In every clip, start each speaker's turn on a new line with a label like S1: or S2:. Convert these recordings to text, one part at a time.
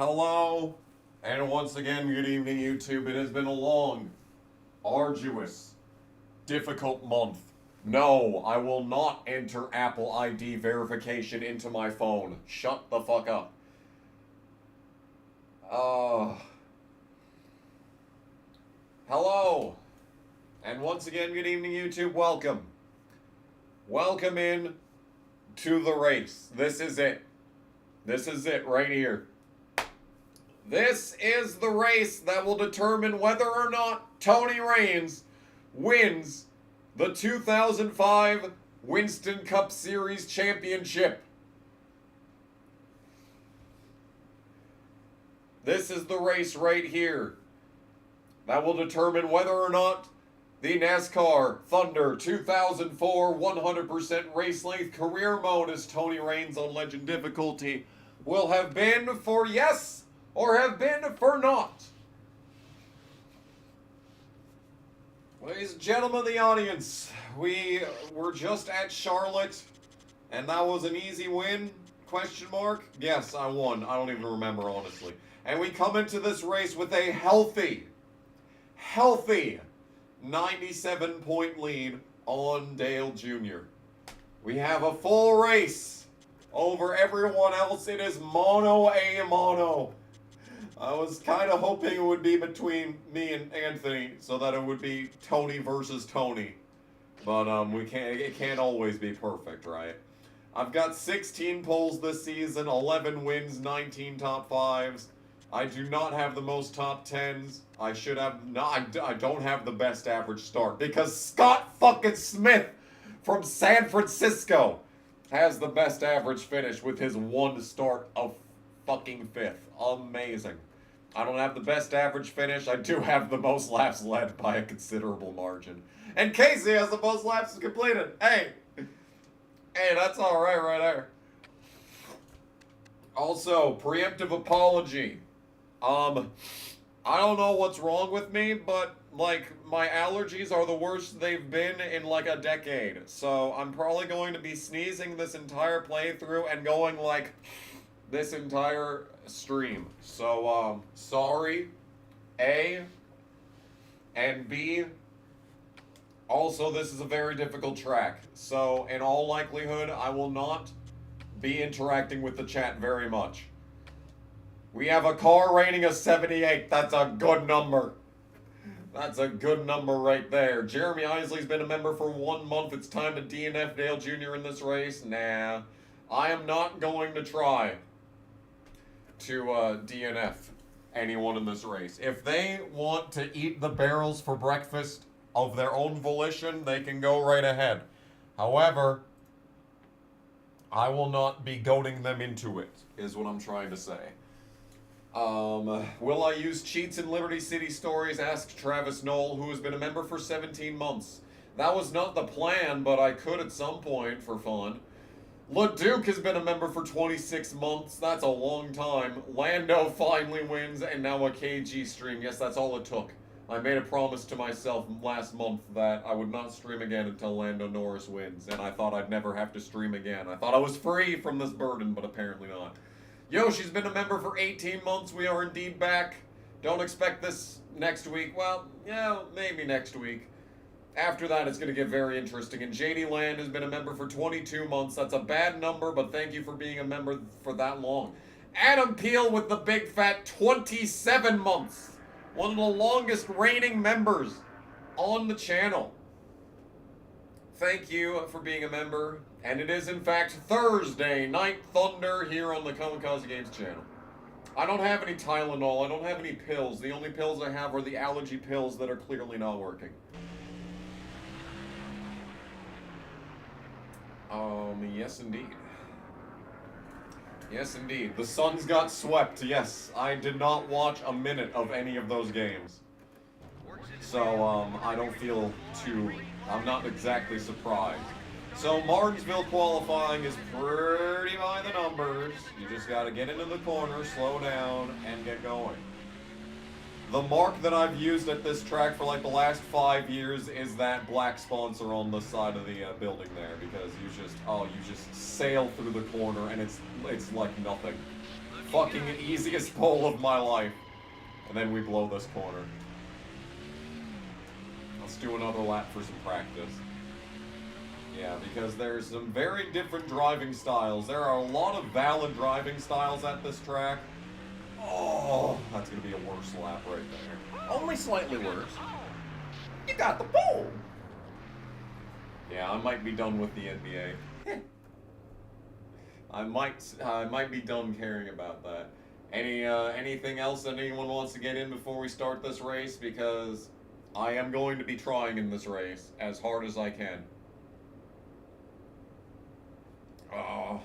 S1: Hello, and once again, good evening, YouTube. It has been a long, arduous, difficult month. No, I will not enter Apple ID verification into my phone. Shut the fuck up. Hello, and once again, good evening, YouTube. Welcome. Welcome in to the race. This is it. This is it right here. This is the race that will determine whether or not Tony Raines wins the 2005 Winston Cup Series Championship. This is the race right here that will determine whether or not the NASCAR Thunder 2004 100% race length career mode as Tony Raines on Legend difficulty will have been for yes or have been for not. Ladies and gentlemen of the audience, we were just at Charlotte, and that was an easy win? Question mark? Yes, I won. I don't even remember, honestly. And we come into this race with a healthy 97-point lead on Dale Jr. We have a full race over everyone else. It is mono a mono. I was kind of hoping it would be between me and Anthony so that it would be Tony versus Tony. But it can't always be perfect, right? I've got 16 polls this season, 11 wins, 19 top 5s. I do not have the most top 10s. I should have not. I don't have the best average start because Scott fucking Smith from San Francisco has the best average finish with his one start of fucking 5th. Amazing. I don't have the best average finish. I do have the most laps led by a considerable margin. And Casey has the most laps completed. Hey, that's all right there. Also, preemptive apology. I don't know what's wrong with me, but like my allergies are the worst they've been in like a decade. So I'm probably going to be sneezing this entire playthrough and going like this entire stream. So sorry. A and B. Also, this is a very difficult track. So in all likelihood, I will not be interacting with the chat very much. We have a car rating of 78. That's a good number. That's a good number right there. Jeremy Isley's been a member for 1 month. It's time to DNF Dale Jr. in this race. Nah, I am not going to try to DNF anyone in this race. If they want to eat the barrels for breakfast of their own volition, they can go right ahead. However, I will not be goading them into it, is what I'm trying to say. Will I use cheats in Liberty City Stories? Asked Travis Knoll, who has been a member for 17 months. That was not the plan, but I could at some point for fun. LeDuc has been a member for 26 months. That's a long time. Lando finally wins, and now a KG stream. Yes, that's all it took. I made a promise to myself last month that I would not stream again until Lando Norris wins, and I thought I'd never have to stream again. I thought I was free from this burden, but apparently not. Yoshi's been a member for 18 months. We are indeed back. Don't expect this next week. Well, yeah, maybe next week. After that, it's going to get very interesting. And JD Land has been a member for 22 months. That's a bad number, but thank you for being a member for that long. Adam Peel with the big fat 27 months. One of the longest reigning members on the channel. Thank you for being a member. And it is, in fact, Thursday Night Thunder here on the Kamikaze Games channel. I don't have any Tylenol. I don't have any pills. The only pills I have are the allergy pills that are clearly not working. Yes, indeed. Yes, indeed. The Suns got swept. Yes, I did not watch a minute of any of those games. So, I don't feel too... I'm not exactly surprised. So Martinsville qualifying is pretty by the numbers. You just got to get into the corner, slow down, and get going. The mark that I've used at this track for like the last 5 years is that black sponsor on the side of the building there, because you just sail through the corner and it's like nothing. fucking easiest pole of my life. And then we blow this corner. Let's do another lap for some practice. Yeah, because there's some very different driving styles. There are a lot of valid driving styles at this track. Oh, that's going to be a worse lap right there. Only slightly worse. You got the pole! Yeah, I might be done with the NBA. I might be done caring about that. Anything else that anyone wants to get in before we start this race? Because I am going to be trying in this race as hard as I can. Oh.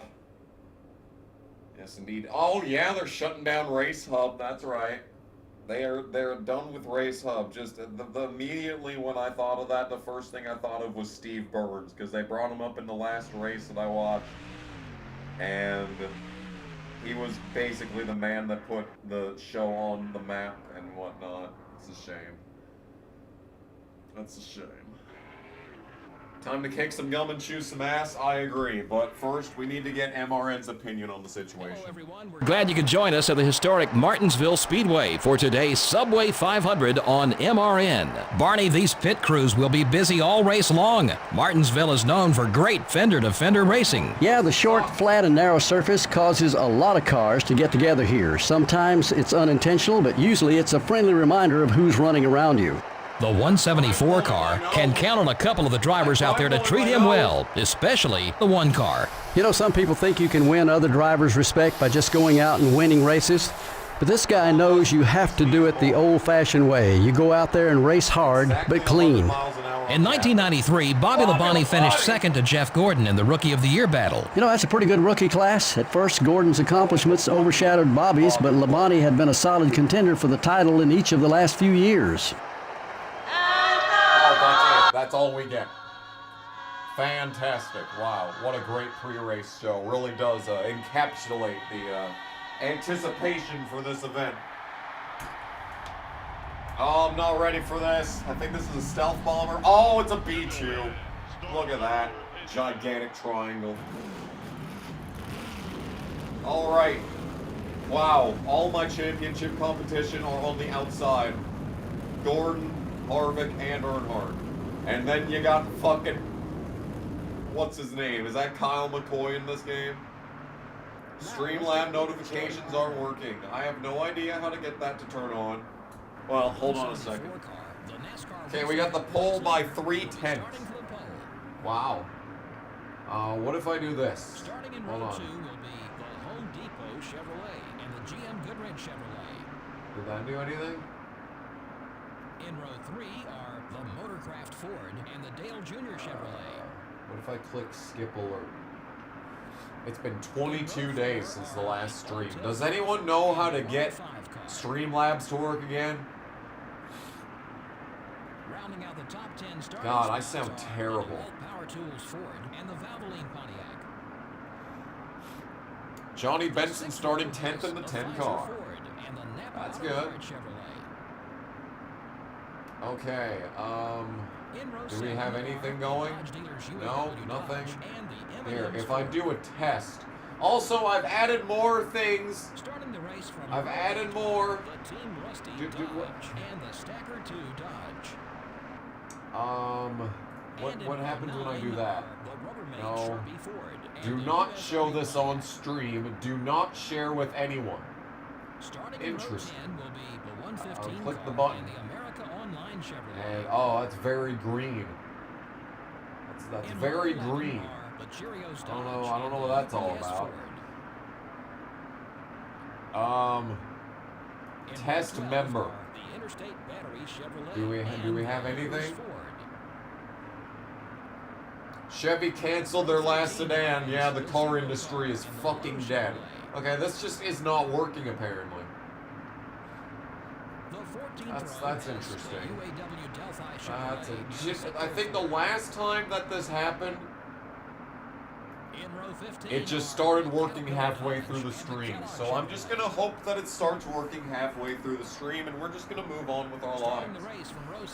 S1: Yes, indeed. Oh, yeah, they're shutting down Race Hub. That's right. They're done with Race Hub. Just immediately when I thought of that, the first thing I thought of was Steve Burns, because they brought him up in the last race that I watched, and he was basically the man that put the show on the map and whatnot. It's a shame. That's a shame. Time to kick some gum and chew some ass, I agree. But first, we need to get MRN's opinion on the situation.
S2: Hello, everyone. We're glad you could join us at the historic Martinsville Speedway for today's Subway 500 on MRN. Barney, these pit crews will be busy all race long. Martinsville is known for great fender-to-fender racing.
S3: Yeah, the short, flat, and narrow surface causes a lot of cars to get together here. Sometimes it's unintentional, but usually it's a friendly reminder of who's running around you.
S2: The 174 car can count on a couple of the drivers out there to treat him well, especially the one car.
S3: You know, some people think you can win other drivers' respect by just going out and winning races, but this guy knows you have to do it the old-fashioned way. You go out there and race hard, but clean.
S2: In 1993, Bobby Labonte finished second to Jeff Gordon in the Rookie of the Year battle.
S3: You know, that's a pretty good rookie class. At first, Gordon's accomplishments overshadowed Bobby's, but Labonte had been a solid contender for the title in each of the last few years.
S1: That's all we get. Fantastic. Wow, what a great pre-race show. Really does encapsulate the anticipation for this event. Oh, I'm not ready for this. I think this is a stealth bomber. Oh, it's a B2. Look at that. Gigantic triangle. All right. Wow, all my championship competition are on the outside. Gordon, Harvick, and Earnhardt. And then you got fucking, what's his name? Is that Kyle McCoy in this game? Streamlab notifications aren't working. I have no idea how to get that to turn on. Well, hold on a second. Okay, we got the pole by 3/10. Wow. What if I do this? Hold on. Did that do anything?
S2: In row 3 are the Motorcraft Ford and the Dale Jr. Chevrolet.
S1: What if I click skip alert? It's been 22 days since the last stream. Does anyone know how to get Streamlabs to work again?
S2: Rounding out the top 10 starters.
S1: God, I sound terrible.
S2: Power Tools Ford and the Valvoline Pontiac.
S1: Johnny Benson starting 10th in the 10 car. That's good. Okay, do we have anything going? No, nothing. Here, if I do a test. Also, I've added more things. I've added more. What happens when I do that? No. Do not show this on stream. Do not share with anyone. Interesting. I'll click the button. And oh, that's very green. That's very green. I don't know what that's all about. Test member. Do we have anything? Chevy canceled their last sedan. Yeah, the car industry is fucking dead. Okay, this just is not working apparently. That's interesting. I think the last time that this happened, it just started working halfway through the stream. So I'm just going to hope that it starts working halfway through the stream, and we're just going to move on with our lives.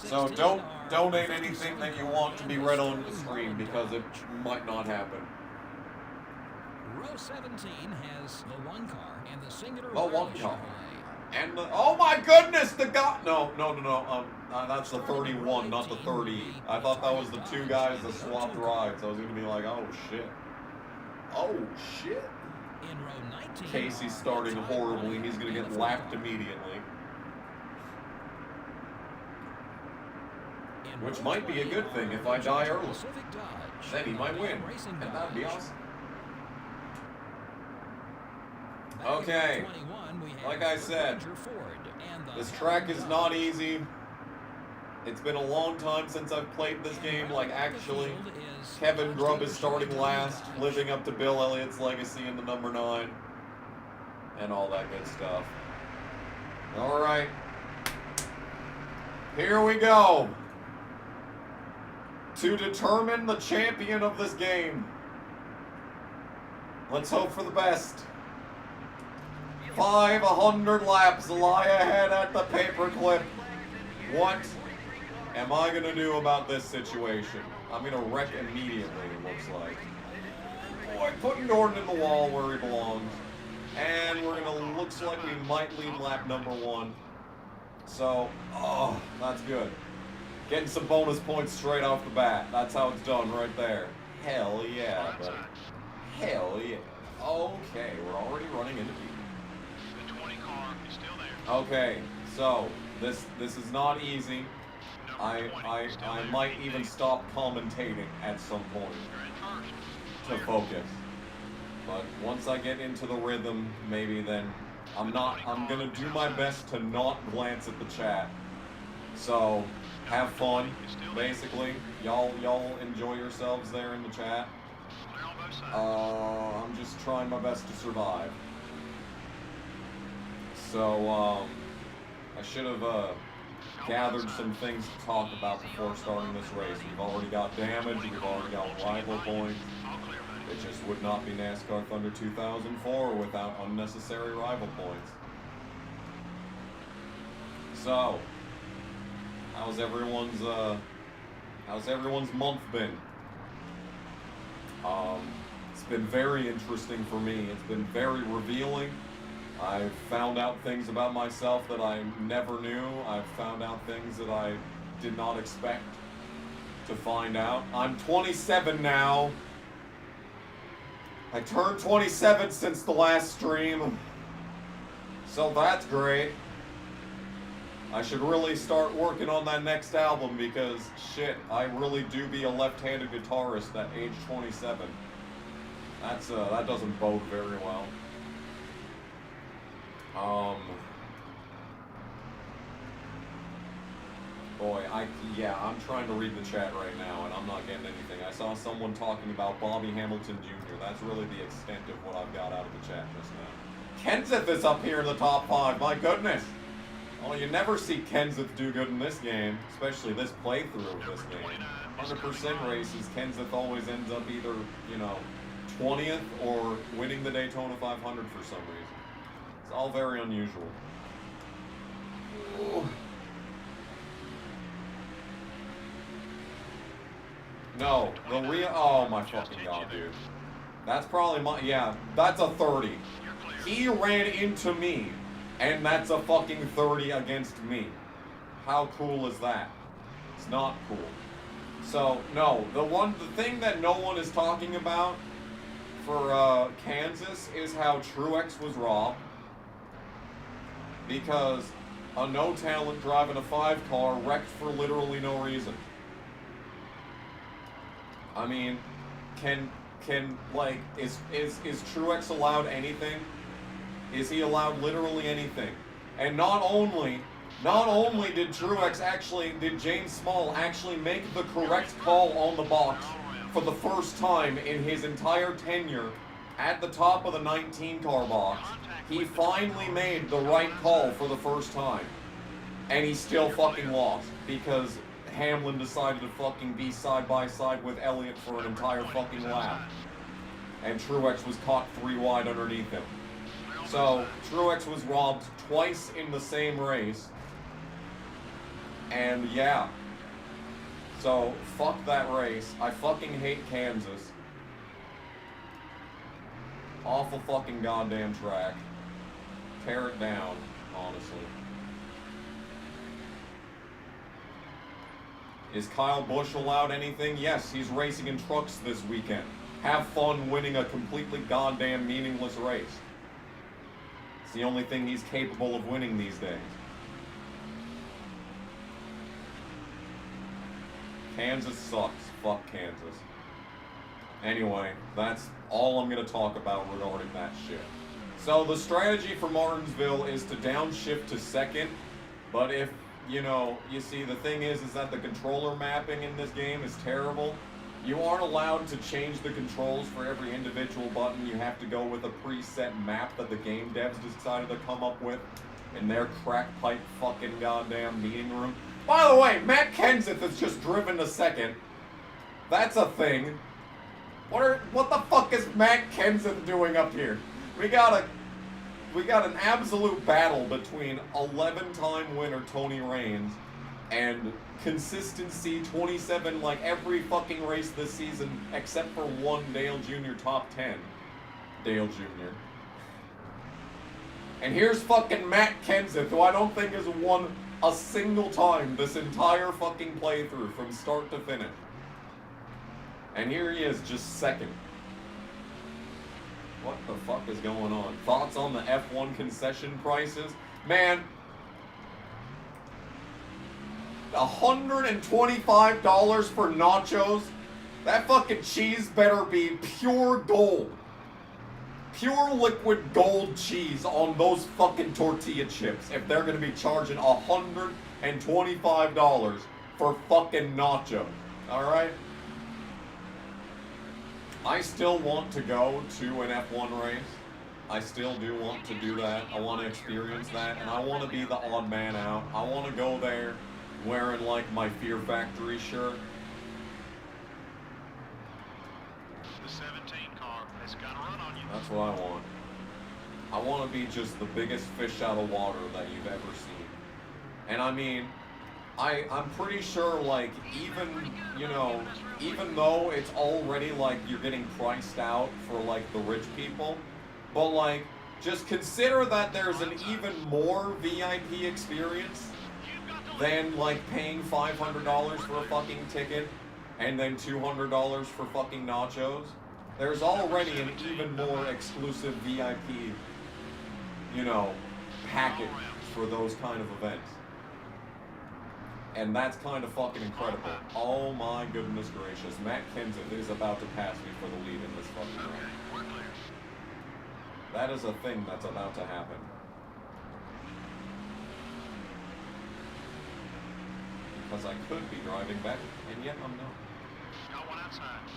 S1: So don't donate anything that you want to be read on the stream, because it might not happen.
S2: Row 17 has the one car and the singular
S1: The one
S2: wireless
S1: car.
S2: Chevrolet.
S1: And the, oh my goodness, the guy. No. That's the 31, not the 30. I thought that was the two guys that swapped rides. I was gonna be like, oh shit. Oh shit.
S2: In row 19,
S1: Casey's starting horribly. He's gonna get lapped immediately. Which might be a good thing if I die early. Then he might win. And that'd be awesome. Okay. Like I said, this track is not easy. It's been a long time since I've played this game. Like, actually, Kevin Grubb is starting last, living up to Bill Elliott's legacy in the number 9. And all that good stuff. Alright. Here we go. To determine the champion of this game. Let's hope for the best. 500 laps lie ahead at the paperclip. What am I going to do about this situation? I'm going to wreck immediately, it looks like. Boy, putting Gordon in the wall where he belongs. And we're going to, looks like we might lead lap number 1. So, oh, that's good. Getting some bonus points straight off the bat. That's how it's done right there. Hell yeah, buddy. Hell yeah. Okay, we're already running into people.
S4: The 20 car is still there.
S1: Okay, so this is not easy. I might even stop commentating at some point to focus. But once I get into the rhythm, maybe then I'm gonna do my best to not glance at the chat. So have fun, basically. Y'all enjoy yourselves there in the chat. I'm just trying my best to survive. So I should have gathered some things to talk about before starting this race. We've already got damage, we've already got rival points. It just would not be NASCAR Thunder 2004 without unnecessary rival points. So, how's everyone's month been? It's been very interesting for me. It's been very revealing. I've found out things about myself that I never knew. I've found out things that I did not expect to find out. I'm 27 now. I turned 27 since the last stream. So that's great. I should really start working on that next album because, shit, I really do be a left-handed guitarist at age 27. That doesn't bode very well. Boy, I'm trying to read the chat right now and I'm not getting anything. I saw someone talking about Bobby Hamilton Jr. That's really the extent of what I've got out of the chat just now. Kenseth is up here in the top 5, my goodness! Well, you never see Kenseth do good in this game, especially this playthrough of this game. 100% races, Kenseth always ends up either, 20th or winning the Daytona 500 for some reason. It's all very unusual. Ooh. No, oh my fucking god, dude. That's probably that's a 30. He ran into me, and that's a fucking 30 against me. How cool is that? It's not cool. So, no, the thing that no one is talking about for Kansas is how Truex was robbed. Because a no-talent driving a 5 car wrecked for literally no reason. I mean, is Truex allowed anything? Is he allowed literally anything? And not only did James Small actually make the correct call on the box for the first time in his entire tenure at the top of the 19 car box, he finally made the right call for the first time. And he still fucking lost because Hamlin decided to fucking be side by side with Elliott for an entire fucking lap. And Truex was caught 3 wide underneath him. So, Truex was robbed twice in the same race. And yeah. So, fuck that race. I fucking hate Kansas. Awful fucking goddamn track. Tear it down, honestly. Is Kyle Busch allowed anything? Yes, he's racing in trucks this weekend. Have fun winning a completely goddamn meaningless race. It's the only thing he's capable of winning these days. Kansas sucks. Fuck Kansas. Anyway, that's all I'm going to talk about regarding that shit. So the strategy for Martinsville is to downshift to second, but if, you know, you see, the thing is that the controller mapping in this game is terrible. You aren't allowed to change the controls for every individual button. You have to go with a preset map that the game devs decided to come up with in their crack pipe fucking goddamn meeting room. By the way, Matt Kenseth has just driven to second. That's a thing. What the fuck is Matt Kenseth doing up here? We got an absolute battle between 11-time winner Tony Raines and consistency 27, like every fucking race this season except for one Dale Jr. top 10. Dale Jr. And here's fucking Matt Kenseth, who I don't think has won a single time this entire fucking playthrough from start to finish. And here he is, just second. What the fuck is going on? Thoughts on the F1 concession prices? Man, $125 for nachos? That fucking cheese better be pure gold. Pure liquid gold cheese on those fucking tortilla chips if they're gonna be charging $125 for fucking nachos. Alright? I still want to go to an F1 race. I still do want to do that. I want to experience that, and I want to be the odd man out. I want to go there wearing, like, my Fear Factory shirt.
S4: The 17 car has got to run on you.
S1: That's what I want. I want to be just the biggest fish out of water that you've ever seen. And I mean, I'm pretty sure, like, even, you know, even though it's already, like, you're getting priced out for, like, the rich people, but, like, just consider that there's an even more VIP experience than, like, paying $500 for a fucking ticket and then $200 for fucking nachos. There's already an even more exclusive VIP, you know, package for those kind of events. And that's kind of fucking incredible. Oh my goodness gracious. Matt Kenseth is about to pass me for the lead in this fucking round. That is a thing that's about to happen. Because I could be driving better, and yet I'm not.
S4: Got one outside.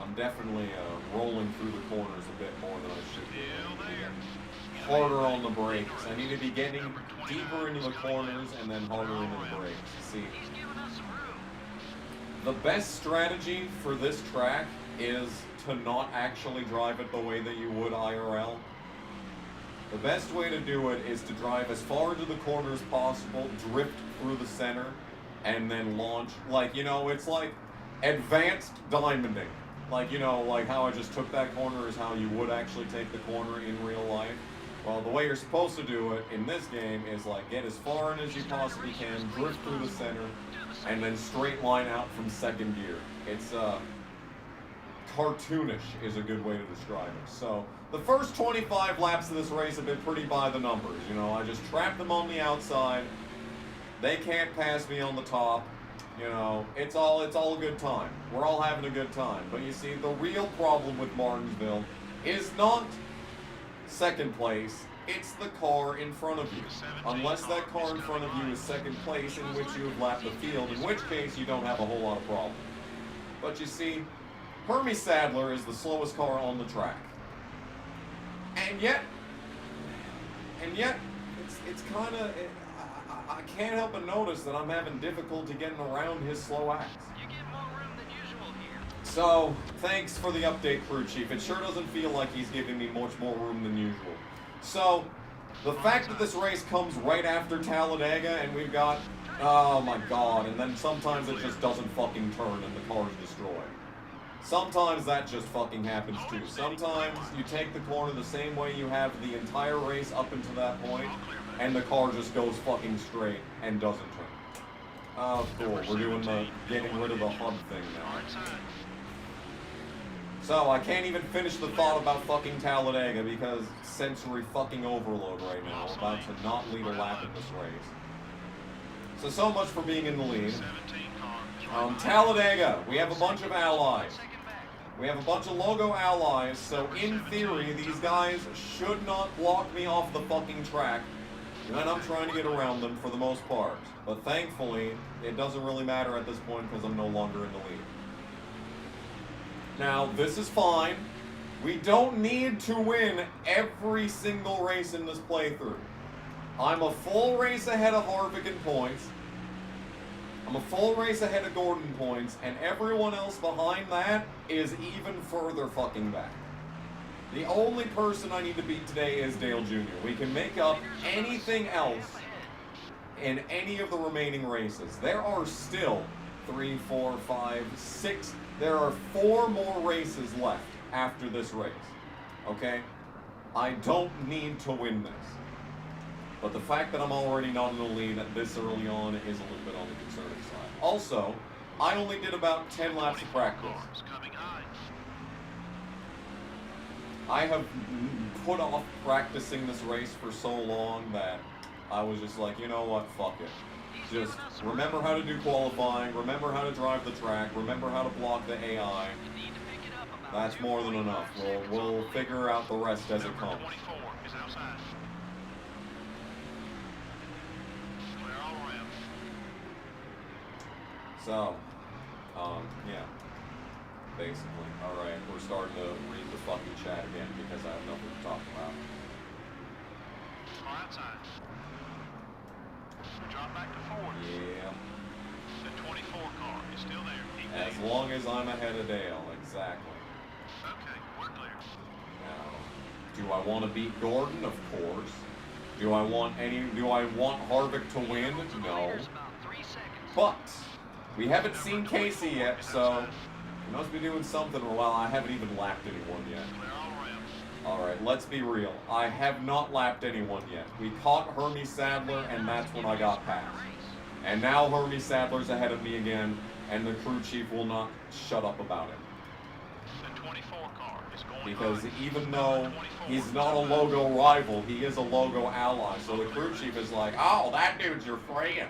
S1: I'm definitely rolling through the corners a bit more than I should be.
S4: Still there.
S1: Harder on the brakes. I need to be getting deeper into the corners and then harder into the brakes. See,
S4: He's giving us some room.
S1: the best strategy for this track is to not actually drive it the way that you would IRL. The best way to do it is to drive as far into the corner as possible, drift through the center, and then launch. Like, you know, it's like advanced diamonding. Like, you know, like how I just took that corner is how you would actually take the corner in real life. Well, the way you're supposed to do it in this game is, like, get as far in as you possibly can, drift through the center, and then straight line out from second gear. It's, cartoonish is a good way to describe it. So, the first 25 laps of this race have been pretty by the numbers. You know, I just trapped them on the outside. They can't pass me on the top. You know, it's all a good time. We're all having a good time. But you see, the real problem with Martinsville is not second place, it's the car in front of you. Unless that car in front of you is second place, in which you have lapped the field, in which case you don't have a whole lot of problem. But you see, Hermie Sadler is the slowest car on the track. And yet, it's kind of, I can't help but notice that I'm having difficulty getting around his slow axe.
S4: You get more room than usual here.
S1: So, thanks for the update, crew chief. It sure doesn't feel like he's giving me much more room than usual. So, the fact that this race comes right after Talladega and we've got, oh my god, and then sometimes it just doesn't fucking turn and the car's destroyed. Sometimes that just fucking happens too. Sometimes you take the corner the same way you have the entire race up until that point, and the car just goes fucking straight and doesn't turn. Oh, cool. We're doing the getting rid of the hub thing now. So, I can't even finish the thought about fucking Talladega because sensory fucking overload right now. We're about to not lead a lap in this race. So much for being in the lead. Talladega, we have a bunch of allies. We have a bunch of logo allies, so in theory, these guys should not block me off the fucking track when I'm trying to get around them for the most part. But thankfully, it doesn't really matter at this point because I'm no longer in the lead. Now, this is fine. We don't need to win every single race in this playthrough. I'm a full race ahead of Harvick in points. I'm a full race ahead of Gordon points, and everyone else behind that is even further fucking back. The only person I need to beat today is Dale Jr. We can make up anything else in any of the remaining races. There are still 3, 4, 5, 6. There are 4 more races left after this race. Okay? I don't need to win this. But the fact that I'm already not in the lead this early on is a little bit on the concerning side. Also, I only did about 10 laps of practice. I have put off practicing this race for so long that I was just like, you know what, fuck it. Just remember how to do qualifying, remember how to drive the track, remember how to block the AI. That's more than enough. We'll figure out the rest as it comes. So, yeah, basically. Alright, we're starting to read the fucking chat again because I have nothing to talk about.
S4: Drop back to 4.
S1: Yeah.
S4: The 24 car is still there.
S1: As long as I'm ahead of Dale, exactly.
S4: Okay, we're clear.
S1: Now, do I want to beat Gordon? Of course. Do I want Harvick to win? No. But we haven't seen Casey yet, so he must be doing something. Well, I haven't even lapped anyone yet. Alright, let's be real. I have not lapped anyone yet. We caught Hermie Sadler, and that's when I got passed. And now Hermie Sadler's ahead of me again, and the crew chief will not shut up about it. Because even though he's not a logo rival, he is a logo ally. So the crew chief is like, oh, that dude's your friend.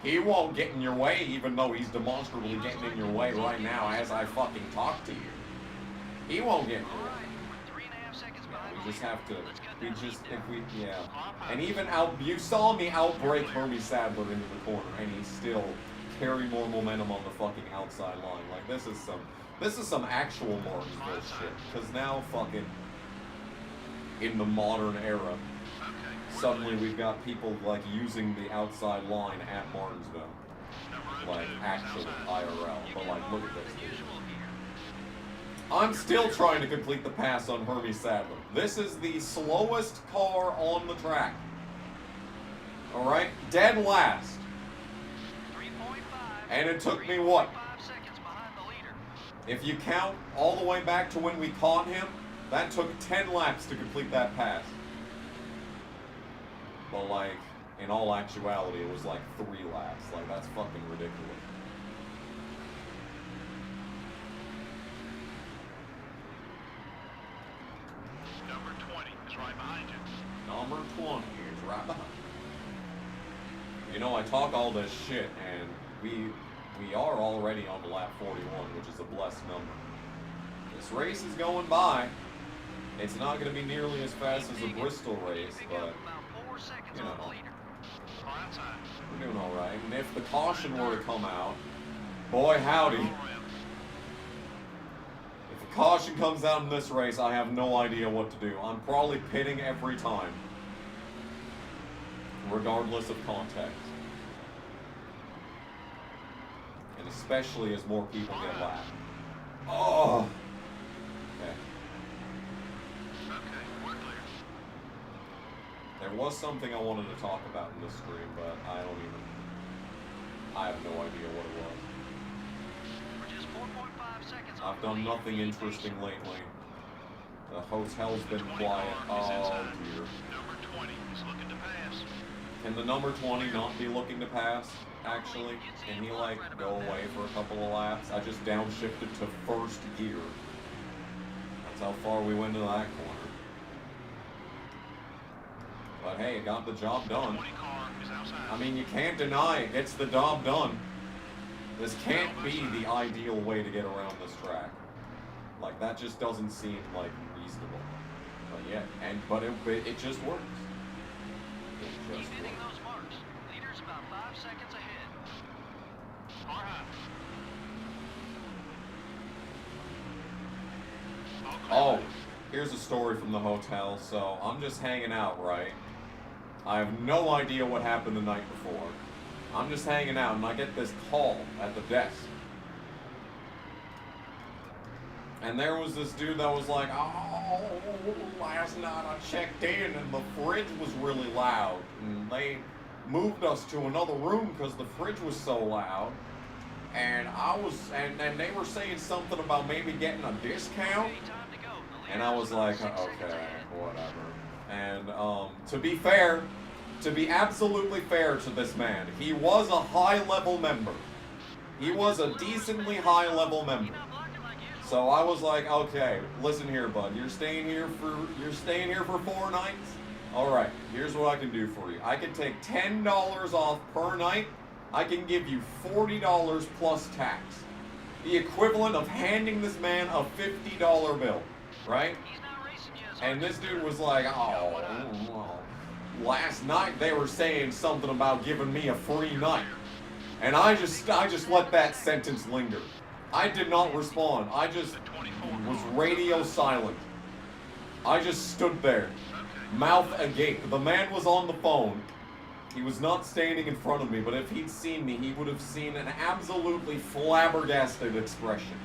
S1: He won't get in your way, even though he's demonstrably getting in your way right now as I fucking talk to you. He won't get in your way. We just have to, And even you saw me outbrake Hermie Sadler into the corner, and he still carried more momentum on the fucking outside line. Like, this is some actual Martinsville shit. Because now fucking, in the modern era, suddenly we've got people, like, using the outside line at Martinsville. Like, actually IRL. But, like, look at this, dude. I'm still trying to complete the pass on Hermie Sadler. This is the slowest car on the track. Alright? Dead last. And it took me, what? If you count all the way back to when we caught him, that took 10 laps to complete that pass. But, like, in all actuality, it was like 3 laps. Like, that's fucking ridiculous.
S4: Number 20 is right behind you.
S1: Number 20 is right behind you. You know, I talk all this shit, and we are already on lap 41, which is a blessed number. This race is going by. It's not going to be nearly as fast as a Bristol race, but, you know, we're doing all right. And if the caution were to come out, boy howdy. If the caution comes out in this race, I have no idea what to do. I'm probably pitting every time, regardless of context. And especially as more people get lapped. Oh! Okay. There was something I wanted to talk about in this stream, but I have no idea what it was.
S5: We're just 4.5
S1: I've done nothing interesting lately. The hotel's been quiet. Oh dear.
S4: Number 20 is looking to pass.
S1: Can the number 20 not be looking to pass, actually? Can he, like, go away for a couple of laps? I just downshifted to first gear. That's how far we went to that corner. But hey, it got the job done.
S4: 20 car is outside.
S1: I mean, you can't deny it gets the job done. This can't be the ideal way to get around this track. Like, that just doesn't seem, like, reasonable. But yeah, but it just works. It just
S5: Hitting
S1: works.
S5: those marks. Leader's about 5 seconds ahead.
S4: Car high. All clear.
S1: Oh, here's a story from the hotel. So I'm just hanging out, right? I have no idea what happened the night before. I'm just hanging out, and I get this call at the desk. And there was this dude that was like, oh, last night I checked in, and the fridge was really loud. And they moved us to another room because the fridge was so loud. And and they were saying something about maybe getting a discount.
S5: Okay, time to go. The leader
S1: And I
S5: is
S1: was
S5: about
S1: like,
S5: 6 seconds
S1: okay,
S5: ahead.
S1: whatever. And to be fair, to be absolutely fair to this man, he was a high-level member. He was a decently high-level member.
S5: You're not blocking like usual.
S1: So I was like, okay, listen here, bud. You're staying here for 4 nights? All right, here's what I can do for you. I can take $10 off per night. I can give you $40 plus tax. The equivalent of handing this man a $50 bill, right?
S5: He's not racing you as
S1: And
S5: hard
S1: this
S5: as
S1: dude was like, oh, well, last night they were saying something about giving me a free night. And I just let that sentence linger. I did not respond. I just was radio silent. I just stood there, mouth agape. The man was on the phone. He was not standing in front of me, but if he'd seen me, he would have seen an absolutely flabbergasted expression.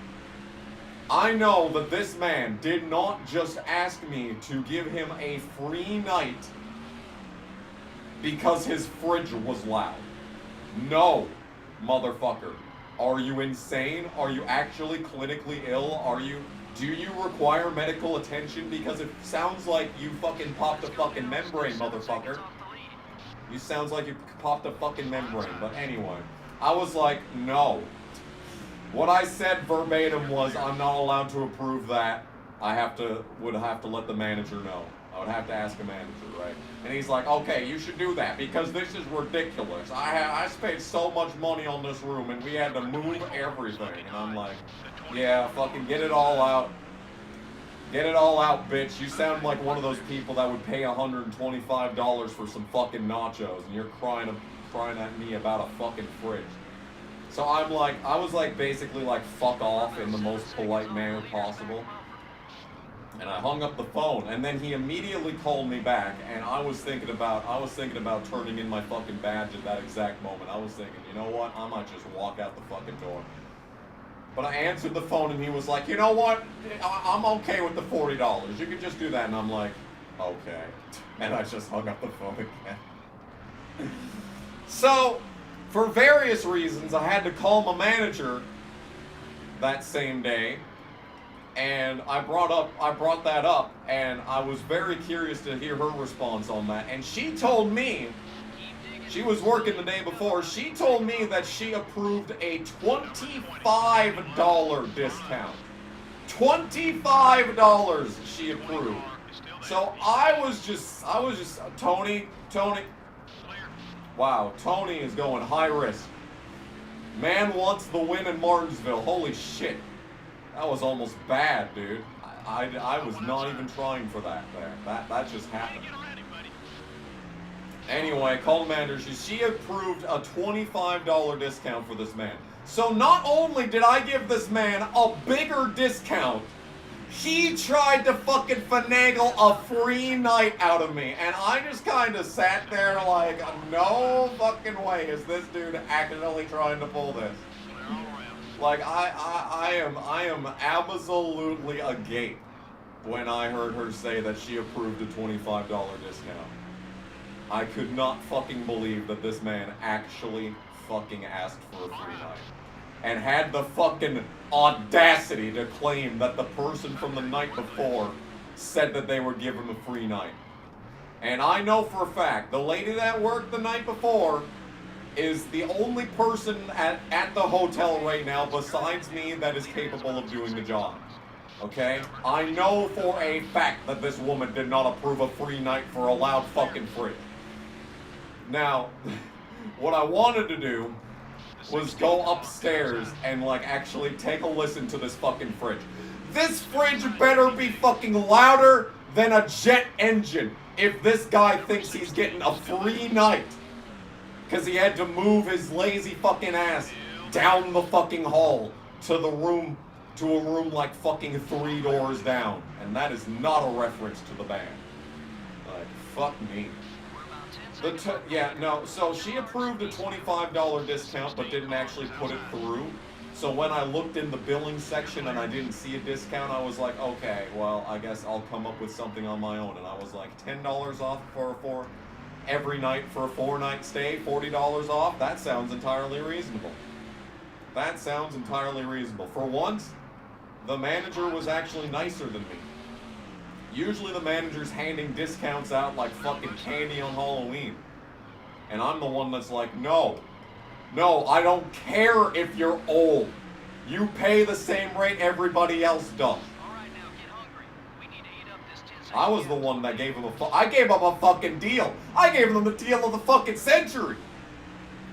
S1: I know that this man did not just ask me to give him a free night because his fridge was loud. No, motherfucker. Are you insane? Are you actually clinically ill? Do you require medical attention? Because it sounds like you fucking popped a fucking membrane, motherfucker. You sounds like you popped a fucking membrane. But anyway, I was like, no. What I said verbatim was, I'm not allowed to approve that. Would have to let the manager know. I would have to ask a manager, right? And he's like, okay, you should do that because this is ridiculous. I spent so much money on this room and we had to move everything. And I'm like, yeah, fucking get it all out. Get it all out, bitch. You sound like one of those people that would pay $125 for some fucking nachos and you're crying at me about a fucking fridge. So I was like basically like fuck off in the most polite manner possible. And I hung up the phone, and then he immediately called me back, and I was thinking about turning in my fucking badge at that exact moment. I was thinking, you know what, I might just walk out the fucking door. But I answered the phone, and he was like, you know what, I'm okay with the $40. You can just do that, and I'm like, okay. And I just hung up the phone again. So, for various reasons, I had to call my manager that same day. And I brought that up, and I was very curious to hear her response on that. And she told me, she was working the day before, she told me that she approved a $25 discount. $25 she approved. So I was just, Tony, wow, Tony is going high risk. Man wants the win in Martinsville, holy shit. That was almost bad, dude. I was not even trying for that there. That just happened. Anyway, call the manager. She approved a $25 discount for this man. So not only did I give this man a bigger discount, he tried to fucking finagle a free night out of me. And I just kind of sat there like, no fucking way is this dude actually trying to pull this. Like, I am absolutely agape when I heard her say that she approved a $25 discount. I could not fucking believe that this man actually fucking asked for a free night. and had the fucking audacity to claim that the person from the night before said that they would give him a free night. And I know for a fact, the lady that worked the night before is the only person at the hotel right now besides me that is capable of doing the job. Okay? I know for a fact that this woman did not approve a free night for a loud fucking fridge. Now, what I wanted to do was go upstairs and like actually take a listen to this fucking fridge. This fridge better be fucking louder than a jet engine if this guy thinks he's getting a free night. Because he had to move his lazy fucking ass down the fucking hall to the room, to a room like fucking 3 doors down. And that is not a reference to the band. Like, fuck me. So she approved a $25 discount but didn't actually put it through. So when I looked in the billing section and I didn't see a discount, I was like, okay, well, I guess I'll come up with something on my own. And I was like, $10 off for every night for a 4-night stay, $40 off. That sounds entirely reasonable. That sounds entirely reasonable. For once, the manager was actually nicer than me. Usually the manager's handing discounts out like fucking candy on Halloween. And I'm the one that's like, no, I don't care if you're old. You pay the same rate everybody else does. I was the one that gave him I gave him a fucking deal. I gave him the deal of the fucking century.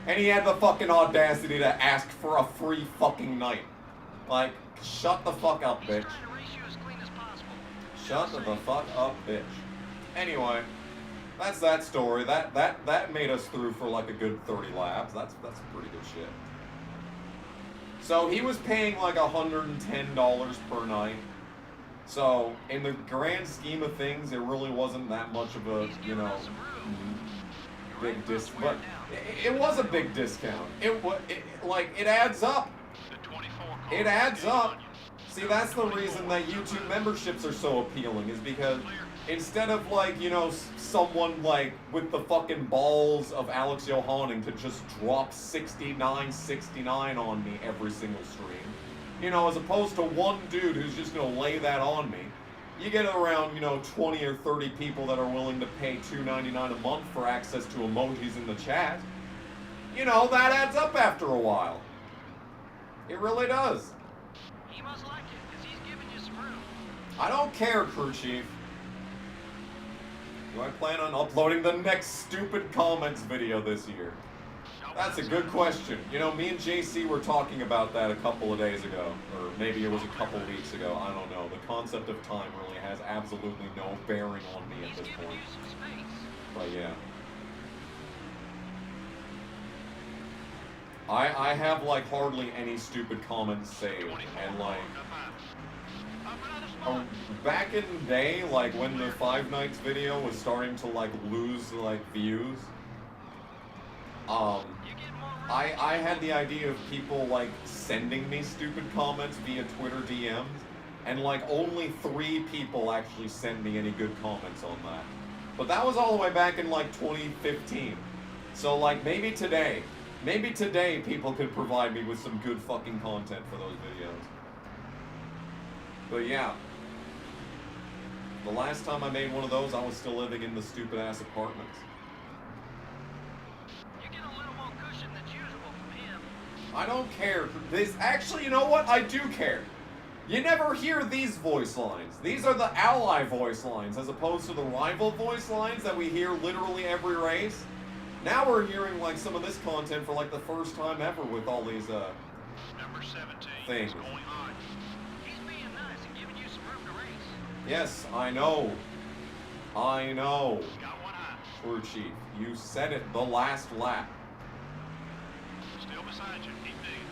S1: And he had the fucking audacity to ask for a free fucking night. Like, shut the fuck up, bitch. Shut the fuck up, bitch. Anyway, that's that story. That made us through for like a good 30 laps. That's pretty good shit. So he was paying like $110 per night. So in the grand scheme of things, it really wasn't that much of a, big discount. But it was a big discount. It adds up. It adds up. See, that's the reason that YouTube memberships are so appealing, is because instead of someone like with the fucking balls of Alex Johanning to just drop $69.69 on me every single stream, as opposed to one dude who's just gonna lay that on me, you get around 20 or 30 people that are willing to pay $2.99 a month for access to emojis in the chat. That adds up after a while. It really does.
S5: He must like it, because he's giving you some room.
S1: I don't care, crew chief. Do I plan on uploading the next stupid comments video this year? That's a good question. Me and JC were talking about that a couple of days ago, or maybe it was a couple weeks ago. I don't know. The concept of time really has absolutely no bearing on me at this point. But yeah. I have like hardly any stupid comments saved, and like back in the day, like when the 5 nights video was starting to like lose like views, I had the idea of people like sending me stupid comments via Twitter DMs, and like only 3 people actually sent me any good comments on that. But that was all the way back in like 2015. So like maybe today people could provide me with some good fucking content for those videos. But yeah, the last time I made one of those, I was still living in the stupid ass apartments.
S5: You get a little more cushion than usual from him.
S1: I don't care. Actually, you know what? I do care. You never hear these voice lines. These are the ally voice lines, as opposed to the rival voice lines that we hear literally every race. Now we're hearing like some of this content for like the first time ever with all these
S4: Number 17
S1: things.
S4: is going on.
S5: He's being nice and giving you some room to race.
S1: Yes, I know. I know.
S4: Got one eye.
S1: Crew chief, you said it the last lap.
S4: Still beside you. Keep digging.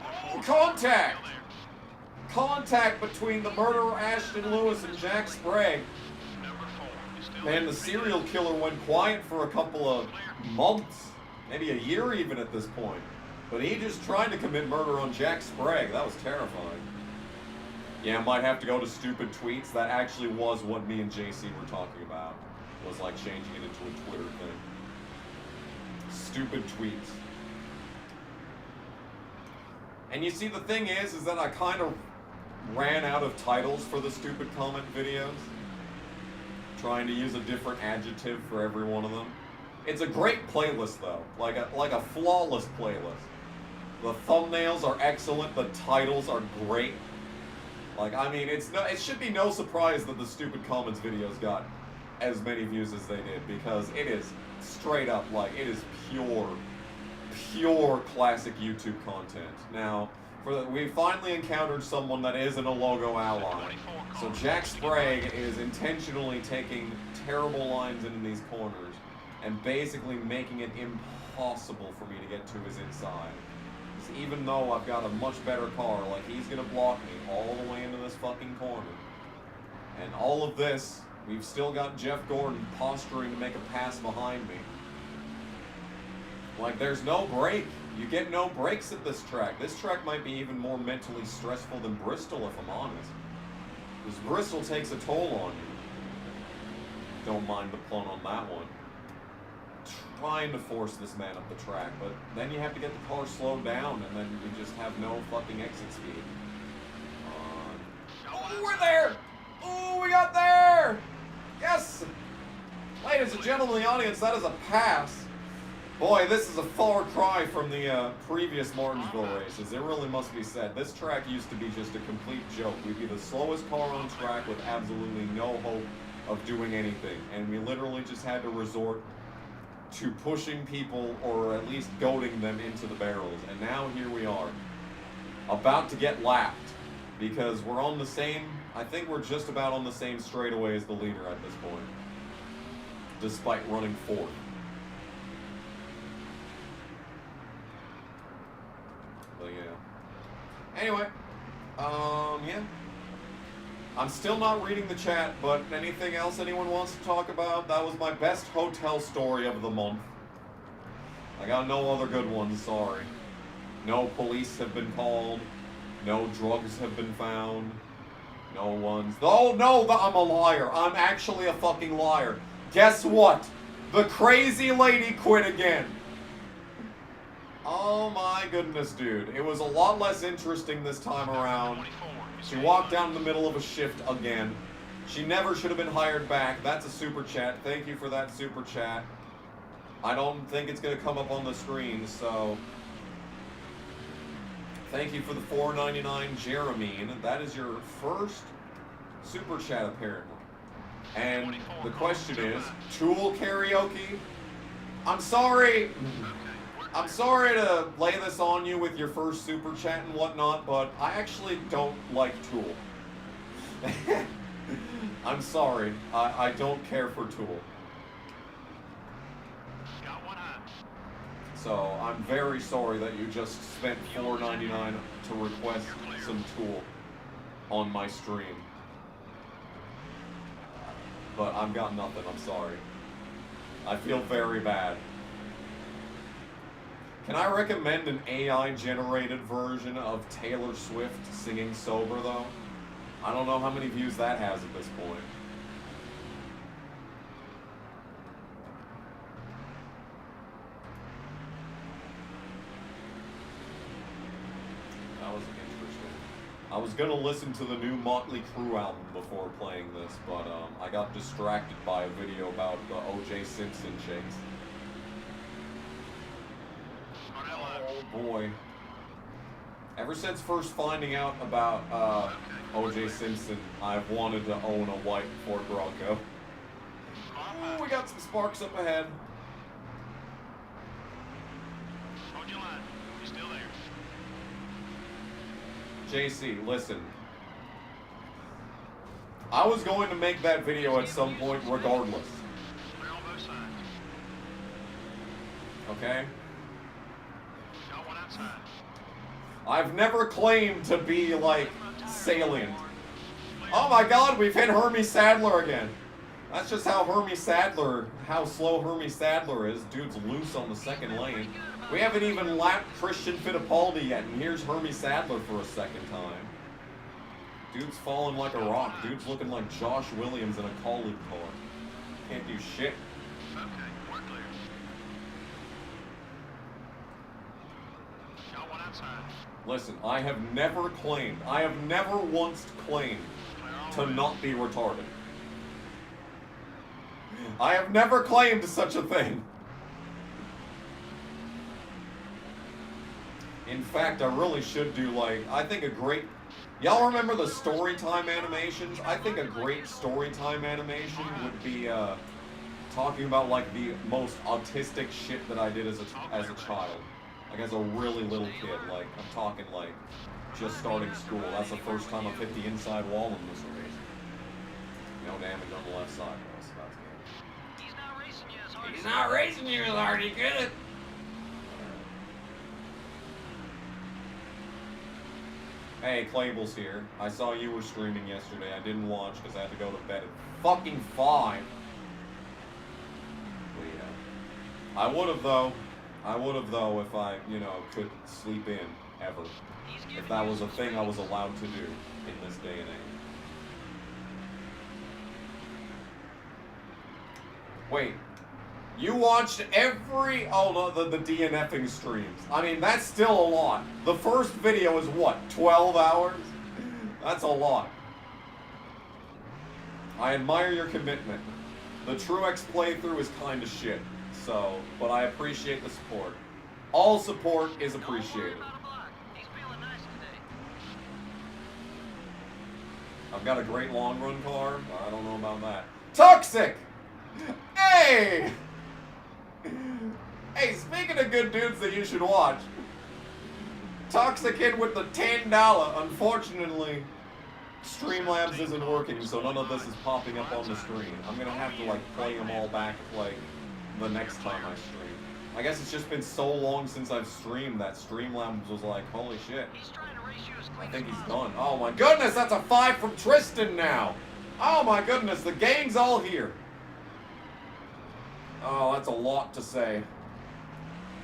S1: Oh, contact! Contact between the murderer Ashton Lewis and Jack Sprague.
S4: Number 4 is still
S1: Man, the serial killer went quiet for a couple of months, maybe a year even at this point. But he just tried to commit murder on Jack Sprague. That was terrifying. Yeah, might have to go to stupid tweets. That actually was what me and JC were talking about. Was like changing it into a Twitter thing. stupid tweets. And you see, the thing is that I kind of ran out of titles for the stupid comment videos. Trying to use a different adjective for every one of them. It's a great playlist though, like a flawless playlist. The thumbnails are excellent, the titles are great. Like, I mean, it should be no surprise that the stupid comments videos got as many views as they did, because it is straight up, like, it is pure classic YouTube content. Now, we finally encountered someone that isn't a logo ally. So Jack Sprague is intentionally taking terrible lines into these corners and basically making it impossible for me to get to his inside. Because even though I've got a much better car, like, he's gonna block me all the way into this fucking corner. And all of this, we've still got Jeff Gordon posturing to make a pass behind me. Like, there's no break. You get no breaks at this track. This track might be even more mentally stressful than Bristol, if I'm honest. Because Bristol takes a toll on you. Don't mind the pun on that one. Trying to force this man up the track, but then you have to get the car slowed down, and then you just have no fucking exit speed. Oh, we're there! Oh, we got there! Yes! Ladies and gentlemen of the audience, that is a pass. Boy, this is a far cry from the previous Martinsville races. It really must be said. This track used to be just a complete joke. We'd be the slowest car on track with absolutely no hope of doing anything. And we literally just had to resort to pushing people, or at least goading them into the barrels. And now here we are, about to get lapped. Because we're on the same, I think we're just about on the same straightaway as the leader at this point. Despite running fourth. Anyway, yeah. I'm still not reading the chat, but anything else anyone wants to talk about? That was my best hotel story of the month. I got no other good ones, sorry. No police have been called. No drugs have been found. No one's... Oh, no, I'm a liar. I'm actually a fucking liar. Guess what? The crazy lady quit again. Oh my goodness, dude. It was a lot less interesting this time around. She walked down the middle of a shift again. She never should have been hired back. That's a super chat. Thank you for that super chat. I don't think it's going to come up on the screen, so... Thank you for the $4.99, Jeremy. That is your first super chat, apparently. And the question is, Tool karaoke? I'm sorry. I'm sorry to lay this on you with your first super chat and whatnot, but I actually don't like Tool. I'm sorry. I don't care for Tool. So I'm very sorry that you just spent $4.99 to request some Tool on my stream. But I've got nothing. I'm sorry. I feel very bad. Can I recommend an AI-generated version of Taylor Swift singing sober, though? I don't know how many views that has at this point. That was interesting. I was gonna listen to the new Motley Crue album before playing this, but I got distracted by a video about the O.J. Simpson shakes. Oh boy. Ever since first finding out about O.J. Simpson, I've wanted to own a white Ford Bronco. Ooh, we got some sparks up ahead.
S4: Hold your line. You're still there.
S1: JC, listen. I was going to make that video at some point regardless.
S4: Clear on both sides.
S1: Okay?
S4: Got one outside.
S1: I've never claimed to be, like, salient. Oh my god, we've hit Hermie Sadler again. That's just how how slow Hermie Sadler is. Dude's loose on the second lane. We haven't even lapped Christian Fittipaldi yet, and here's Hermie Sadler for a second time. Dude's falling like a rock. Dude's looking like Josh Williams in a college car. Can't do shit.
S4: Okay, we're clear. outside.
S1: Listen, I have never once claimed to not be retarded. I have never claimed such a thing. In fact, I really should do, like, I think a great... Y'all remember the story time animations? I think a great story time animation would be, talking about, like, the most autistic shit that I did as a child. Like, as a really little kid. Like, I'm talking, like, just starting school. That's the first time I've hit the inside wall in this race. No damage on the left side, though, so that's good.
S5: He's not racing you as hard
S1: He's
S5: as
S1: not racing you as hard, he could. Hey, Claybal's here. I saw you were streaming yesterday. I didn't watch because I had to go to bed at fucking 5. But yeah. I would have though if I, you know, could sleep in, ever. If that was a thing I was allowed to do in this day and age. Wait. You watched every... Oh, no, the DNFing streams. I mean, that's still a lot. The first video is what, 12 hours? That's a lot. I admire your commitment. The Truex playthrough is kind of shit. So, but I appreciate the support. All support is appreciated.
S5: He's feeling nice today.
S1: I've got a great long run car. I don't know about that. Toxic! Hey! Hey, speaking of good dudes that you should watch, Toxic in with the $10. Unfortunately, Streamlabs isn't working, so none of this is popping up on the screen. I'm gonna have to, like, play them all back, like, the next time I stream. I guess it's just been so long since I've streamed that Streamlabs was like, holy shit.
S5: He's trying to race you as quick
S1: I think
S5: as
S1: he's
S5: possible.
S1: done. Oh my goodness, that's a 5 from Tristan now. Oh my goodness, the gang's all here. Oh, that's a lot to say.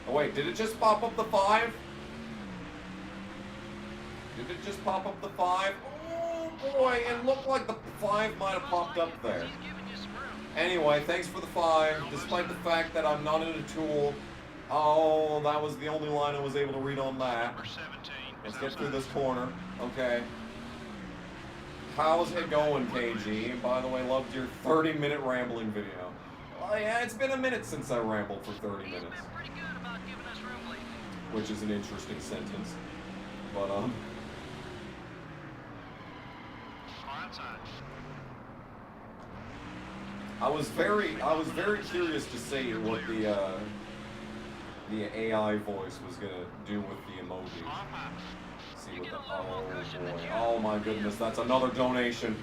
S1: Oh wait, did it just pop up the 5? Did it just pop up the 5? Oh boy, it looked like the 5 might have popped up there.
S5: He's giving you some room.
S1: Anyway, thanks for the 5, despite the fact that I'm not in a tool. Oh, that was the only line I was able to read on that.
S4: Number 17.
S1: Let's get through this corner. Okay. How's it going, KG? By the way, loved your 30-minute rambling video. Well, yeah, it's been a minute since I rambled for 30
S5: He's
S1: minutes.
S5: been pretty good about giving us room lately.
S1: Which is an interesting sentence. But,
S4: Car outside.
S1: I was very curious to see what the AI voice was gonna do with the emojis.
S4: Car high.
S1: See what the, oh boy, oh my goodness, that's another donation.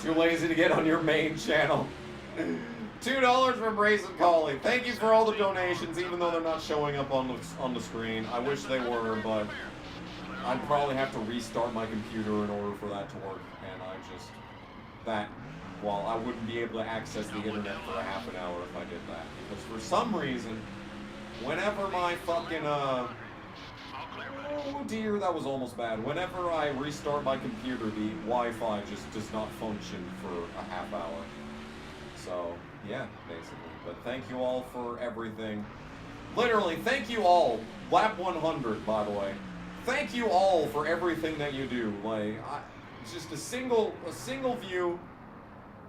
S1: Too lazy to get on your main channel. $2 from Raisin Collie. Thank you for all the donations, even though they're not showing up on the screen. I wish they were, but I'd probably have to restart my computer in order for that to work, and well, I wouldn't be able to access the internet for a half an hour if I did that. Because for some reason, whenever my fucking, oh dear, that was almost bad. Whenever I restart my computer, the Wi-Fi just does not function for a half hour. So, yeah, basically. But thank you all for everything. Literally, thank you all. Lap 100, by the way. Thank you all for everything that you do. Like, it's just a single view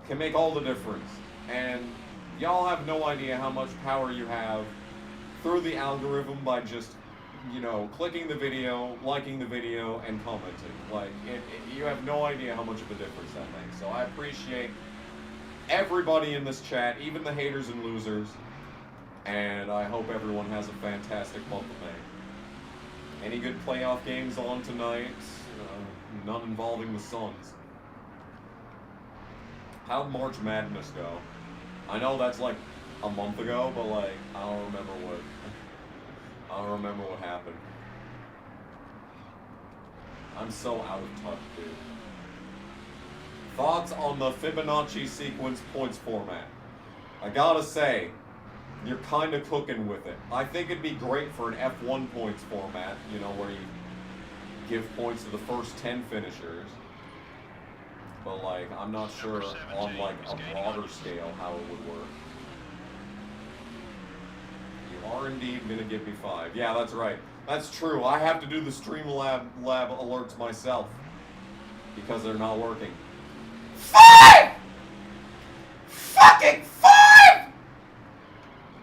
S1: can make all the difference. And y'all have no idea how much power you have through the algorithm by just, you know, clicking the video, liking the video, and commenting. Like, you have no idea how much of a difference that makes. So I appreciate everybody in this chat, even the haters and losers. And I hope everyone has a fantastic month of May. Any good playoff games on tonight? None involving the Suns. How'd March Madness go? I know that's like a month ago, but like I don't remember what happened. I'm so out of touch, dude. Thoughts on the Fibonacci sequence points format? I gotta say, you're kind of cooking with it. I think it'd be great for an F1 points format, you know, where you give points to the first 10 finishers. But like, I'm not sure on like a broader scale how it would work. You are indeed gonna give me 5. Yeah, that's right. That's true. I have to do the Streamlab alerts myself because they're not working. 5! Fucking 5!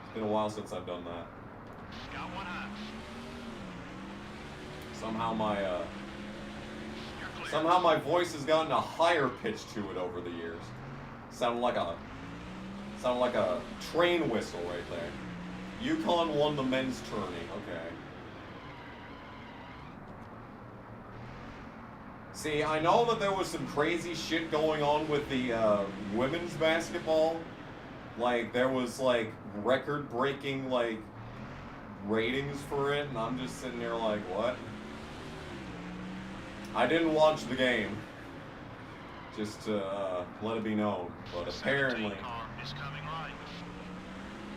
S1: It's been a while since I've done that.
S4: Got one high.
S1: Somehow my voice has gotten a higher pitch to it over the years. Sounded like a train whistle right there. Yukon won the men's tourney. Okay. See, I know that there was some crazy shit going on with the women's basketball. Like, there was, like, record-breaking, like, ratings for it, and I'm just sitting there like, what? I didn't watch the game. Just to let it be known. But apparently...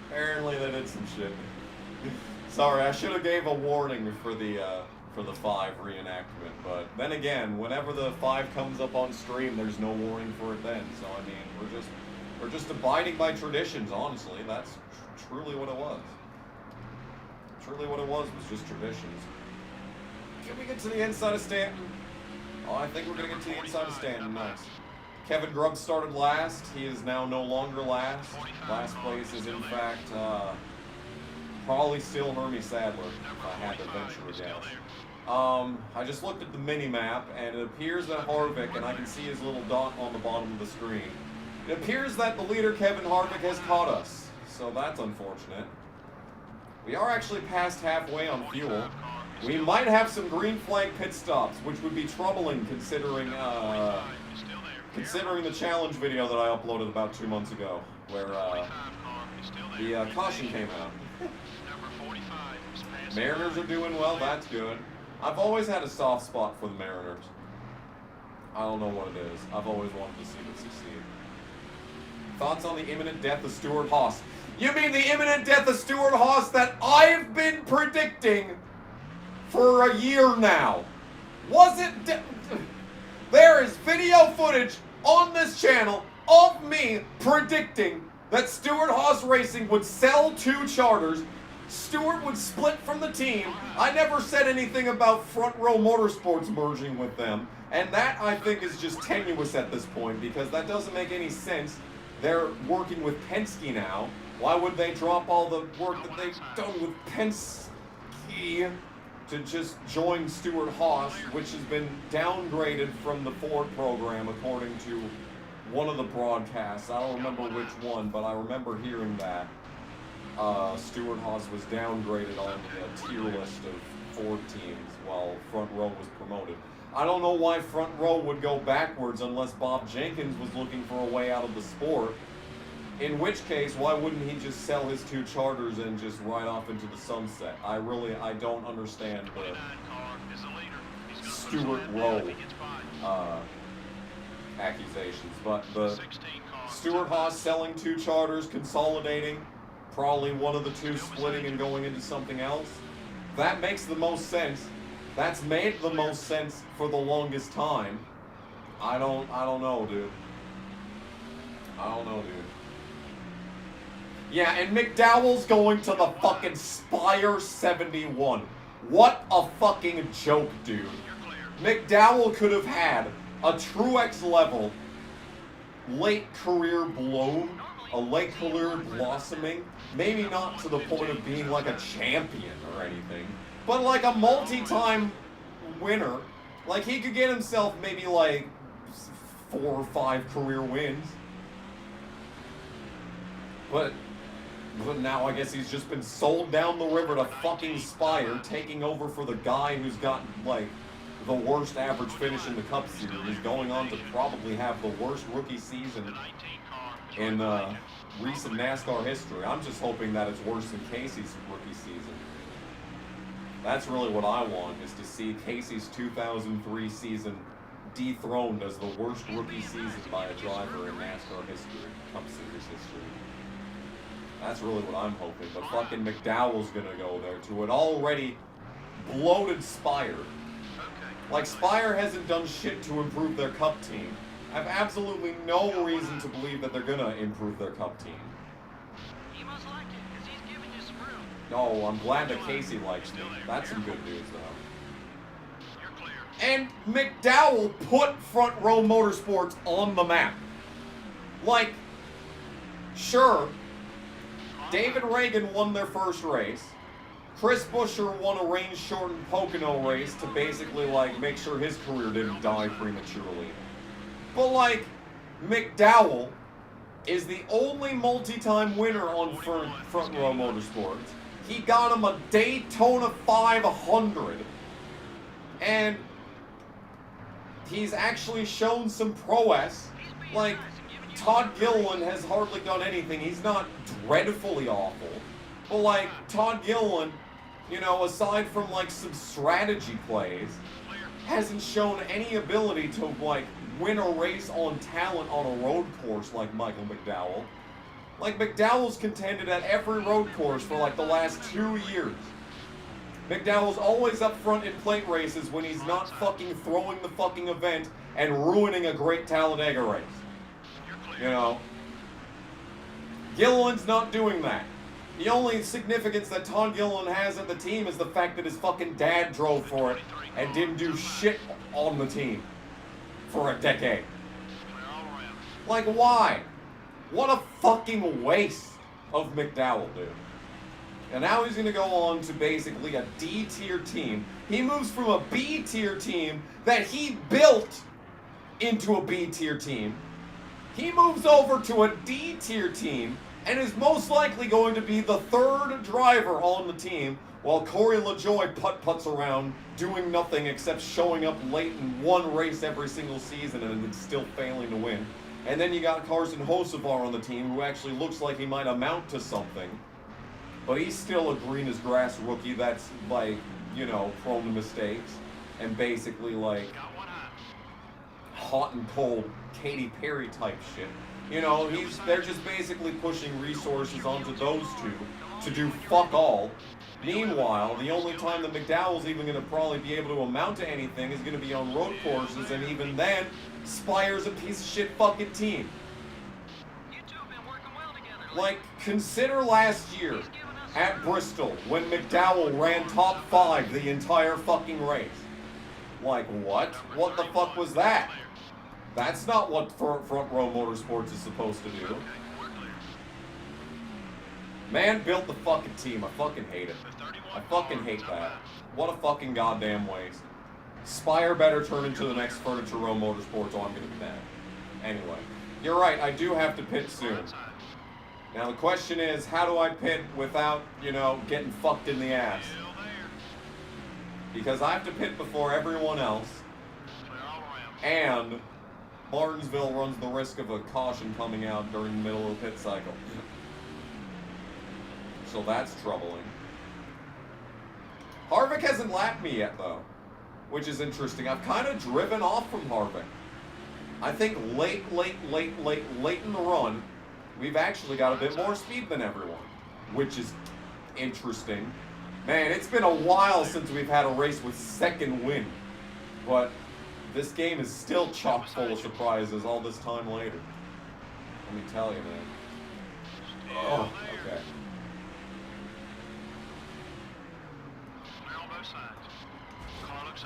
S1: Apparently they did some shit. Sorry, I should have gave a warning for the 5 reenactment, but then again, whenever the 5 comes up on stream, there's no warning for it then. So I mean, we're just abiding by traditions. Honestly, that's truly what it was. Truly, what it was just traditions. Can we get to the inside of Stanton? Oh, I think we're gonna get to the inside of Stanton. Nice. Kevin Grubb started last. He is now no longer last. Last place is, in fact, probably still Hermie Sadler, if I had to venture a guess. I just looked at the mini-map, and it appears that Harvick, and I can see his little dot on the bottom of the screen, it appears that the leader, Kevin Harvick, has caught us. So that's unfortunate. We are actually past halfway on fuel. We might have some green flag pit stops, which would be troubling considering the challenge video that I uploaded about 2 months ago, where the caution came out. Mariners are doing well, that's good. I've always had a soft spot for the Mariners. I don't know what it is. I've always wanted to see them succeed. Thoughts on the imminent death of Stuart Haas? You mean the imminent death of Stuart Haas that I've been predicting for a year now? Was it... There is video footage on this channel of me predicting that Stuart Haas Racing would sell 2 charters. Stuart would split from the team. I never said anything about Front Row Motorsports merging with them. And that, I think, is just tenuous at this point because that doesn't make any sense. They're working with Penske now. Why would they drop all the work that they've done with Penske to just join Stuart Haas, which has been downgraded from the Ford program according to one of the broadcasts. I don't remember which one, but I remember hearing that Stuart Haas was downgraded on the tier list of Ford teams while Front Row was promoted. I don't know why Front Row would go backwards unless Bob Jenkins was looking for a way out of the sport. In which case, why wouldn't he just sell his 2 charters and just ride off into the sunset? I don't understand the Stuart Rowe accusations. But the Stuart Haas selling 2 charters, consolidating, probably one of the 2 splitting and going into something else, that makes the most sense. That's made the most sense for the longest time. I don't know, dude. I don't know, dude. Yeah, and McDowell's going to the fucking Spire 71. What a fucking joke, dude. McDowell could have had a Truex level late career bloom, a late career blossoming. Maybe not to the point of being like a champion or anything, but like a multi-time winner. Like he could get himself maybe like 4 or 5 career wins. But now I guess he's just been sold down the river to fucking Spire, taking over for the guy who's got, like, the worst average finish in the Cup Series, going on to probably have the worst rookie season in recent NASCAR history. I'm just hoping that it's worse than Casey's rookie season. That's really what I want, is to see Casey's 2003 season dethroned as the worst rookie season by a driver in NASCAR history, Cup Series history. That's really what I'm hoping, but fucking McDowell's gonna go there to an already bloated Spire. Like, Spire hasn't done shit to improve their Cup team. I have absolutely no reason to believe that they're gonna improve their Cup team.
S5: He must like it, because he's giving you some room.
S1: Oh, I'm glad that Casey likes me. That's some good news, though.
S4: You're clear.
S1: And McDowell put Front Row Motorsports on the map. Like, sure, David Reagan won their first race. Chris Buescher won a range-shortened Pocono race to basically, like, make sure his career didn't die prematurely. But, like, McDowell is the only multi-time winner on Front Row Motorsports. He got him a Daytona 500. And he's actually shown some prowess. Like, Todd Gilliland has hardly done anything. He's not dreadfully awful. But, like, Todd Gilliland, you know, aside from, like, some strategy plays, hasn't shown any ability to, like, win a race on talent on a road course like Michael McDowell. Like, McDowell's contended at every road course for, like, the last 2 years. McDowell's always up front in plate races when he's not fucking throwing the fucking event and ruining a great Talladega race. You know? Gilliland's not doing that. The only significance that Todd Gilliland has at the team is the fact that his fucking dad drove for it and didn't do shit on the team for a decade. Like, why? What a fucking waste of McDowell, dude. And now he's going to go on to basically a D-tier team. He moves from a B-tier team that he built into a B-tier team. He moves over to a D-tier team and is most likely going to be the third driver on the team while Corey LaJoie putt-putts around doing nothing except showing up late in one race every single season and then still failing to win. And then you got Carson Hocevar on the team who actually looks like he might amount to something. But he's still a green-as-grass rookie that's, like, you know, prone to mistakes. And basically, like, hot and cold Katy Perry type shit. You know, they're just basically pushing resources onto those two to do fuck all. Meanwhile, the only time that McDowell's even going to probably be able to amount to anything is going to be on road courses, and even then, Spire's a piece of shit fucking team.
S5: You two have been working well together.
S1: Like, consider last year at Bristol when McDowell ran top 5 the entire fucking race. Like, what? What the fuck was that? That's not what Front Row Motorsports is supposed to do. Man built the fucking team. I fucking hate it. I fucking hate that. What a fucking goddamn waste. Spire better turn into the next Furniture Row Motorsports or I'm gonna be mad. Anyway, you're right, I do have to pit soon. Now the question is, how do I pit without, you know, getting fucked in the ass? Because I have to pit before everyone else, and Martinsville runs the risk of a caution coming out during the middle of the pit cycle. So that's troubling. Harvick hasn't lapped me yet, though, which is interesting. I've kind of driven off from Harvick. I think late in the run, we've actually got a bit more speed than everyone, which is interesting. Man, it's been a while since we've had a race with second wind, but this game is still chock full of surprises all this time later. Let me tell you, man. Oh, okay.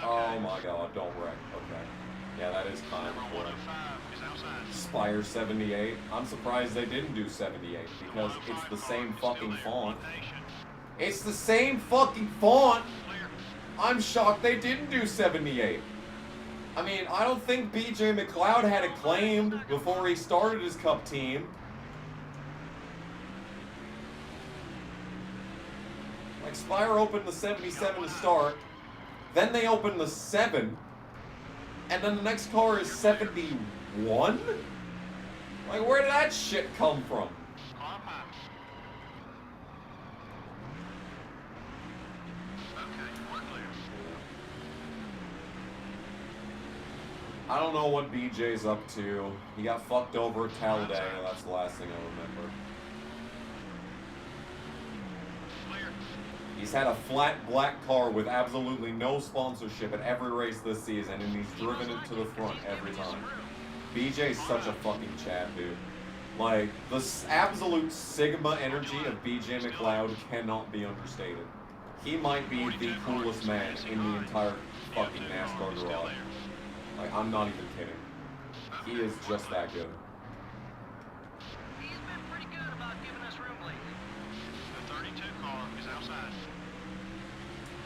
S1: Oh my god, don't wreck. Okay. Yeah, that is kind of important. Spire 78. I'm surprised they didn't do 78 because it's the same fucking font. It's the same fucking font! I'm shocked they didn't do 78. I mean, I don't think BJ McLeod had it claimed before he started his Cup team. Like, Spire opened the 77 to start, then they opened the 7, and then the next car is 71? Like, where did that shit come from? I don't know what BJ's up to. He got fucked over at Talladega, that's the last thing I remember. He's had a flat black car with absolutely no sponsorship at every race this season, and he's driven it to the front every time. BJ's such a fucking Chad, dude. Like, the absolute sigma energy of BJ McLeod cannot be understated. He might be the coolest man in the entire fucking NASCAR garage. Like, I'm not even kidding. He is just that good.
S5: He's been pretty good about giving us room lately.
S4: The 32 car is outside.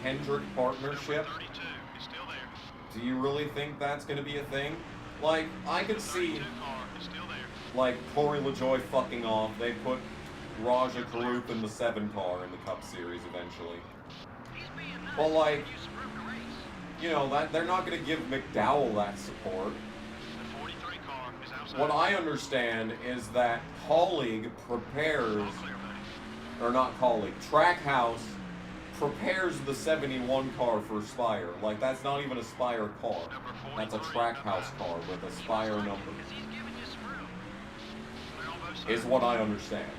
S1: Hendrick partnership?
S4: Number 32 is still there.
S1: Do you really think that's going to be a thing? Like, I could
S4: The
S1: see,
S4: 32 car is still there.
S1: like, Corey LaJoie fucking off. They put Raja Karuth in the 7 car in the Cup Series eventually.
S5: He's being nice.
S1: Well, like,
S5: Give you some room to race.
S1: you know, that they're not going to give McDowell that support.
S4: The 43 car is outside.
S1: What I understand is that colleague prepares,
S4: All clear, buddy.
S1: or not colleague, Trackhouse prepares the 71 car for Spire. Like, that's not even a Spire car. That's a Trackhouse car with a Spire number,
S5: Because he's giving you some room.
S4: They're on both
S1: is
S4: sides.
S1: what I understand.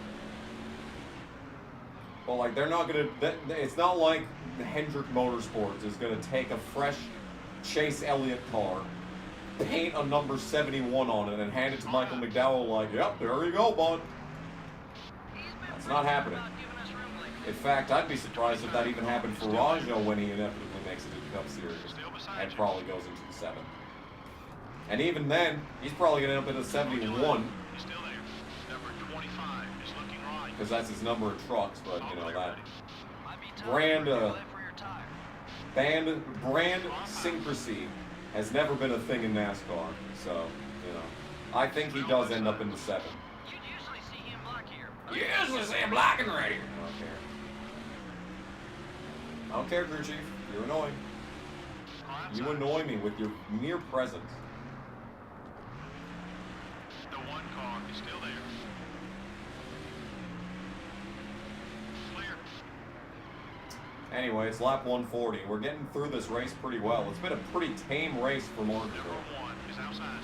S1: Well, like, they're not gonna, it's not like Hendrick Motorsports is gonna take a fresh Chase Elliott car, paint a number 71 on it, and hand it to Michael McDowell like, yep, there you go, bud.
S5: He's been
S1: That's
S5: pretty
S1: not
S5: good
S1: happening.
S5: about giving us room lately.
S1: In fact, I'd be surprised if that even happened for Rajo when he inevitably makes it to the Cup Series and probably goes into the 7. And even then, he's probably going to end up in the 71
S4: He's still there. Number 25 is looking right.
S1: because that's his number of trucks, but, you know, that
S5: Might be time
S1: brand,
S5: for you to live for your tire.
S1: brand syncrecy has never been a thing in NASCAR. So, you know, I think he does end up in the 7.
S5: You'd usually see him black here.
S1: Yes, let's say black and ready. I don't care, crew chief. You're annoying. You annoy me with your mere presence.
S4: The 1 car is still there. Clear.
S1: Anyway, it's lap 140. We're getting through this race pretty well. It's been a pretty tame race for Martinsville.
S4: Number 1 is outside.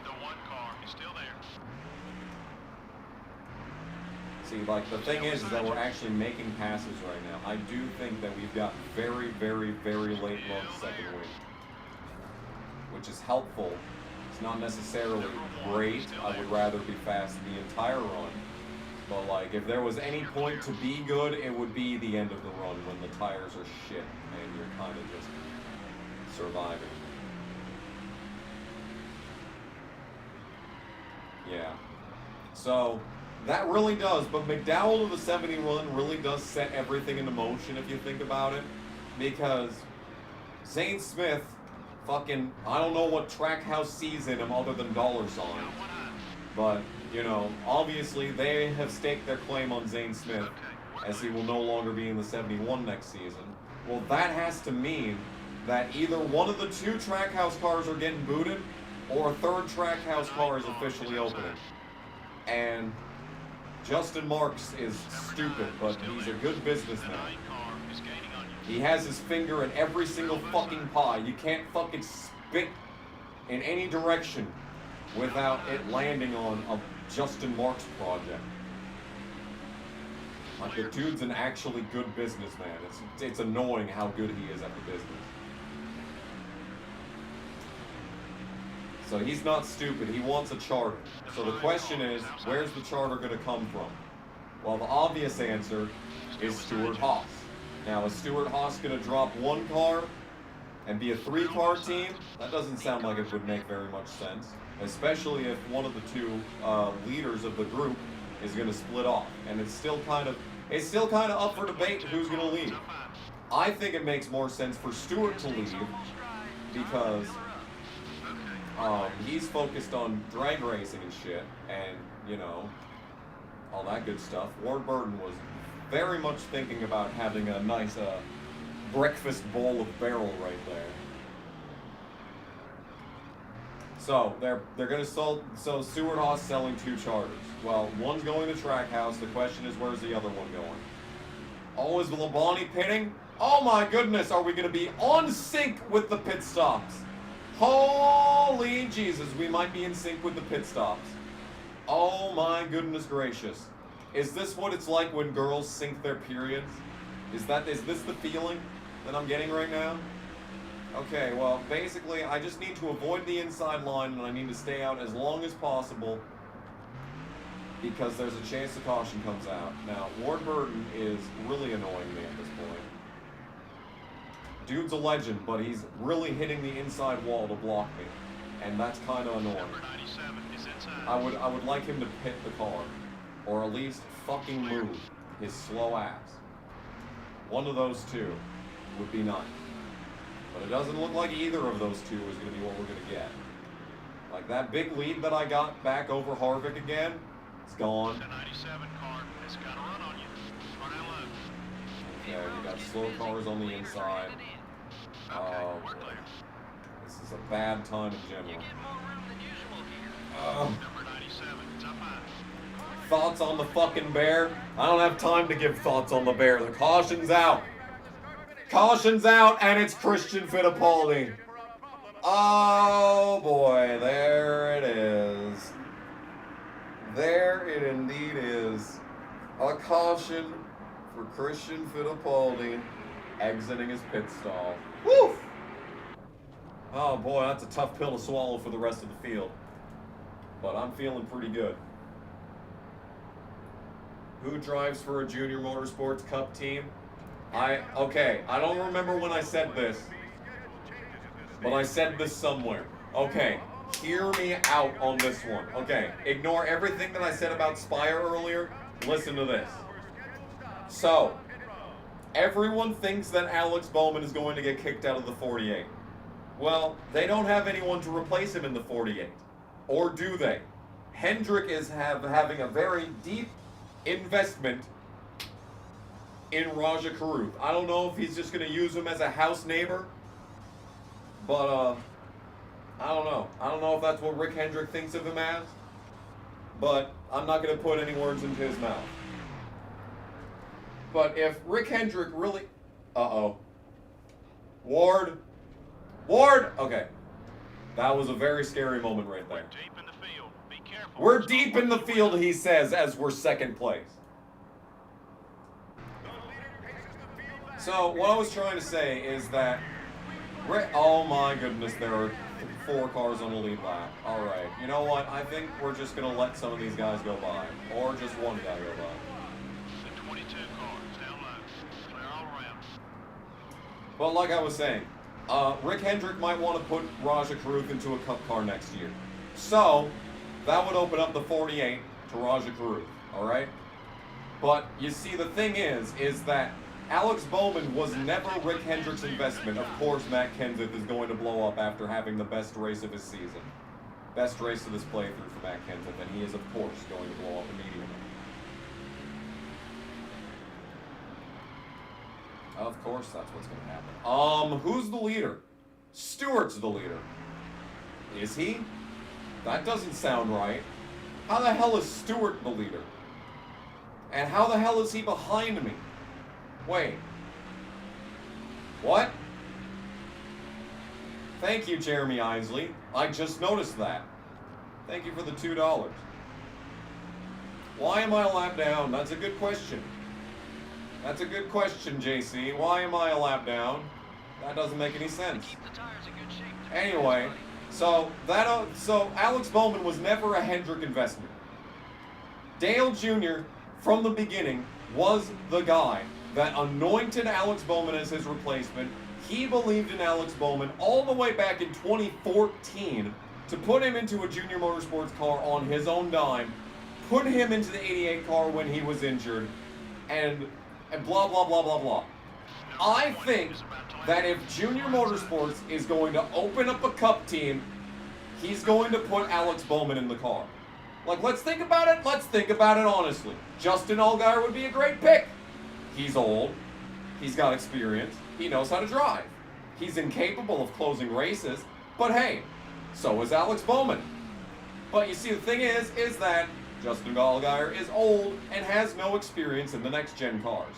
S4: The 1 car is still there.
S1: See, like, the thing is that we're actually making passes right now. I do think that we've got very, very, very late mode second wing, which is helpful. It's not necessarily great. I would rather be fast the entire run. But, like, if there was any point to be good, it would be the end of the run when the tires are shit and you're kind of just surviving. Yeah. So, that really does, but McDowell of the 71 really does set everything into motion if you think about it. Because Zane Smith, fucking, I don't know what Trackhouse sees in him other than dollar signs. But, you know, obviously they have staked their claim on Zane Smith as he will no longer be in the 71 next season. Well, that has to mean that either one of the 2 Trackhouse cars are getting booted or a 3rd Trackhouse car is officially opening. And Justin Marks is stupid, but he's a good businessman. He has his finger in every single fucking pie. You can't fucking spit in any direction without it landing on a Justin Marks project. Like, the dude's an actually good businessman. It's annoying how good he is at the business. So he's not stupid. He wants a charter. So the question is, where's the charter going to come from? Well, the obvious answer is Stewart-Haas. Now, is Stewart-Haas going to drop 1 car and be a 3-car team? That doesn't sound like it would make very much sense, especially if one of the 2 leaders of the group is going to split off. And it's still kind of up for debate who's going to lead. I think it makes more sense for Stewart to lead because he's focused on drag racing and shit, and, you know, all that good stuff. Ward Burton was very much thinking about having a nice breakfast bowl of barrel right there. So they're gonna sell. So Stewart-Haas selling 2 charters. Well, one's going to Trackhouse. The question is, where's the other one going? Oh, is Labonte pitting? Oh my goodness, are we gonna be on sync with the pit stops? Holy Jesus, we might be in sync with the pit stops. Oh my goodness gracious. Is this what it's like when girls sync their periods? Is this the feeling that I'm getting right now? Okay, well, basically, I just need to avoid the inside line, and I need to stay out as long as possible because there's a chance the caution comes out. Now, Ward Burton is really annoying me at this point. Dude's a legend, but he's really hitting the inside wall to block me, and that's kind of annoying.
S4: Number 97 is inside.
S1: I would like him to pit the car, or at least fucking move his slow ass. One of those two would be nice. But it doesn't look like either of those two is going to be what we're going to get. Like that big lead that I got back over Harvick again, it's gone.
S4: The 97 car has got a run on you. Run out low.
S1: Okay, you got slow cars on the inside.
S4: Okay,
S1: Oh,
S4: we're clear.
S1: this is a bad time in
S5: You
S1: general.
S5: get more room than usual here.
S4: Number 97 is up high.
S1: Thoughts on the fucking bear? I don't have time to give thoughts on the bear. The caution's out. Caution's out, and it's Christian Fittipaldi. Oh boy, there it is. There it indeed is. A caution for Christian Fittipaldi exiting his pit stall. Woo! Oh boy, that's a tough pill to swallow for the rest of the field. But I'm feeling pretty good. Who drives for a Junior Motorsports Cup team? I don't remember when I said this, but I said this somewhere. Okay, hear me out on this one. Okay, ignore everything that I said about Spire earlier. Listen to this. So, everyone thinks that Alex Bowman is going to get kicked out of the 48. Well, they don't have anyone to replace him in the 48. Or do they? Hendrick is having a very deep investment in Raja Karuth. I don't know if he's just going to use him as a house neighbor, but I don't know. I don't know if that's what Rick Hendrick thinks of him as, but I'm not going to put any words into his mouth. But if Rick Hendrick really... Ward! Okay. That was a very scary moment right there.
S4: Deep in the field. Be careful.
S1: We're deep in the field, he says, as we're second place. So, what I was trying to say is that... Oh my goodness, there are 4 cars on the lead lap. Alright, you know what? I think we're just going to let some of these guys go by. Or just one guy go by.
S4: The 22 car is down low. Clear all around.
S1: But like I was saying, Rick Hendrick might want to put Raja Karuth into a Cup car next year. So, that would open up the 48 to Raja Karuth, alright? But, you see, the thing is that Alex Bowman was never Rick Hendrick's investment. Of course, Matt Kenseth is going to blow up after having the best race of his season. Best race of this playthrough for Matt Kenseth, and he is, of course, going to blow up immediately. Of course, that's what's going to happen. Who's the leader? Stewart's the leader. Is he? That doesn't sound right. How the hell is Stewart the leader? And how the hell is he behind me? Wait. What? Thank you, Jeremy Isley. I just noticed that. Thank you for the $2. Why am I a lap down? That's a good question. That's a good question, JC. Why am I a lap down? That doesn't make any sense.
S5: Keep the tires in good shape.
S1: Anyway, so Alex Bowman was never a Hendrick investment. Dale Jr. from the beginning was the guy that anointed Alex Bowman as his replacement. He believed in Alex Bowman all the way back in 2014 to put him into a Junior Motorsports car on his own dime, put him into the 88 car when he was injured, and blah, blah, blah, blah, blah. I think that if Junior Motorsports is going to open up a Cup team, he's going to put Alex Bowman in the car. Like, let's think about it. Let's think about it honestly. Justin Allgaier would be a great pick. He's old. He's got experience. He knows how to drive. He's incapable of closing races. But hey, so is Alex Bowman. But you see, the thing is that Justin Allgaier is old and has no experience in the next-gen cars.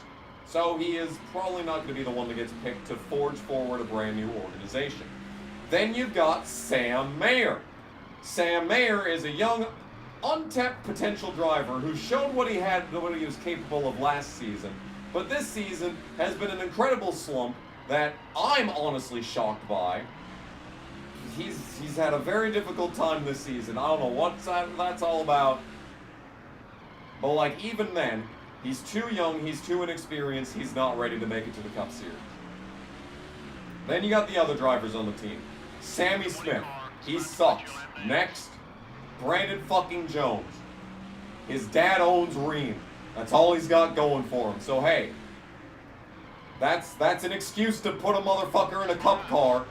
S1: So he is probably not going to be the one that gets picked to forge forward a brand new organization. Then you've got Sam Mayer. Sam Mayer is a young, untapped potential driver who showed what he was capable of last season. But this season has been an incredible slump that I'm honestly shocked by. He's had a very difficult time this season. I don't know what that's all about. But like even then, he's too young, he's too inexperienced, he's not ready to make it to the Cup Series. Then you got the other drivers on the team. Sammy Smith, he sucks. Next, Brandon fucking Jones. His dad owns Ream. That's all he's got going for him. So hey, that's an excuse to put a motherfucker in a cup car.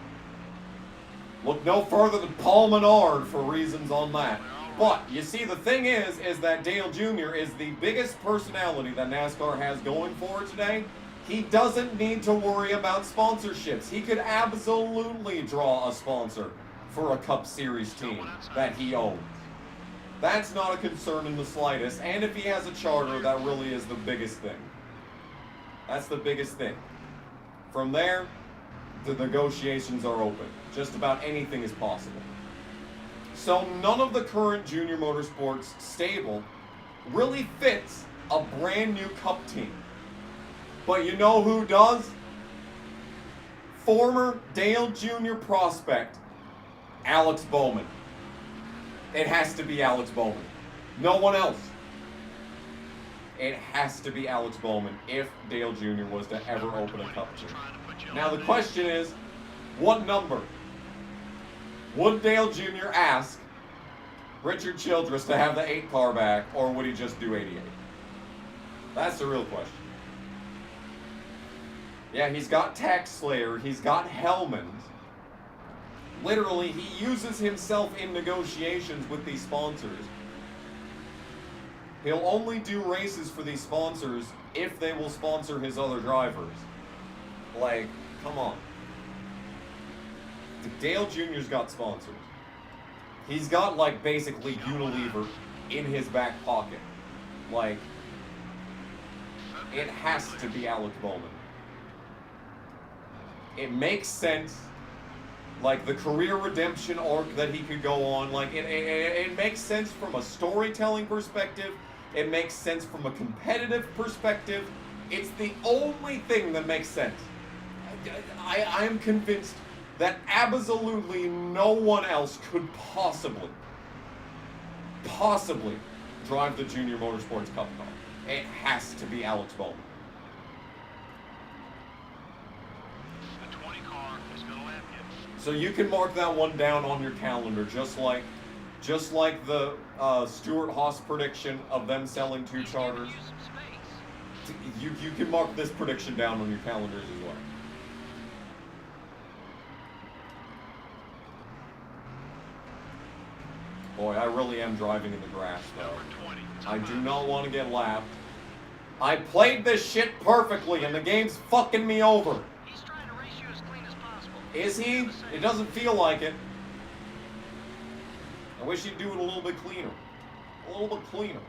S1: Look no further than Paul Menard for reasons on that. But you see, the thing is that Dale Jr. is the biggest personality that NASCAR has going for it today. He doesn't need to worry about sponsorships. He could absolutely draw a sponsor for a Cup Series team that he owns. That's not a concern in the slightest. And if he has a charter, that really is the biggest thing. That's the biggest thing. From there, the negotiations are open. Just about anything is possible. So none of the current Junior Motorsports stable really fits a brand new Cup team. But you know who does? Former Dale Jr. prospect, Alex Bowman. It has to be Alex Bowman. No one else. It has to be Alex Bowman if Dale Jr. was to ever open a Cup team. Now the question is, what number? Would Dale Jr. ask Richard Childress to have the 8 car back, or would he just do 88? That's the real question. Yeah, he's got Tax Slayer, he's got Hellman. Literally, he uses himself in negotiations with these sponsors. He'll only do races for these sponsors if they will sponsor his other drivers. Like, come on. Dale Jr.'s got sponsors. He's got, like, basically Unilever in his back pocket. Like, it has to be Alex Bowman. It makes sense. Like, the career redemption arc that he could go on, like, it makes sense from a storytelling perspective. It makes sense from a competitive perspective. It's the only thing that makes sense. I am convinced that absolutely no one else could possibly drive the Junior Motorsports Cup car. It has to be Alex Bowman.
S4: The 20 car is going to lap you.
S1: So you can mark that one down on your calendar, just like the Stuart Haas prediction of them selling 2 charters.
S5: Use some space.
S1: You can mark this prediction down on your calendars as well. Boy, I really am driving in the grass, though.
S4: Number 20.
S1: I do not want to get lapped. I played this shit perfectly, and the game's fucking me over.
S5: He's trying to race you as clean as possible.
S1: Is he? It doesn't feel like it. I wish he'd do it a little bit cleaner. A little bit cleaner.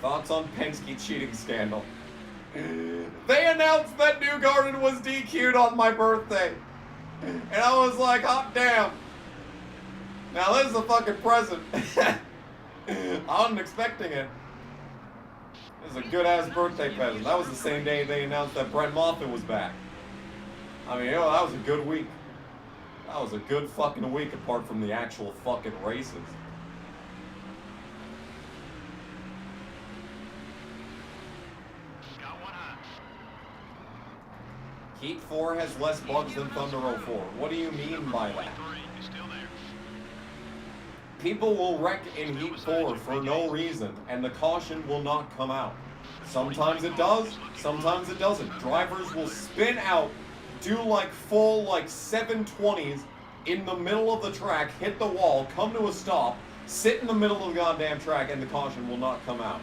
S1: Thoughts on Penske cheating scandal? They announced that Newgarden was DQ'd on my birthday. And I was like, hot damn. Now this is a fucking present. I wasn't expecting it. It was a good ass birthday present. That was the same day they announced that Brett Moffitt was back. I mean, that was a good week. That was a good fucking week apart from the actual fucking races.
S4: Got one high.
S1: Heat 4 has less bugs than Thunder 04. What do you mean by that?
S4: 23 is still there.
S1: People will wreck in Heat 4 for no reason, and the caution will not come out. Sometimes it does, sometimes it doesn't. Drivers will spin out, do like full 720s in the middle of the track, hit the wall, come to a stop, sit in the middle of the goddamn track, and the caution will not come out.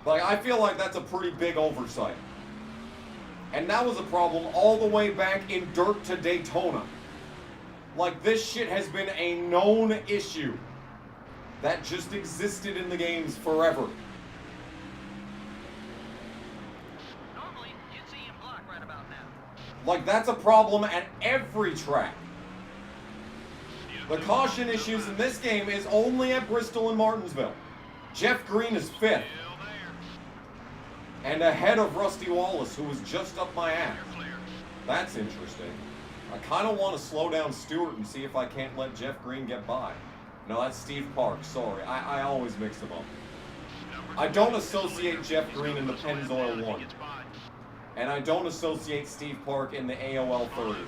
S1: Like, I feel like that's a pretty big oversight. And that was a problem all the way back in Dirt to Daytona. Like, this shit has been a known issue that just existed in the games forever.
S5: Normally, you'd see him block right about now.
S1: Like, that's a problem at every track. The caution issues in this game is only at Bristol and Martinsville. Jeff Green is 5th.
S4: Still there.
S1: And ahead of Rusty Wallace, who was just up my ass.
S4: You're clear.
S1: That's interesting. I kind of want to slow down Stewart and see if I can't let Jeff Green get by. No, that's Steve Park. Sorry, I always mix them up. I don't associate Jeff Green in the Pennzoil 1. And I don't associate Steve Park in the AOL 30.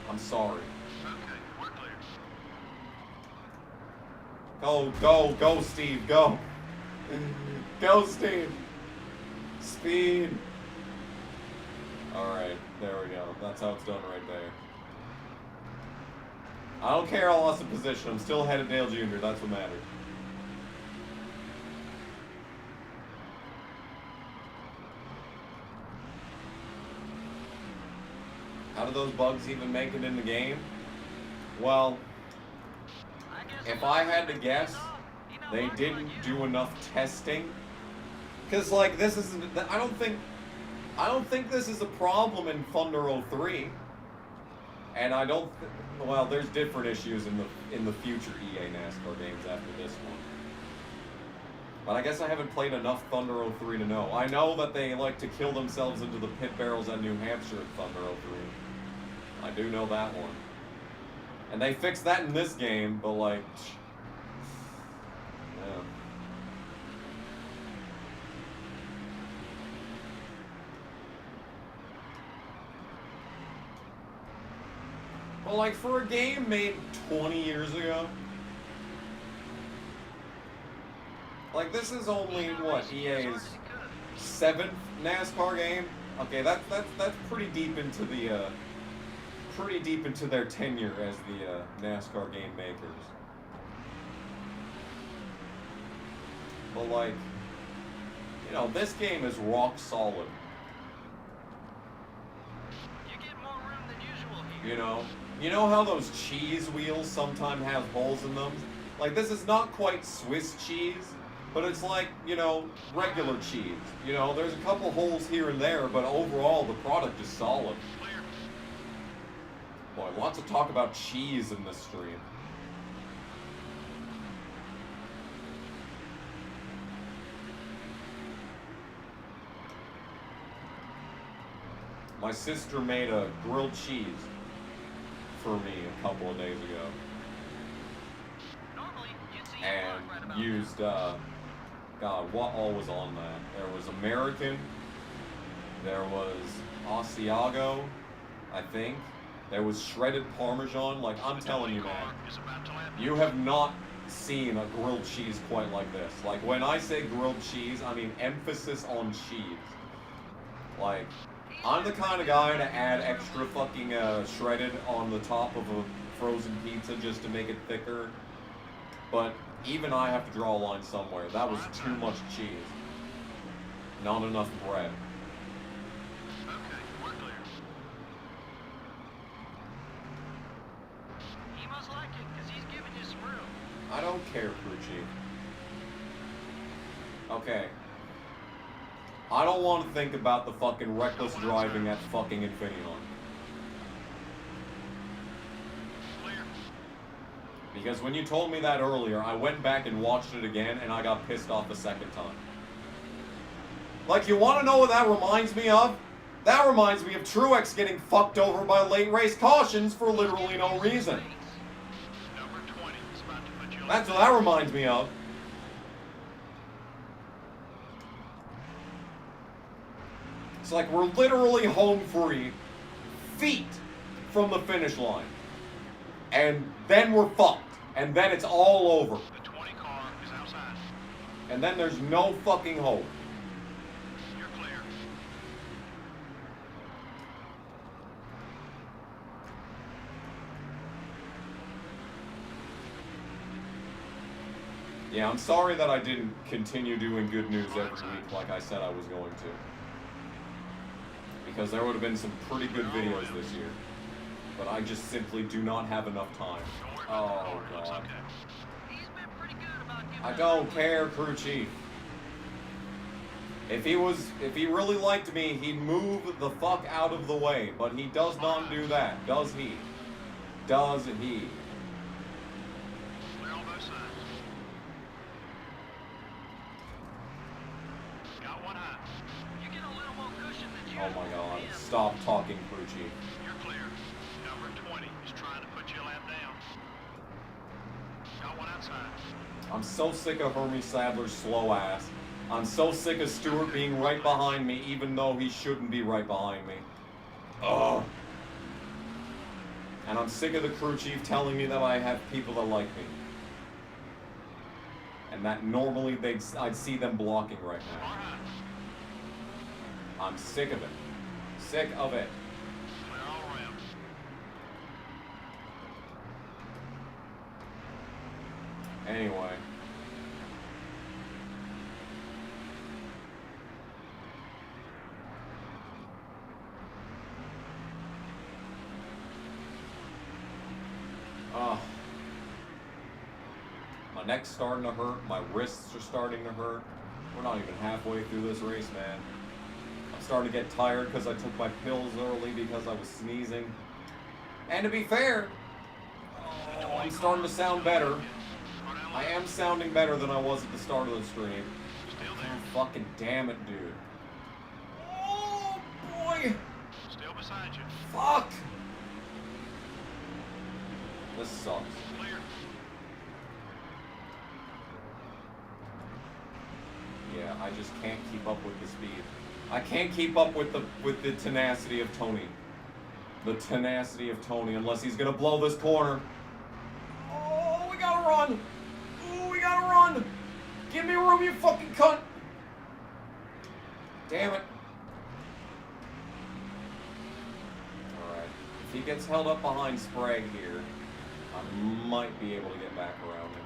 S1: I'm sorry.
S4: Okay, we're clear.
S1: Go, Steve, go. Go, Steve. Speed. Alright, there we go. That's how it's done right there. I don't care I lost the position. I'm still ahead of Dale Jr. That's what matters. How do those bugs even make it in the game? Well, if I had to guess, they didn't do enough testing. Cause like this isn't. I don't think this is a problem in Thunder 03. And I don't. Well, there's different issues in the future EA NASCAR games after this one. But I guess I haven't played enough Thunder 03 to know. I know that they like to kill themselves into the pit barrels at New Hampshire in Thunder 03. I do know that one. And they fixed that in this game, but like, yeah. Well, like for a game made 20 years ago, like this is only what EA's 7th NASCAR game. Okay, that's pretty deep into the their tenure as the NASCAR game makers. But like, you know, this game is rock solid.
S5: You get more room than usual here.
S1: You know how those cheese wheels sometimes have holes in them? Like this is not quite Swiss cheese, but it's like, regular cheese. There's a couple holes here and there, but overall the product is solid. Boy, lots of talk about cheese in this stream. My sister made a grilled cheese for me a couple of days ago.
S5: Normally, you'd see
S1: And
S5: right about
S1: used, God, what all was on that? There was American, there was Asiago, I think. There was shredded Parmesan. Like, I'm telling you, man, you have not seen a grilled cheese quite like this. Like, when I say grilled cheese, I mean emphasis on cheese. Like, I'm the kind of guy to add extra fucking shredded on the top of a frozen pizza just to make it thicker. But even I have to draw a line somewhere. That was too much cheese. Not enough bread.
S4: Okay, we're clear.
S5: He must like it, because he's giving you some room.
S1: I don't care, crew chief. Okay. I don't want to think about the fucking reckless driving at fucking Infineon.
S4: Clear.
S1: Because when you told me that earlier, I went back and watched it again, and I got pissed off a second time. Like, you want to know what that reminds me of? That reminds me of Truex getting fucked over by late race cautions for literally no reason.
S4: Number 20 is about to put you on.
S1: That's what that reminds me of. It's like we're literally home free, feet from the finish line. And then we're fucked. And then it's all over.
S4: The 20 car is outside.
S1: And then there's no fucking hope.
S4: You're clear.
S1: Yeah, I'm sorry that I didn't continue doing good news every week like I said I was going to. Because there would have been some pretty good videos this year. But I just simply do not have enough time.
S4: Don't worry about the
S1: Oh,
S4: car. It looks
S1: God.
S4: okay.
S5: He's been pretty good about giving
S1: I
S5: us
S1: don't
S5: room.
S1: care, crew chief. If he really liked me, he'd move the fuck out of the way. But he does not do that, does he? Does he?
S4: Clear on both sides.
S1: Stop talking, crew chief.
S4: You're clear. Number 20 is trying to put your lap down. Got one outside.
S1: I'm so sick of Hermie Sadler's slow ass. I'm so sick of Stewart being right behind me, even though he shouldn't be right behind me. Ugh. And I'm sick of the crew chief telling me that I have people that like me. And that normally I'd see them blocking right now. I'm sick of it. Sick of it.
S4: Clear all around.
S1: Anyway. My neck's starting to hurt. My wrists are starting to hurt. We're not even halfway through this race, man. I'm starting to get tired because I took my pills early because I was sneezing. And to be fair, I'm starting to sound better. I am sounding better than I was at the start of the stream.
S4: Still there.
S1: Fucking damn it, dude. Oh, boy.
S4: Still beside you.
S1: Fuck. This sucks.
S4: Clear.
S1: Yeah, I just can't keep up with the speed. I can't keep up with the tenacity of Tony. The tenacity of Tony, unless he's gonna blow this corner. Oh, we gotta run! Oh, we gotta run! Give me room, you fucking cunt! Damn it. Alright. If he gets held up behind Sprague here, I might be able to get back around him.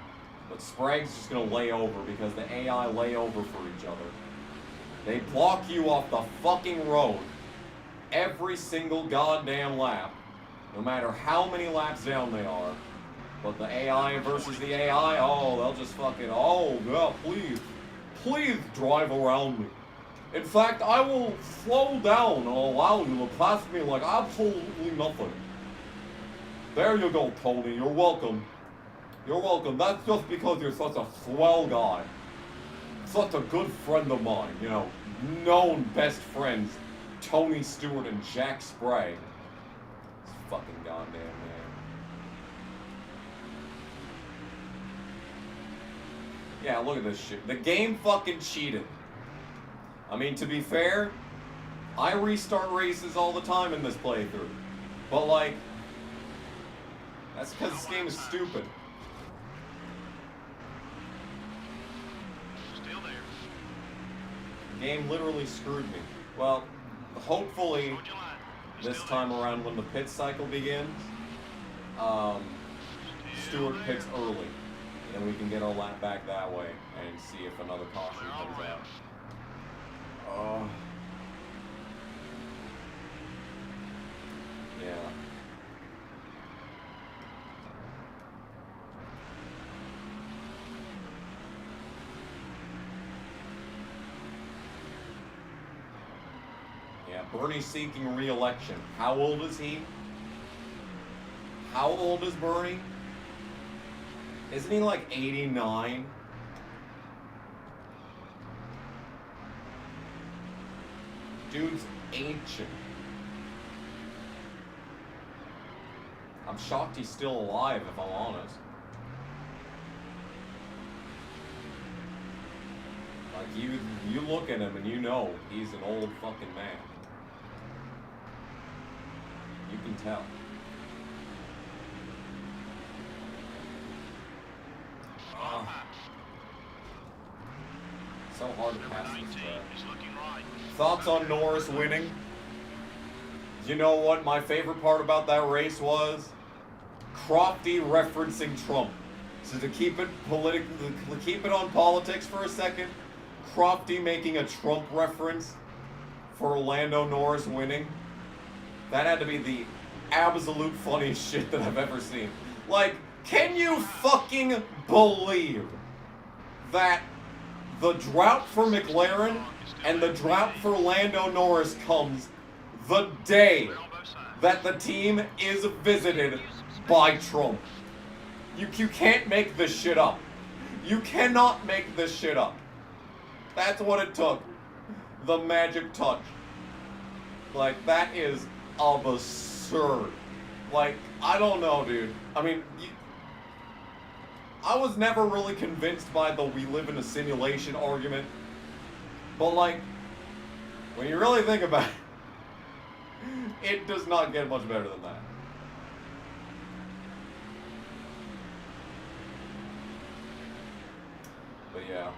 S1: But Sprague's just gonna lay over because the AI lay over for each other. They block you off the fucking road every single goddamn lap, no matter how many laps down they are. But the AI versus the AI, oh, they'll just fucking, oh, yeah, please drive around me. In fact, I will slow down and allow you to pass me like absolutely nothing. There you go, Tony, you're welcome. You're welcome. That's just because you're such a swell guy. Such a good friend of mine, you know, known best friends, Tony Stewart and Jack Sprague. This fucking goddamn man. Yeah, look at this shit. The game fucking cheated. I mean, to be fair, I restart races all the time in this playthrough. But, like, that's because this game is stupid.
S4: Still there.
S1: The game literally screwed me. Well, hopefully
S4: Hold your line.
S1: this
S4: Still
S1: time around when the pit cycle begins, Stewart pits early. And then we can get our lap back that way and see if another caution
S4: Clear all
S1: comes
S4: around.
S1: out. Oh. Yeah. Yeah, Bernie's seeking re-election. How old is he? How old is Bernie? Isn't he like 89? Dude's ancient. I'm shocked he's still alive, if I'm honest. Like, you look at him and you know he's an old fucking man. You can tell. So hard to
S4: Number
S1: pass
S4: 19
S1: this track.
S4: is looking right.
S1: Thoughts on Norris winning? You know what my favorite part about that race was? Crofty referencing Trump. So to keep it on politics for a second, Crofty making a Trump reference for Lando Norris winning. That had to be the absolute funniest shit that I've ever seen. Like, can you fucking believe that the drought for McLaren and the drought for Lando Norris comes the day
S4: Clear on both sides.
S1: that the team is visited by Trump? You can't make this shit up. You cannot make this shit up. That's what it took. The magic touch. Like, that is absurd. Like, I don't know, dude. I mean, I was never really convinced by the we live in a simulation argument. But, like, when you really think about it, it does not get much better than that. But yeah.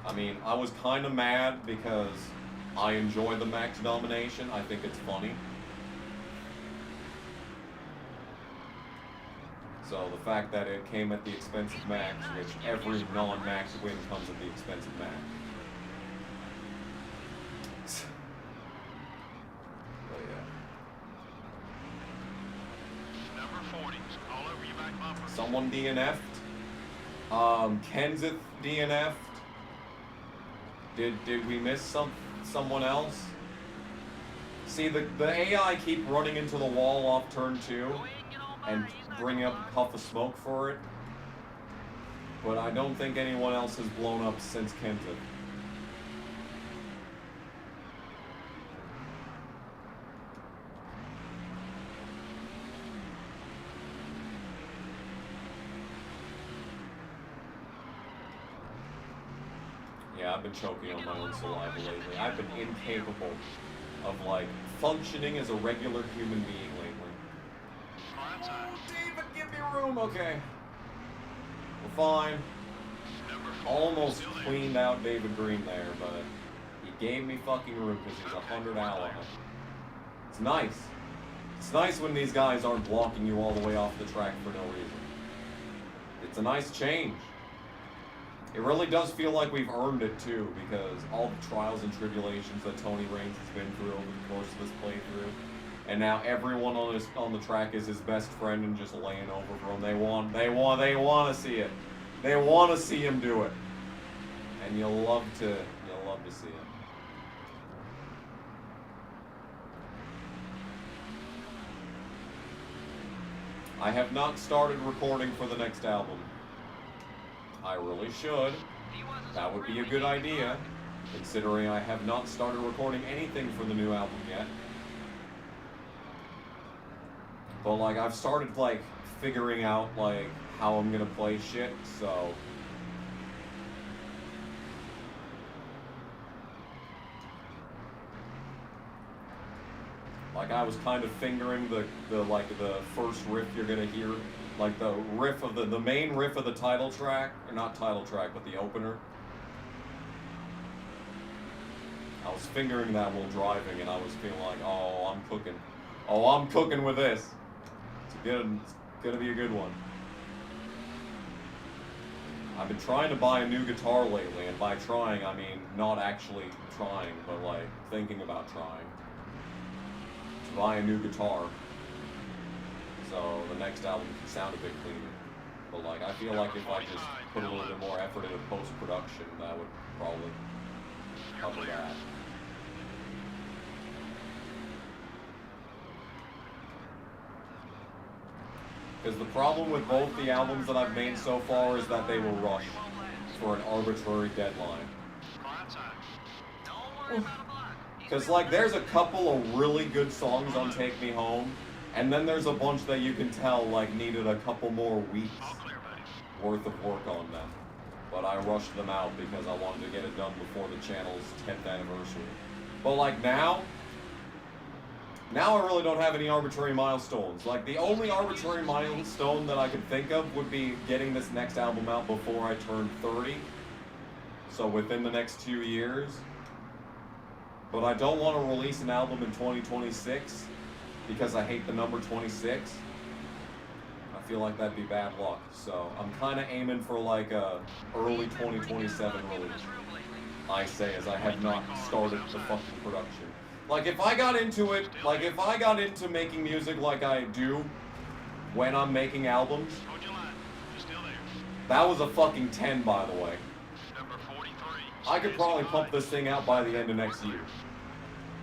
S1: I mean, I was kind of mad because I enjoy the max domination. I think it's funny. So the fact that it came at the expense of max, which every non-max win comes at the expense of max. But yeah.
S4: Number 40, all over your back bumper.
S1: Someone DNF'd. Kenseth DNF'd. Did we miss someone else? See, the AI keep running into the wall off turn 2 and bringing up a puff of smoke for it. But I don't think anyone else has blown up since Kenseth. Yeah, I've been choking on my own saliva lately. I've been incapable of, like, functioning as a regular human being lately. Oh, David, give me room! Okay. We're fine. Almost cleaned out David Green there, but he gave me fucking room because he's 100 ally. It's nice. It's nice when these guys aren't blocking you all the way off the track for no reason. It's a nice change. It really does feel like we've earned it too, because all the trials and tribulations that Tony Raines has been through over the course of this playthrough, and now everyone on the track is his best friend and just laying over for him. They want to see it. They want to see him do it, and you'll love to see it. I have not started recording for the next album. I really should. That would be a good idea, considering I have not started recording anything for the new album yet. But, like, I've started, like, figuring out, like, how I'm gonna play shit, so... Like, I was kind of fingering the first riff you're gonna hear. Like the riff of the main riff of the title track, or not title track, but the opener. I was fingering that while driving, and I was feeling like, oh, I'm cooking. Oh, I'm cooking with this. It's gonna be a good one. I've been trying to buy a new guitar lately, and by trying, I mean not actually trying, but like thinking about trying. To buy a new guitar. So the next album can sound a bit cleaner. But like, I feel like if I just put a little bit more effort into post-production, that would probably cover that. Because the problem with both the albums that I've made so far is that they were rushed for an arbitrary deadline. Because like, there's a couple of really good songs on Take Me Home, and then there's a bunch that you can tell, like, needed a couple more weeks worth of work on them. But I rushed them out because I wanted to get it done before the channel's 10th anniversary. But, like, now I really don't have any arbitrary milestones. Like, the only arbitrary milestone that I could think of would be getting this next album out before I turn 30. So within the next 2 years. But I don't want to release an album in 2026. Because I hate the number 26. I feel like that'd be bad luck. So I'm kind of aiming for like a early 2027 release. I say, as I have not started the fucking production. Like if I got into it, like if I got into making music like I do when I'm making albums, that was a fucking 10 by the way. I could probably pump this thing out by the end of next year.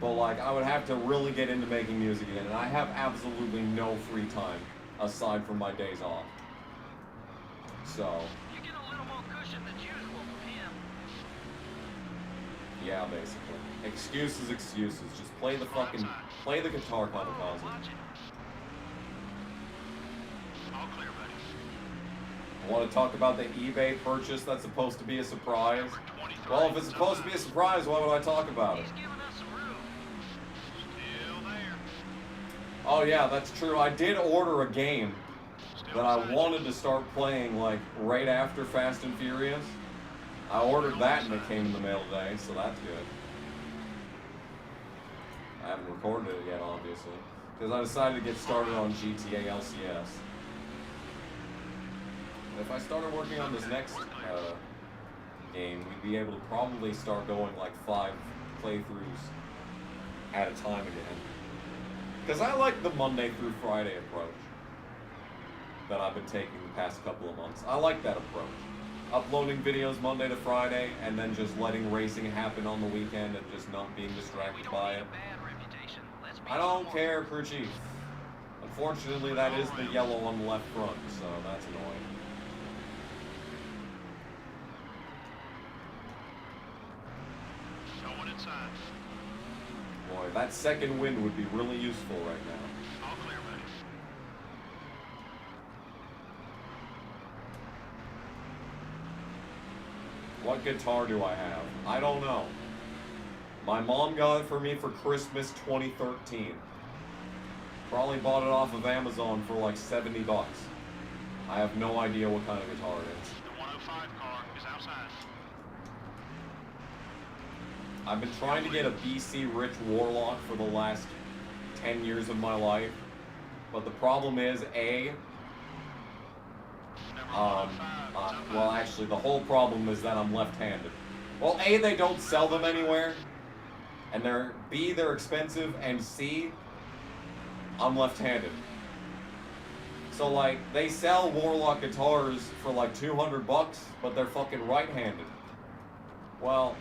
S1: But like, I would have to really get into making music again, and I have absolutely no free time aside from my days off. So.
S5: You get a little more cushion than usual from him.
S1: Yeah, basically. Excuses. Just play the guitar kamikaze.
S4: Watch it. All clear, buddy.
S1: I want to talk about the eBay purchase that's supposed to be a surprise.
S4: Number 23.
S1: Well, if it's supposed to be a surprise, why would I talk about it?
S5: He's giving us some room.
S4: Still there.
S1: Oh yeah, that's true. I did order a game
S4: Still
S1: that I
S4: inside.
S1: wanted to start playing like right after Fast and Furious. I ordered that and it came in the mail today, so that's good. I haven't recorded it yet, obviously, because I decided to get started on GTA LCS. If I started working on this next game, we'd be able to probably start going like 5 playthroughs at a time again. Because I like the Monday through Friday approach that I've been taking the past couple of months. I like that approach. Uploading videos Monday to Friday and then just letting racing happen on the weekend and just not being
S5: We
S1: distracted
S5: don't
S1: by
S5: need
S1: it.
S5: a bad reputation. Let's be
S1: I don't
S5: smart.
S1: care, crew chief. Unfortunately, that is the yellow on the left front, so that's annoying.
S4: No one inside.
S1: Boy, that second wind would be really useful right now.
S4: All clear, buddy.
S1: What guitar do I have? I don't know. My mom got it for me for Christmas 2013. Probably bought it off of Amazon for like 70 bucks. I have no idea what kind of guitar it is.
S4: The 105 car is outside.
S1: I've been trying to get a BC Rich Warlock for the last 10 years of my life. But the problem is,
S4: Number 105 is outside.
S1: well, actually, the whole problem is that I'm left-handed. Well, A, they don't sell them anywhere, and B, they're expensive, and C, I'm left-handed. So, like, they sell Warlock guitars for like 200 bucks, but they're fucking right-handed. Well,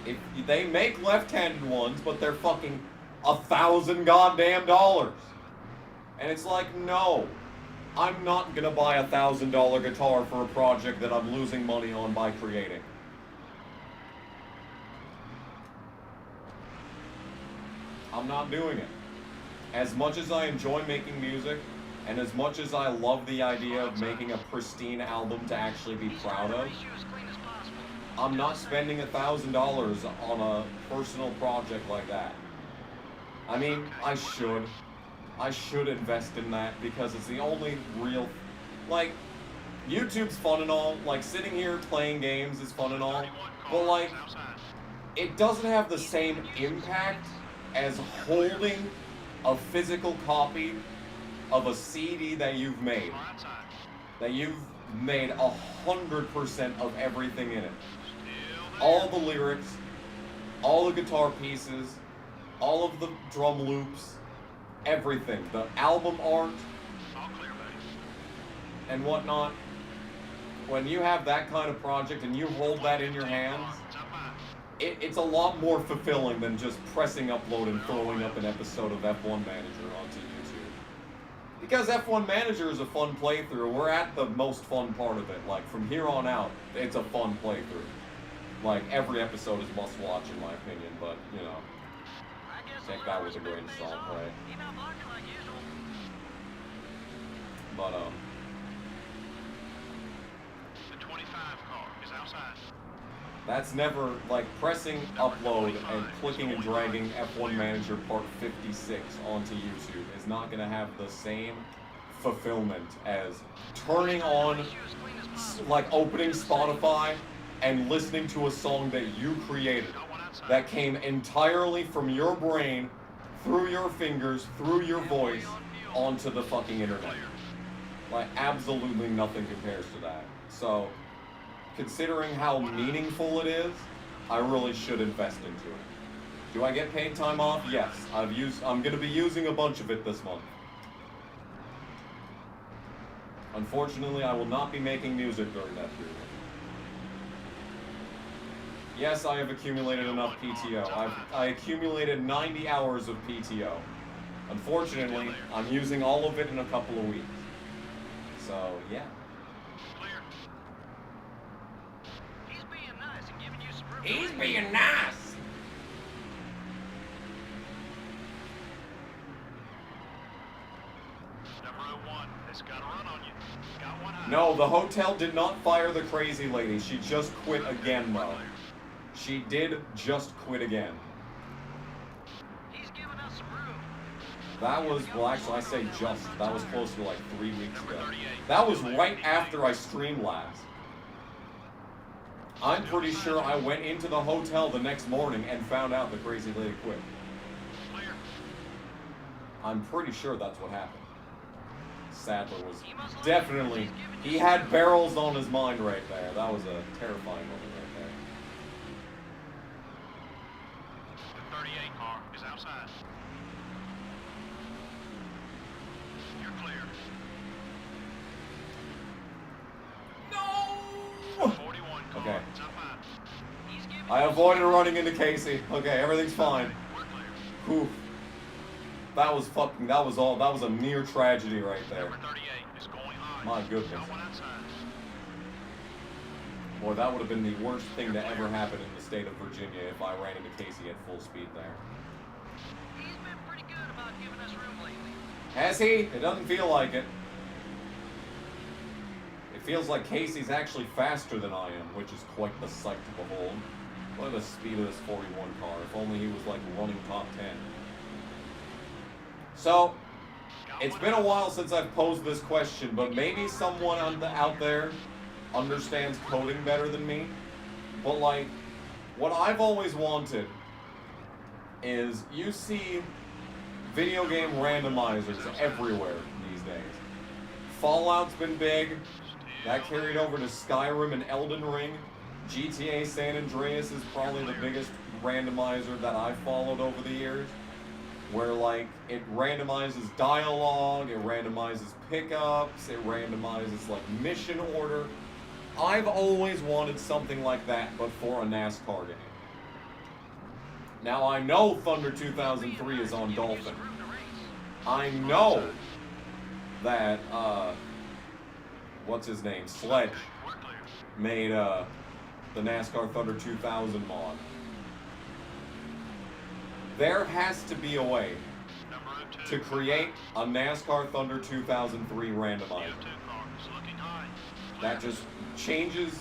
S1: if they make left-handed ones, but they're fucking $1,000 goddamn dollars. And it's like, no, I'm not gonna buy a $1,000 guitar for a project that I'm losing money on by creating. I'm not doing it. As much as I enjoy making music, and as much as I love the idea of making a pristine album to actually be
S5: He's
S1: proud
S5: trying to
S1: of,
S5: race you as clean as possible.
S1: I'm not spending $1,000 on a personal project like that. I mean, I should. I should invest in that because it's the only real, like, YouTube's fun and all, like, sitting here playing games is fun and all,
S4: 31
S1: but,
S4: car
S1: like,
S4: is outside.
S1: it doesn't have the same impact as holding a physical copy of a CD that you've made.
S4: Car outside.
S1: That you've made 100% of everything in it.
S4: Still there.
S1: All the lyrics, all the guitar pieces, all of the drum loops, everything. The album art
S4: All clear, buddy.
S1: and whatnot. When you have that kind of project and you hold that in your hands,
S4: It's up high.
S1: it's a lot more fulfilling than just pressing upload and throwing up an episode of F1 Manager onto YouTube. Because F1 Manager is a fun playthrough. We're at the most fun part of it. Like, from here on out, it's a fun playthrough. Like, every episode is must watch in my opinion, but, you know,
S5: I guess
S1: think
S5: the
S1: that
S5: Lord
S1: was a grain of
S5: respect
S1: salt,
S5: pays off.
S1: right?
S5: He not blocking like usual.
S1: but,
S4: The 25 car is outside.
S1: that's never, like, pressing upload and clicking and dragging F1 Manager Part 56 onto YouTube is not going to have the same fulfillment as turning on,
S5: Race you as clean as possible.
S1: like, opening Spotify and listening to a song that you created
S4: Got one outside.
S1: that came entirely from your brain, through your fingers, through your voice, onto the fucking internet. Like, absolutely nothing compares to that. So, considering how meaningful it is, I really should invest into it. Do I get paid time off? Yes. I'm gonna be using a bunch of it this month. Unfortunately, I will not be making music during that period. Yes, I have accumulated enough PTO. I accumulated 90 hours of PTO. Unfortunately, I'm using all of it in a couple of weeks. So, yeah.
S4: Clear.
S5: He's being
S1: He's being nice.
S4: Number 01, it's got a run on you. Got one high.
S1: No, the hotel did not fire the crazy lady. She just quit again, though. She did just quit again.
S5: He's giving us some room.
S1: That was, well, actually, I say just. That was close to like 3 weeks ago. That was right after I streamed last. I'm pretty sure I went into the hotel the next morning and found out the crazy lady quit.
S4: Clear.
S1: I'm pretty sure that's what happened. Sadler was definitely, he had barrels on his mind right there. That was a terrifying moment right there.
S4: The 38 car is outside. You're clear.
S1: No!
S4: 41 car.
S1: Okay.
S4: It's up high.
S5: He's giving
S1: I avoided running into Casey. Okay, everything's fine.
S4: We're clear.
S1: Oof. That was fucking, that was a near tragedy right there.
S4: Number 38 is going high.
S1: My goodness.
S4: Got one outside.
S1: Boy, that would have been the worst thing to ever happen in the state of Virginia if I ran into Casey at full speed there.
S5: He's been pretty good about giving us room lately.
S1: Has he? It doesn't feel like it. It feels like Casey's actually faster than I am, which is quite the sight to behold. Look at the speed of this 41 car. If only he was like running top 10. So, it's been a while since I've posed this question, but maybe someone out there understands coding better than me. But like, what I've always wanted is you see video game randomizers everywhere these days. Fallout's been big. That carried over to Skyrim and Elden Ring. GTA San Andreas is probably the biggest randomizer that I've followed over the years. Where like it randomizes dialogue, it randomizes pickups, it randomizes like mission order. I've always wanted something like that, but for a NASCAR game. Now I know Thunder 2003 is on Dolphin. I know that what's his name? Sledge
S4: We're clear.
S1: made the NASCAR Thunder 2000 mod. There has to be a way
S4: Number 02.
S1: to create a NASCAR Thunder 2003 randomizer.
S4: The 02 car is looking high.
S1: That just changes,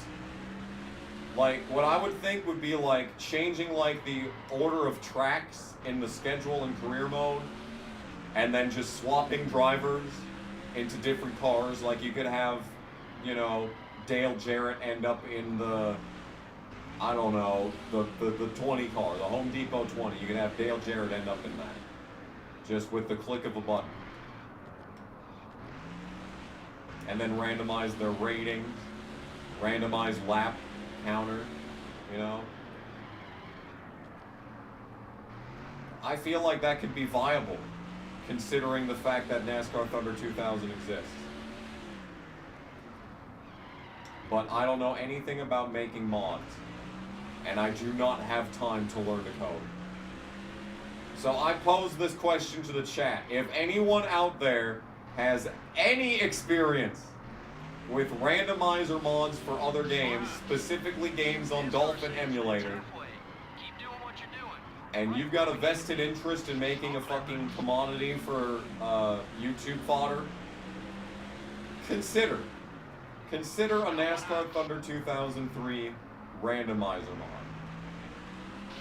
S1: like, what I would think would be like changing like the order of tracks in the schedule and career mode, and then just swapping drivers into different cars. Like you could have, you know, Dale Jarrett end up in the, I don't know, the 20 car, the Home Depot 20. You can have Dale Jarrett end up in that, just with the click of a button. And then randomize their ratings, randomize lap counter, you know. I feel like that could be viable, considering the fact that NASCAR Thunder 2000 exists. But I don't know anything about making mods, and I do not have time to learn to code. So I pose this question to the chat. If anyone out there has any experience with randomizer mods for other games, specifically games on Dolphin Emulator,
S5: Keep doing what you're doing.
S1: and you've got a vested interest in making a fucking commodity for YouTube fodder, consider a NASCAR Thunder 2003 randomizer mod.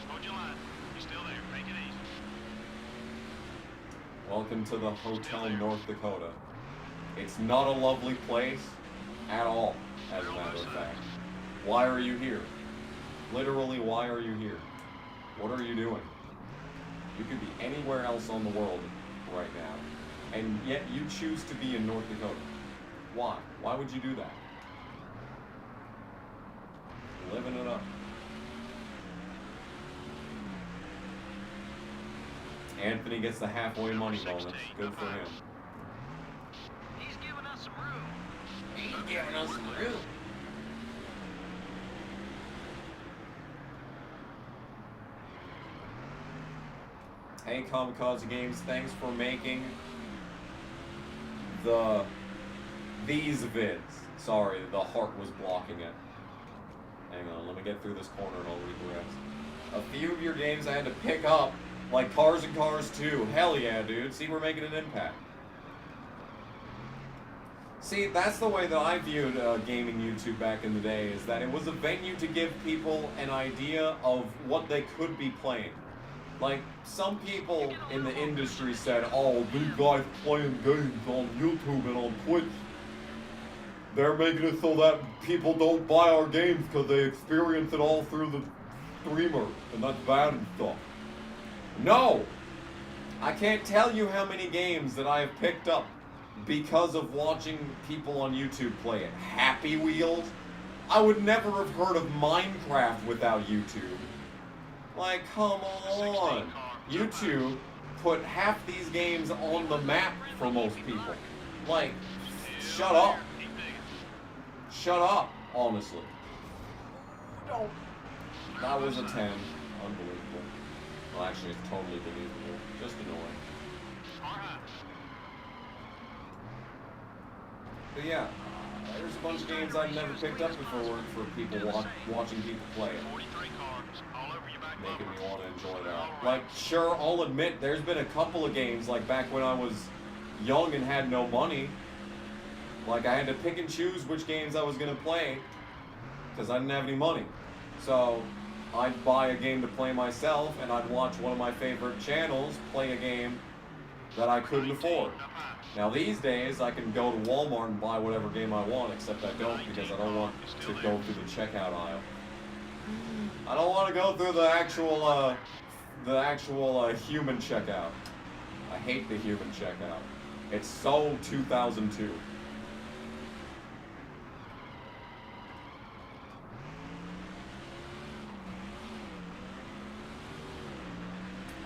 S4: Hold your line. You're still there. Make it easy.
S1: Welcome to the Hotel North Dakota. It's not a lovely place at all, as a matter of fact. Why are you here? Literally, why are you here? What are you doing? You could be anywhere else on the world right now, and yet you choose to be in North Dakota. Why? Why would you do that? Living it up. Anthony gets the halfway money bonus. Good for him.
S5: He's giving us some room.
S1: He's giving us some room. Hey, Kamikaze Games, thanks for making these vids. Sorry, the heart was blocking it. Hang on, let gonna get through this corner and I'll regress. A few of your games I had to pick up, like Cars and Cars 2. Hell yeah, dude. See, we're making an impact. See, that's the way that I viewed gaming YouTube back in the day, is that it was a venue to give people an idea of what they could be playing. Like, some people in the industry said, oh, these guys playing games on YouTube and on Twitch, they're making it so that people don't buy our games because they experience it all through the streamer, and that's bad and stuff. No! I can't tell you how many games that I have picked up because of watching people on YouTube play it. Happy Wheels? I would never have heard of Minecraft without YouTube. Like, come on. YouTube put half these games on the map for most people. Like, shut up. Shut up, honestly. No. That was a 10. Unbelievable. Well, actually, it's totally believable. Just annoying. But yeah, there's a bunch of games I've never picked up before for people watching people play it. Making me want to enjoy that. Like, sure, I'll admit, there's been a couple of games, like back when I was young and had no money. Like, I had to pick and choose which games I was going to play because I didn't have any money. So, I'd buy a game to play myself, and I'd watch one of my favorite channels play a game that I couldn't afford. Now these days, I can go to Walmart and buy whatever game I want, except I don't because I don't want to go through the checkout aisle. I don't want to go through the actual human checkout. I hate the human checkout. It's so 2002.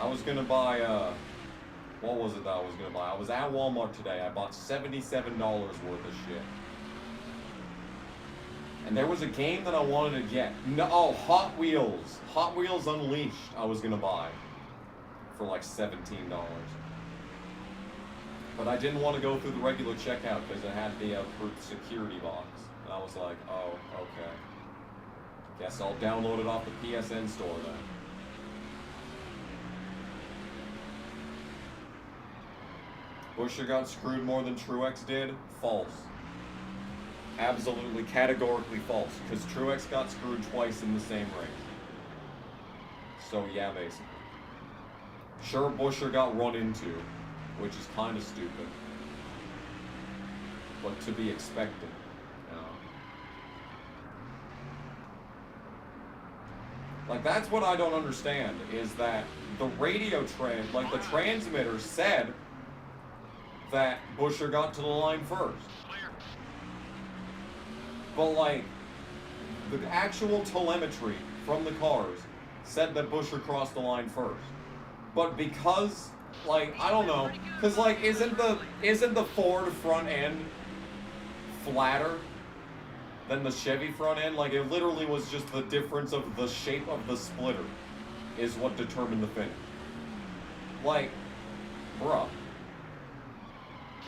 S1: I was gonna buy, what was it that I was gonna buy? I was at Walmart today. I bought $77 worth of shit. And there was a game that I wanted to get. No, oh, Hot Wheels. Hot Wheels Unleashed I was gonna buy for like $17. But I didn't want to go through the regular checkout because it had the security box. And I was like, oh, okay. Guess I'll download it off the PSN store then. Busher got screwed more than Truex did? False. Absolutely, categorically false. Because Truex got screwed twice in the same race. So yeah, basically. Sure, Busher got run into, which is kind of stupid. But to be expected, you know. Like, that's what I don't understand, is that the radio like the transmitter said that Busher got to the line first. But like, the actual telemetry from the cars said that Busher crossed the line first. But because, like, I don't know, because like, isn't the Ford front end flatter than the Chevy front end? Like, it literally was just the difference of the shape of the splitter is what determined the finish. Like, bruh.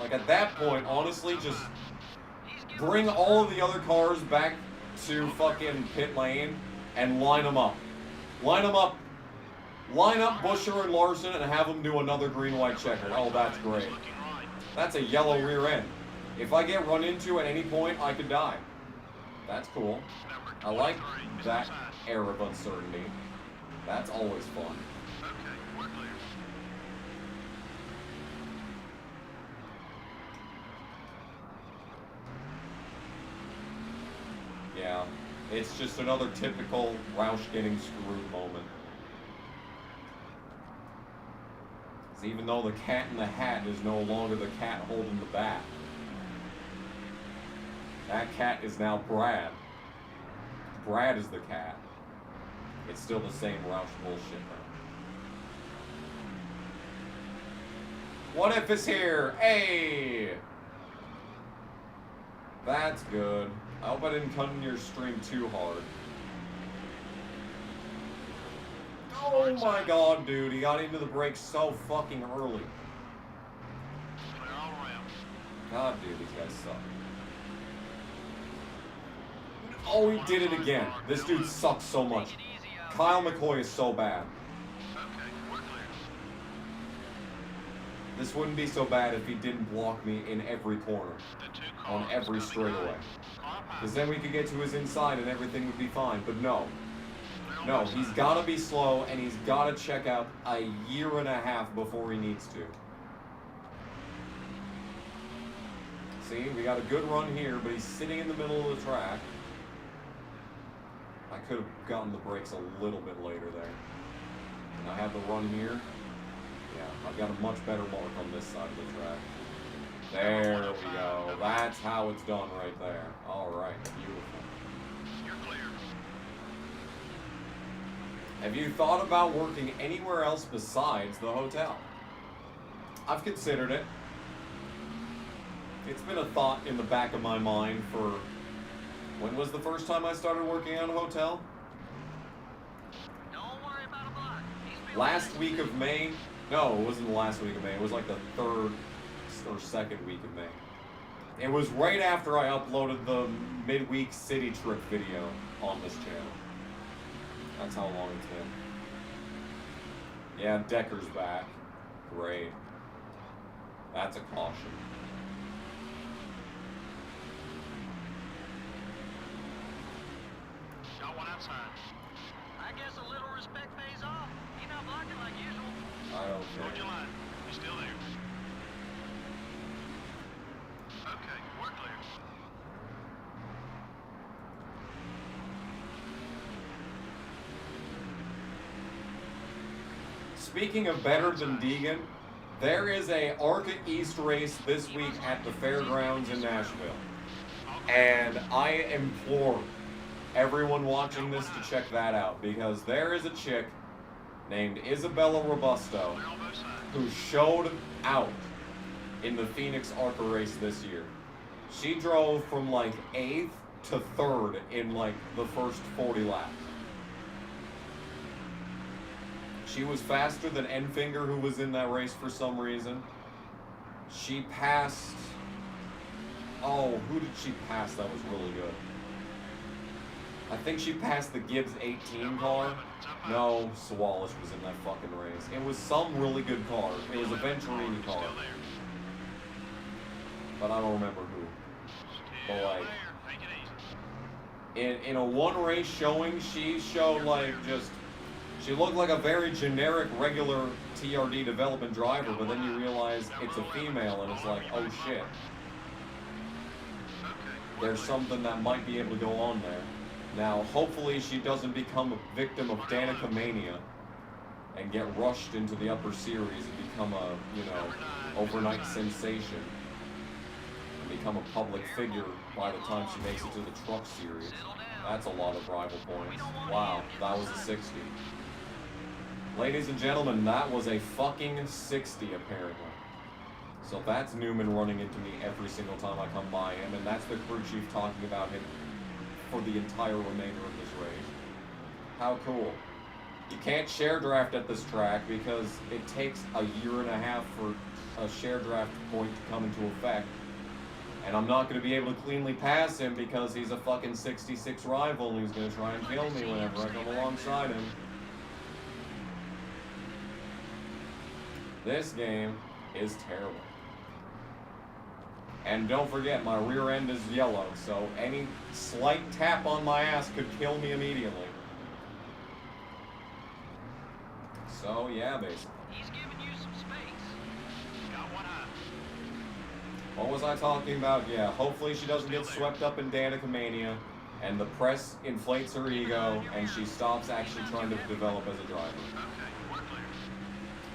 S1: Like, at that point, honestly, just bring all of the other cars back to fucking pit lane and line them up. Line them up. Line up Busher and Larson and have them do another green-white checker. Oh, that's great. That's a yellow rear end. If I get run into at any point, I could die. That's cool. I like that air of uncertainty. That's always fun. Yeah, it's just another typical Roush getting screwed moment. So even though the cat in the hat is no longer the cat holding the bat, that cat is now Brad. Brad is the cat. It's still the same Roush bullshit though. What if it's here? Hey! That's good. I hope I didn't cut in your stream too hard. Oh my god, dude. He got into the brakes so fucking early. God, dude, these guys suck. Oh, he did it again. This dude sucks so much.
S5: Take it easy out
S1: Kyle
S5: there.
S1: McCoy is so bad.
S4: Okay, we're clear.
S1: This wouldn't be so bad if he didn't block me in every corner,
S4: The two
S1: on
S4: cars
S1: every
S4: coming
S1: straightaway.
S4: high. Car
S1: Because
S4: pass.
S1: then we could get to his inside and everything would be fine. But no.
S4: Clear on
S1: No,
S4: our
S1: he's
S4: side.
S1: got to be slow, and he's got to check out a year and a half before he needs to. See, we got a good run here, but he's sitting in the middle of the track. I could have gotten the brakes a little bit later there. And I had the run here. Yeah, I've got a much better mark on this side of the track. There we go. That's how it's done right there. All right, beautiful.
S4: You're clear.
S1: Have you thought about working anywhere else besides the hotel? I've considered it. It's been a thought in the back of my mind for... When was the first time I started working at a hotel?
S5: Don't worry about a block. He's been
S1: Last
S5: nice.
S1: week of May? No, it wasn't the last week of May. It was like the third or second week of May. It was right after I uploaded the midweek city trip video on this channel. That's how long it's been. Yeah, Decker's back. Great. That's a caution.
S4: Got one outside.
S5: I guess a little respect pays off. You're not blocking like usual.
S1: I don't
S4: Hold your
S1: care.
S4: line. You're still there. Okay, we're clear.
S1: Speaking of better than Deegan, there is a ARCA East race this week at the fairgrounds in Nashville. And I implore everyone watching this to check that out, because there is a chick named Isabella Robusto
S4: Clear on both sides.
S1: who showed out in the Phoenix ARCA race this year. She drove from like 8th to 3rd in like the first 40 laps. She was faster than Enfinger, who was in that race for some reason. She passed... Oh, who did she pass that was really good? I think she passed the Gibbs 18 car. No, Swalich was in that fucking race. It was some really good car. It was a Venturini car,
S4: Still there.
S1: but I don't remember who. But
S4: Still
S1: like,
S4: there. Take it easy.
S1: in a one race showing, she showed like just... She looked like a very generic, regular TRD development driver, but then you realize it's a female, and it's like, oh shit.
S4: Okay,
S1: There's something that might be able to go on there. Now, hopefully she doesn't become a victim of Danica mania and get rushed into the upper series and become a, you know, overnight sensation and become a public figure by the time she makes it to the truck series. That's a lot of rival points. Wow, that was a 60. Ladies and gentlemen, that was a fucking 60 apparently. So that's Newman running into me every single time I come by him, and that's the crew chief talking about him for the entire remainder of this race. How cool. You can't share draft at this track because it takes a year and a half for a share draft point to come into effect. And I'm not going to be able to cleanly pass him because he's a fucking 66 rival and he's going to try and kill me whenever I come alongside him. This game is terrible. And don't forget, my rear end is yellow, so any slight tap on my ass could kill me immediately. So, yeah, basically.
S5: He's giving you some space.
S4: got one high.
S1: What was I talking about? Yeah, hopefully she doesn't get swept up in Danica mania, and the press inflates her ego, and she stops actually trying to develop as a driver.
S4: Okay, we're clear.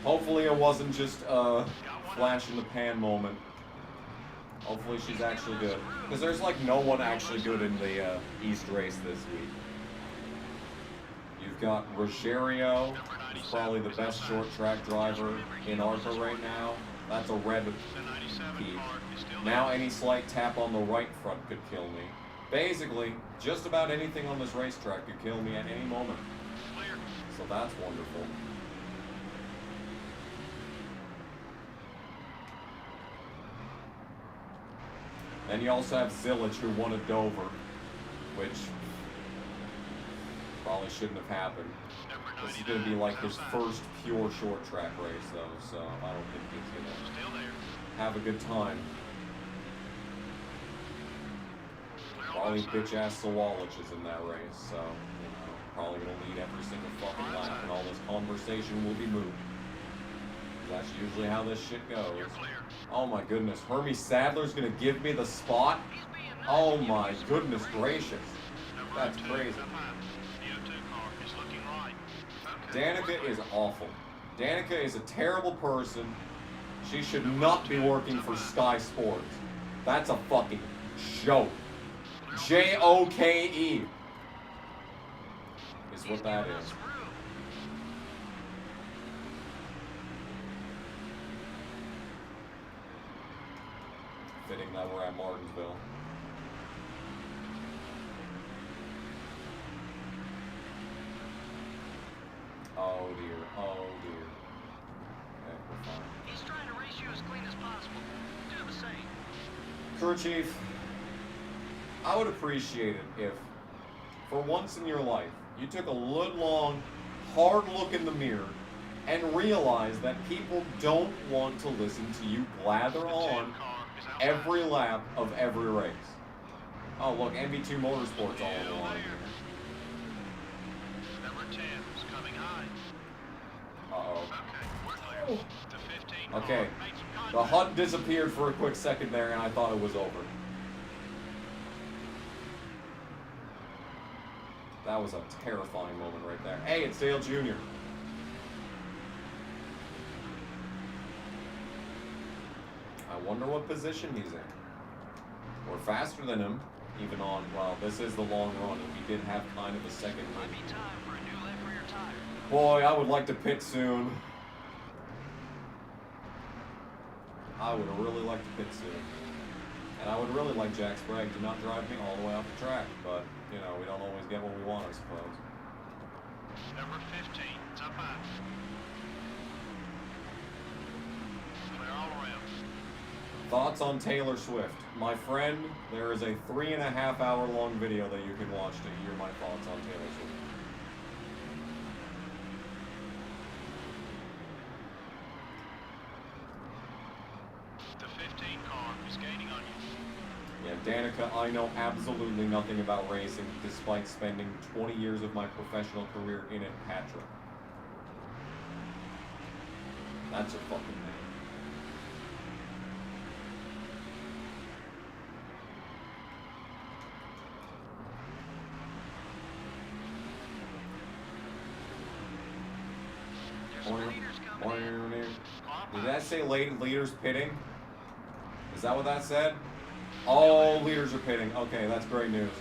S1: Hopefully it wasn't just a flash in the pan moment. Hopefully she's actually good. Because there's like no one actually good in the East race this week. You've got Ruggiero, who's probably the best short track driver in ARCA right now. That's a red
S4: The 97
S1: heat.
S4: car is still
S1: Now
S4: there.
S1: any slight tap on the right front could kill me. Basically, just about anything on this racetrack could kill me at any moment.
S4: Clear.
S1: So that's wonderful. Then you also have Zillage, who won at Dover which probably shouldn't have happened. This is going to be like his first pure short track race, though, so I don't think he's going to
S4: Still there.
S1: have a good time. Probably bitch-ass Sawalich is in that race, so, you know, probably going to lead every single fucking lap, and all this conversation will be moot. That's usually how this shit goes.
S4: You're clear.
S1: Oh my goodness, Hermie Sadler's going to give me the spot?
S5: He's being nice
S1: Oh
S5: to give
S1: my
S5: us some
S1: goodness
S5: room.
S1: gracious.
S4: Number
S1: That's
S4: 2,
S1: crazy.
S4: up high. CO2 car is looking right. Okay.
S1: Danica is awful. Danica is a terrible person. She should not be working for Sky Sports. That's a fucking joke. Joke is
S5: He's
S1: what that
S5: giving us
S1: is.
S5: some room.
S1: Fitting that we're at Martinsville. Oh dear, oh dear. Okay, we're fine.
S5: He's trying to race you as clean as possible. Do the same.
S1: Crew Chief, I would appreciate it if, for once in your life, you took a good long, hard look in the mirror and realized that people don't want to listen to you blather
S4: The 10
S1: on
S4: car is outside.
S1: every lap of every race. Oh look, MV2 Motorsports all
S4: Still
S1: along
S4: there.
S1: here.
S4: Number 10 is coming high.
S1: Uh-oh.
S4: Okay, we're clear. The 15 car
S1: Okay,
S4: made some
S1: the
S4: contact.
S1: HUD disappeared for a quick second there and I thought it was over. That was a terrifying moment right there. Hey, it's Dale Jr. I wonder what position he's in. We're faster than him, even on, well, this is the long run, and we did have kind of a second
S5: Might be
S1: win.
S5: time for a new left rear tire.
S1: Boy, I would like to pit soon. I would really like to pit soon. And I would really like Jack Sprague to not drive me all the way off the track, but, you know, we don't always get what we want, I suppose.
S4: Number 15 is up high. Clear all around.
S1: Thoughts on Taylor Swift? My friend, there is a 3.5 hour long video that you can watch to hear my thoughts on Taylor Swift.
S4: The 15 car is gaining on you.
S1: Yeah, Danica, I know absolutely nothing about racing despite spending 20 years of my professional career in it, Patrick. That's her fucking name.
S5: There's some leaders coming in.
S1: Did that say leaders pitting? Is that what that said? All leaders are pitting. Okay, that's great news.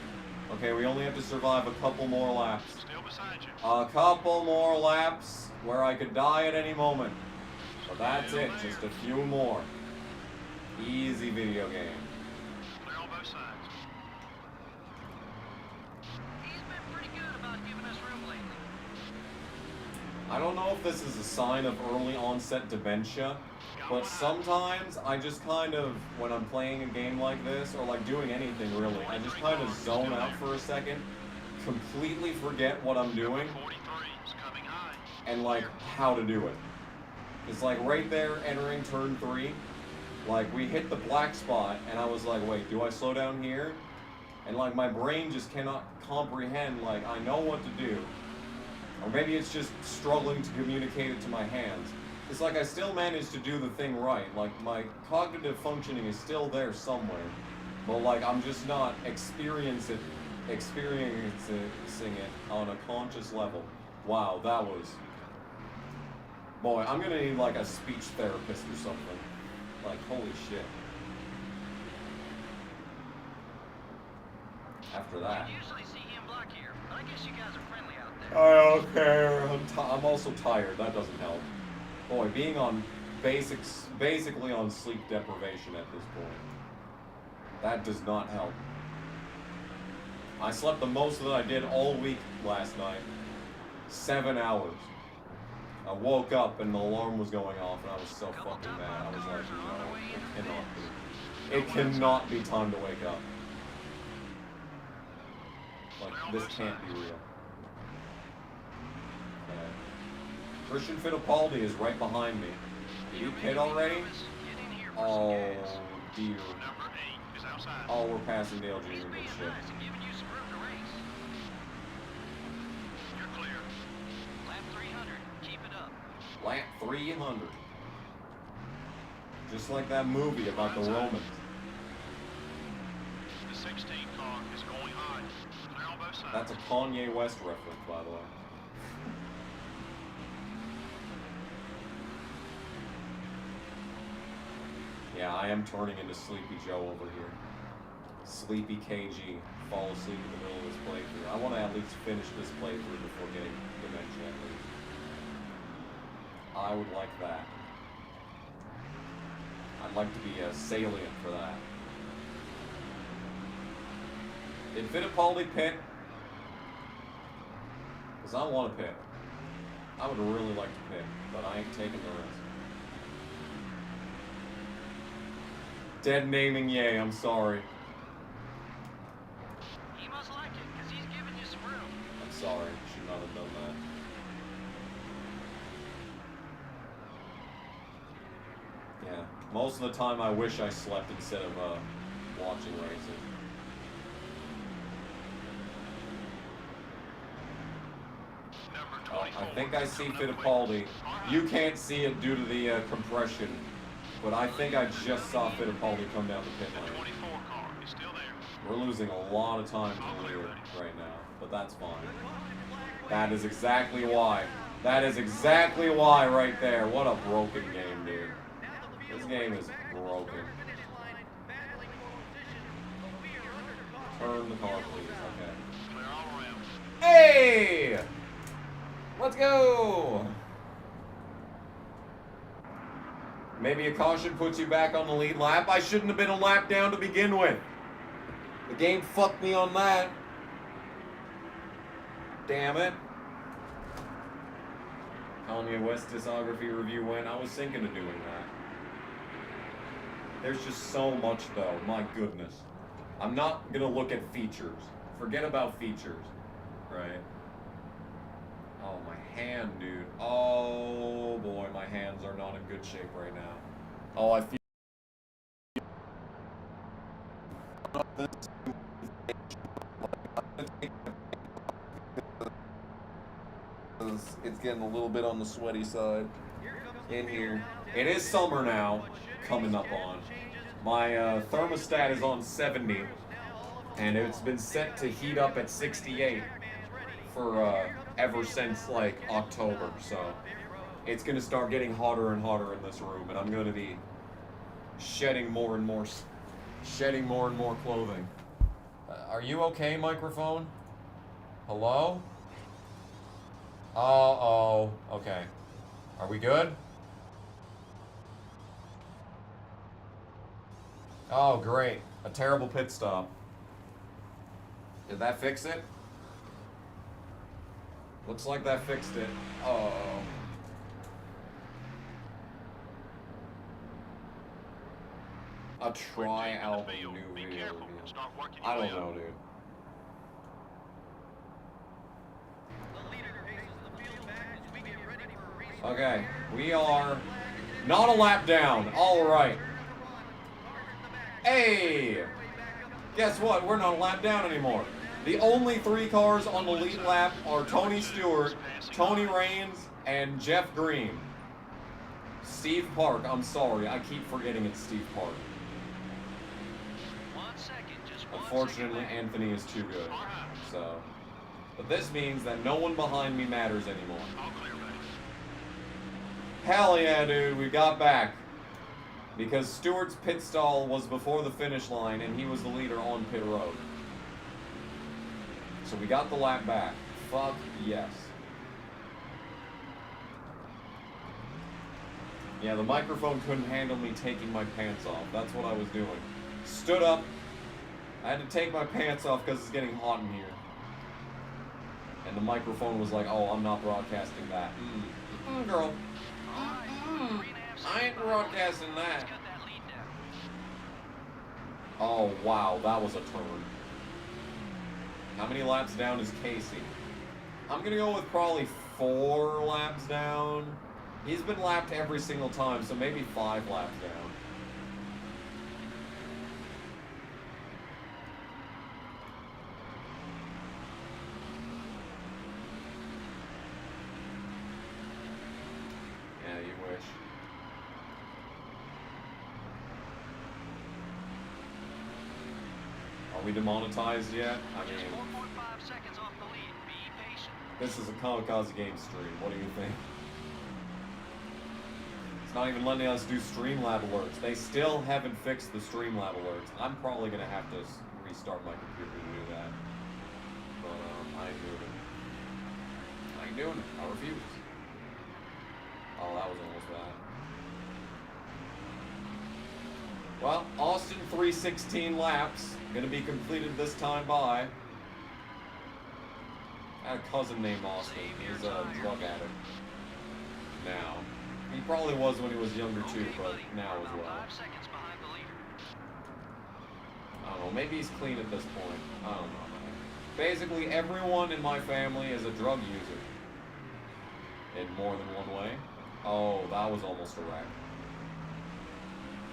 S1: Okay, we only have to survive a couple more laps.
S4: Still beside you.
S1: A couple more laps where I could die at any moment. So that's it, just a few more. Easy video game.
S4: Clear on both sides.
S5: He's been pretty good about giving us room lately.
S1: I don't know if this is a sign of early onset dementia, but sometimes I just kind of, when I'm playing a game like this, or like doing anything really, I just kind of zone out for a second, completely forget what I'm doing,
S4: 43 is coming high.
S1: and like how to do it. It's like right there entering turn 3, like we hit the black spot, and I was like, wait, do I slow down here? And like my brain just cannot comprehend, like I know what to do. Or maybe it's just struggling to communicate it to my hands. It's like I still managed to do the thing right. Like my cognitive functioning is still there somewhere. But like I'm just not experiencing it on a conscious level. Wow, that was... Boy, I'm gonna need like a speech therapist or something. Like, holy shit. After that.
S5: You usually see him block here, but I guess you guys are friendly out there.
S1: I don't care. I'm also tired. That doesn't help. Boy, being on basically on sleep deprivation at this point. That does not help. I slept the most that I did all week last night. 7 hours. I woke up and the alarm was going off and I was so fucking mad. I was like, no, it cannot be. It cannot be time to wake up. Like, this can't be real. Okay. Christian Fittipaldi is right behind me. Did you pit already?
S5: Get in here for some
S1: Oh,
S5: gas.
S1: dear.
S4: Number 8 is outside.
S1: Oh, we're passing Dale Jr.
S5: He's
S1: Good
S5: being
S1: shit.
S5: nice and giving you some room to race.
S4: You're clear.
S5: Lap 300. Keep it up.
S1: Lap 300. Just like that movie about the Romans.
S4: The 16 car is going high. Clear on both sides.
S1: That's a Kanye West reference, by the way. Yeah, I am turning into Sleepy Joe over here. Sleepy KG. Fall asleep in the middle of this playthrough. I want to at least finish this playthrough before getting dementia at least. I would like that. I'd like to be a salient for that. Did Fittipaldi pit? Because I want to pit. I would really like to pit, but I ain't taking the risk. Dead naming yay, I'm sorry.
S5: He must like it, because he's giving you some room.
S1: I'm sorry, should not have done that. Yeah, most of the time I wish I slept instead of watching racing.
S4: Number
S1: Oh,
S4: 24
S1: I think I
S4: is
S1: see
S4: coming up
S1: Fittipaldi.
S4: quick. All right.
S1: You can't see it due to the compression, but I think I just saw Fittipaldi come down the pit
S4: The
S1: lane.
S4: 24 car is still there.
S1: We're losing a lot of time to the leader right now, but that's fine. That is exactly why. That is exactly why right there. What a broken game, dude. This game is broken. Turn the car, please. Okay.
S4: Clear all around.
S1: Hey! Let's go! Maybe a caution puts you back on the lead lap. I shouldn't have been a lap down to begin with. The game fucked me on that. Damn it. Kanye West discography review went. I was thinking of doing that. There's just so much though. My goodness. I'm not gonna look at features. Forget about features. Right? Oh, my hand, dude. Oh boy, my hands are not in good shape right now. Oh, I feel. It's getting a little bit on the sweaty side in here. It is summer now, coming up on. My thermostat is on 70, and it's been set to heat up at 68 for ever since like October. So it's gonna start getting hotter and hotter in this room, and I'm gonna be shedding more and more clothing. Are you okay, microphone? Hello? Oh, okay. Are we good? Oh, great. A terrible pit stop. Did that fix it? Looks like that fixed it. Oh. A tri-album new
S4: Be
S1: video
S4: careful.
S1: reveal.
S4: Start working
S1: I
S4: your
S1: don't
S4: way
S1: know,
S4: up.
S1: dude. Okay, we are not a lap down. All right. Hey! Guess what? We're not a lap down anymore. The only 3 cars on the lead lap are Tony Stewart, Tony Raines, and Jeff Green. Steve Park, I'm sorry. I keep forgetting it's Steve Park.
S5: 1 second, just 1
S1: Unfortunately,
S5: second.
S1: Anthony is too good. So, but this means that no one behind me matters anymore.
S4: All clear, buddy.
S1: Hell yeah, dude, we got back. Because Stewart's pit stall was before the finish line, and he was the leader on pit road. So we got the lap back. Fuck yes. Yeah, the microphone couldn't handle me taking my pants off. That's what I was doing. Stood up. I had to take my pants off because it's getting hot in here. And the microphone was like, oh, I'm not broadcasting that. Girl. I ain't broadcasting that.
S5: Cut that lead down.
S1: Oh, wow, that was a turn. How many laps down is Casey? I'm gonna go with probably 4 laps down. He's been lapped every single time, so maybe 5 laps down. Yeah, you wish. Are we demonetized yet? I
S5: Just
S1: mean,
S5: 4.5 seconds off the lead. Be patient.
S1: this is a kamikaze game stream. What do you think? It's not even letting us do Streamlab alerts. They still haven't fixed the Streamlab alerts. I'm probably gonna have to restart my computer to do that. But I ain't doing it. I ain't doing it. I refuse. Oh, that was almost bad. Well, Austin 316 laps. Gonna be completed this time by. I had a cousin named Austin. He's a drug addict. Now. He probably was when he was younger too,
S5: Okay,
S1: but
S5: buddy.
S1: now
S5: We're
S1: as
S5: about
S1: well.
S5: 5 seconds behind the leader.
S1: I don't know, maybe he's clean at this point. I don't know. Basically, everyone in my family is a drug user. In more than one way. Oh, that was almost a wreck.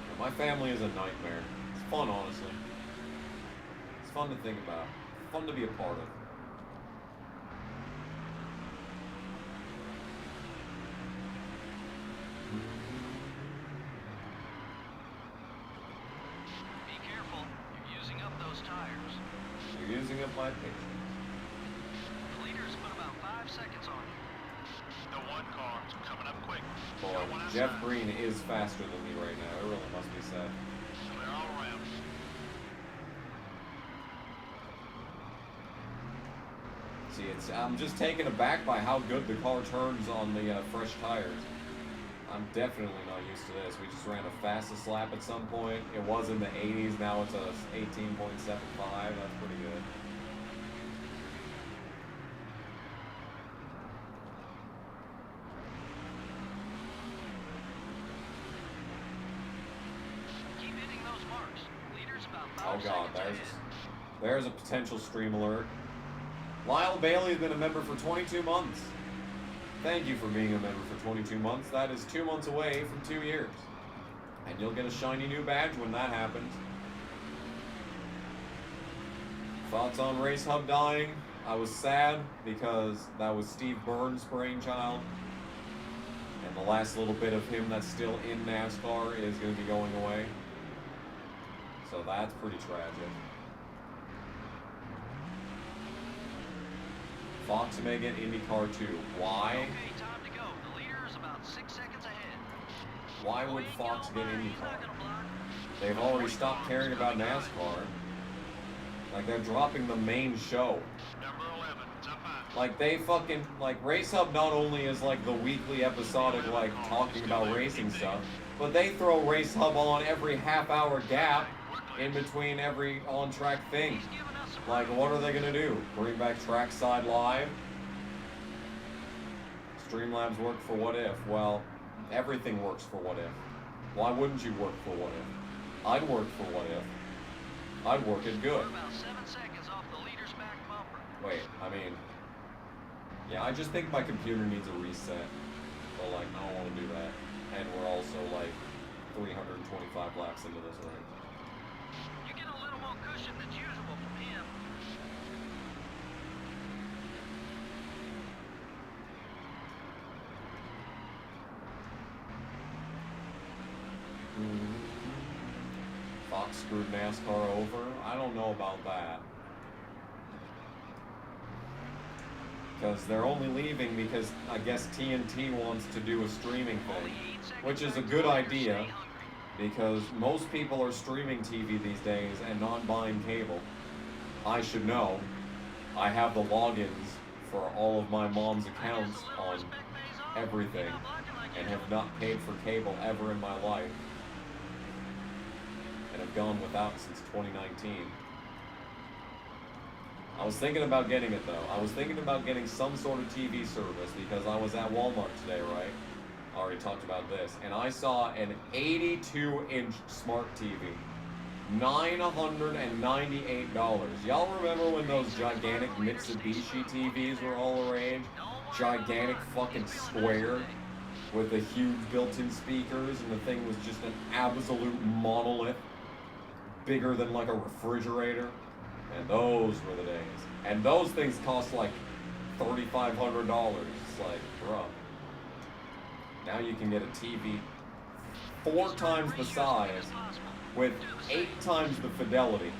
S1: Yeah, my family is a nightmare. It's fun, honestly. It's fun to think about. Fun to be a part of.
S5: Be careful. You're using up those tires.
S1: You're using up my patience.
S5: The leader's put about 5 seconds on you.
S4: The one car is coming up quick.
S1: Boy,
S4: Got one
S1: Jeff
S4: outside.
S1: Green is faster than me right now. It really must be said.
S4: Clear all around.
S1: See, I'm just taken aback by how good the car turns on the fresh tires. I'm definitely not used to this. We just ran a fastest lap at some point. It was in the 80s. Now it's a 18.75. That's pretty good.
S5: Keep hitting those marks. Leader's about 5
S1: Oh god,
S5: seconds
S1: there's a potential stream alert. Lyle Bailey has been a member for 22 months. Thank you for being a member for 22 months. That is 2 months away from 2 years. And you'll get a shiny new badge when that happens. Thoughts on Race Hub dying? I was sad because that was Steve Burns' brainchild. And the last little bit of him that's still in NASCAR is going to be going away. So that's pretty tragic. Fox may get IndyCar 2. Why?
S5: Okay, time to go. The leader is about 6 seconds ahead.
S1: Why would
S5: Wing
S1: Fox get
S5: Gilbert, he's not
S1: IndyCar?
S5: gonna block.
S1: They've already stopped caring about NASCAR. Like, they're dropping the main show.
S4: Number 11, it's up high.
S1: Like, they fucking, like, Race Hub not only is, like, the weekly episodic, like, talking about racing stuff, but they throw Race Hub on every half-hour gap in between every on-track thing.
S5: He's giving us some
S1: Like,
S5: room.
S1: what are they gonna do? Bring back Trackside Live? Streamlabs work for What If? Well, everything works for What If. Why wouldn't you work for What If? I'd work for What If. I'd work it good.
S5: We're about 7 seconds off the leader's back bumper.
S1: Wait, I mean, yeah, I just think my computer needs a reset. But, like, I don't want to do that. And we're also, like, 325 laps into this race.
S5: You get a little more cushion than usual from him.
S1: Fox screwed NASCAR over? I don't know about that. Because they're only leaving because I guess TNT wants to do a streaming
S5: Only
S1: thing.
S5: 8 seconds
S1: Which is a
S5: back
S1: good
S5: to leader.
S1: idea.
S5: Stay hungry.
S1: Because most people are streaming TV these days and not buying cable. I should know. I have the logins for all of my mom's accounts on everything and have not paid for cable ever in my life. And have gone without since 2019. I was thinking about getting it though. I was thinking about getting some sort of TV service because I was at Walmart today, right? I already talked about this. And I saw an 82-inch smart TV. $998. Y'all remember when those gigantic Mitsubishi TVs were all the rage? Gigantic fucking square with the huge built-in speakers, and the thing was just an absolute monolith, bigger than like a refrigerator. And those were the days. And those things cost like $3,500. It's like, bruh. Now you can get a TV 4 times the size with 8 times the fidelity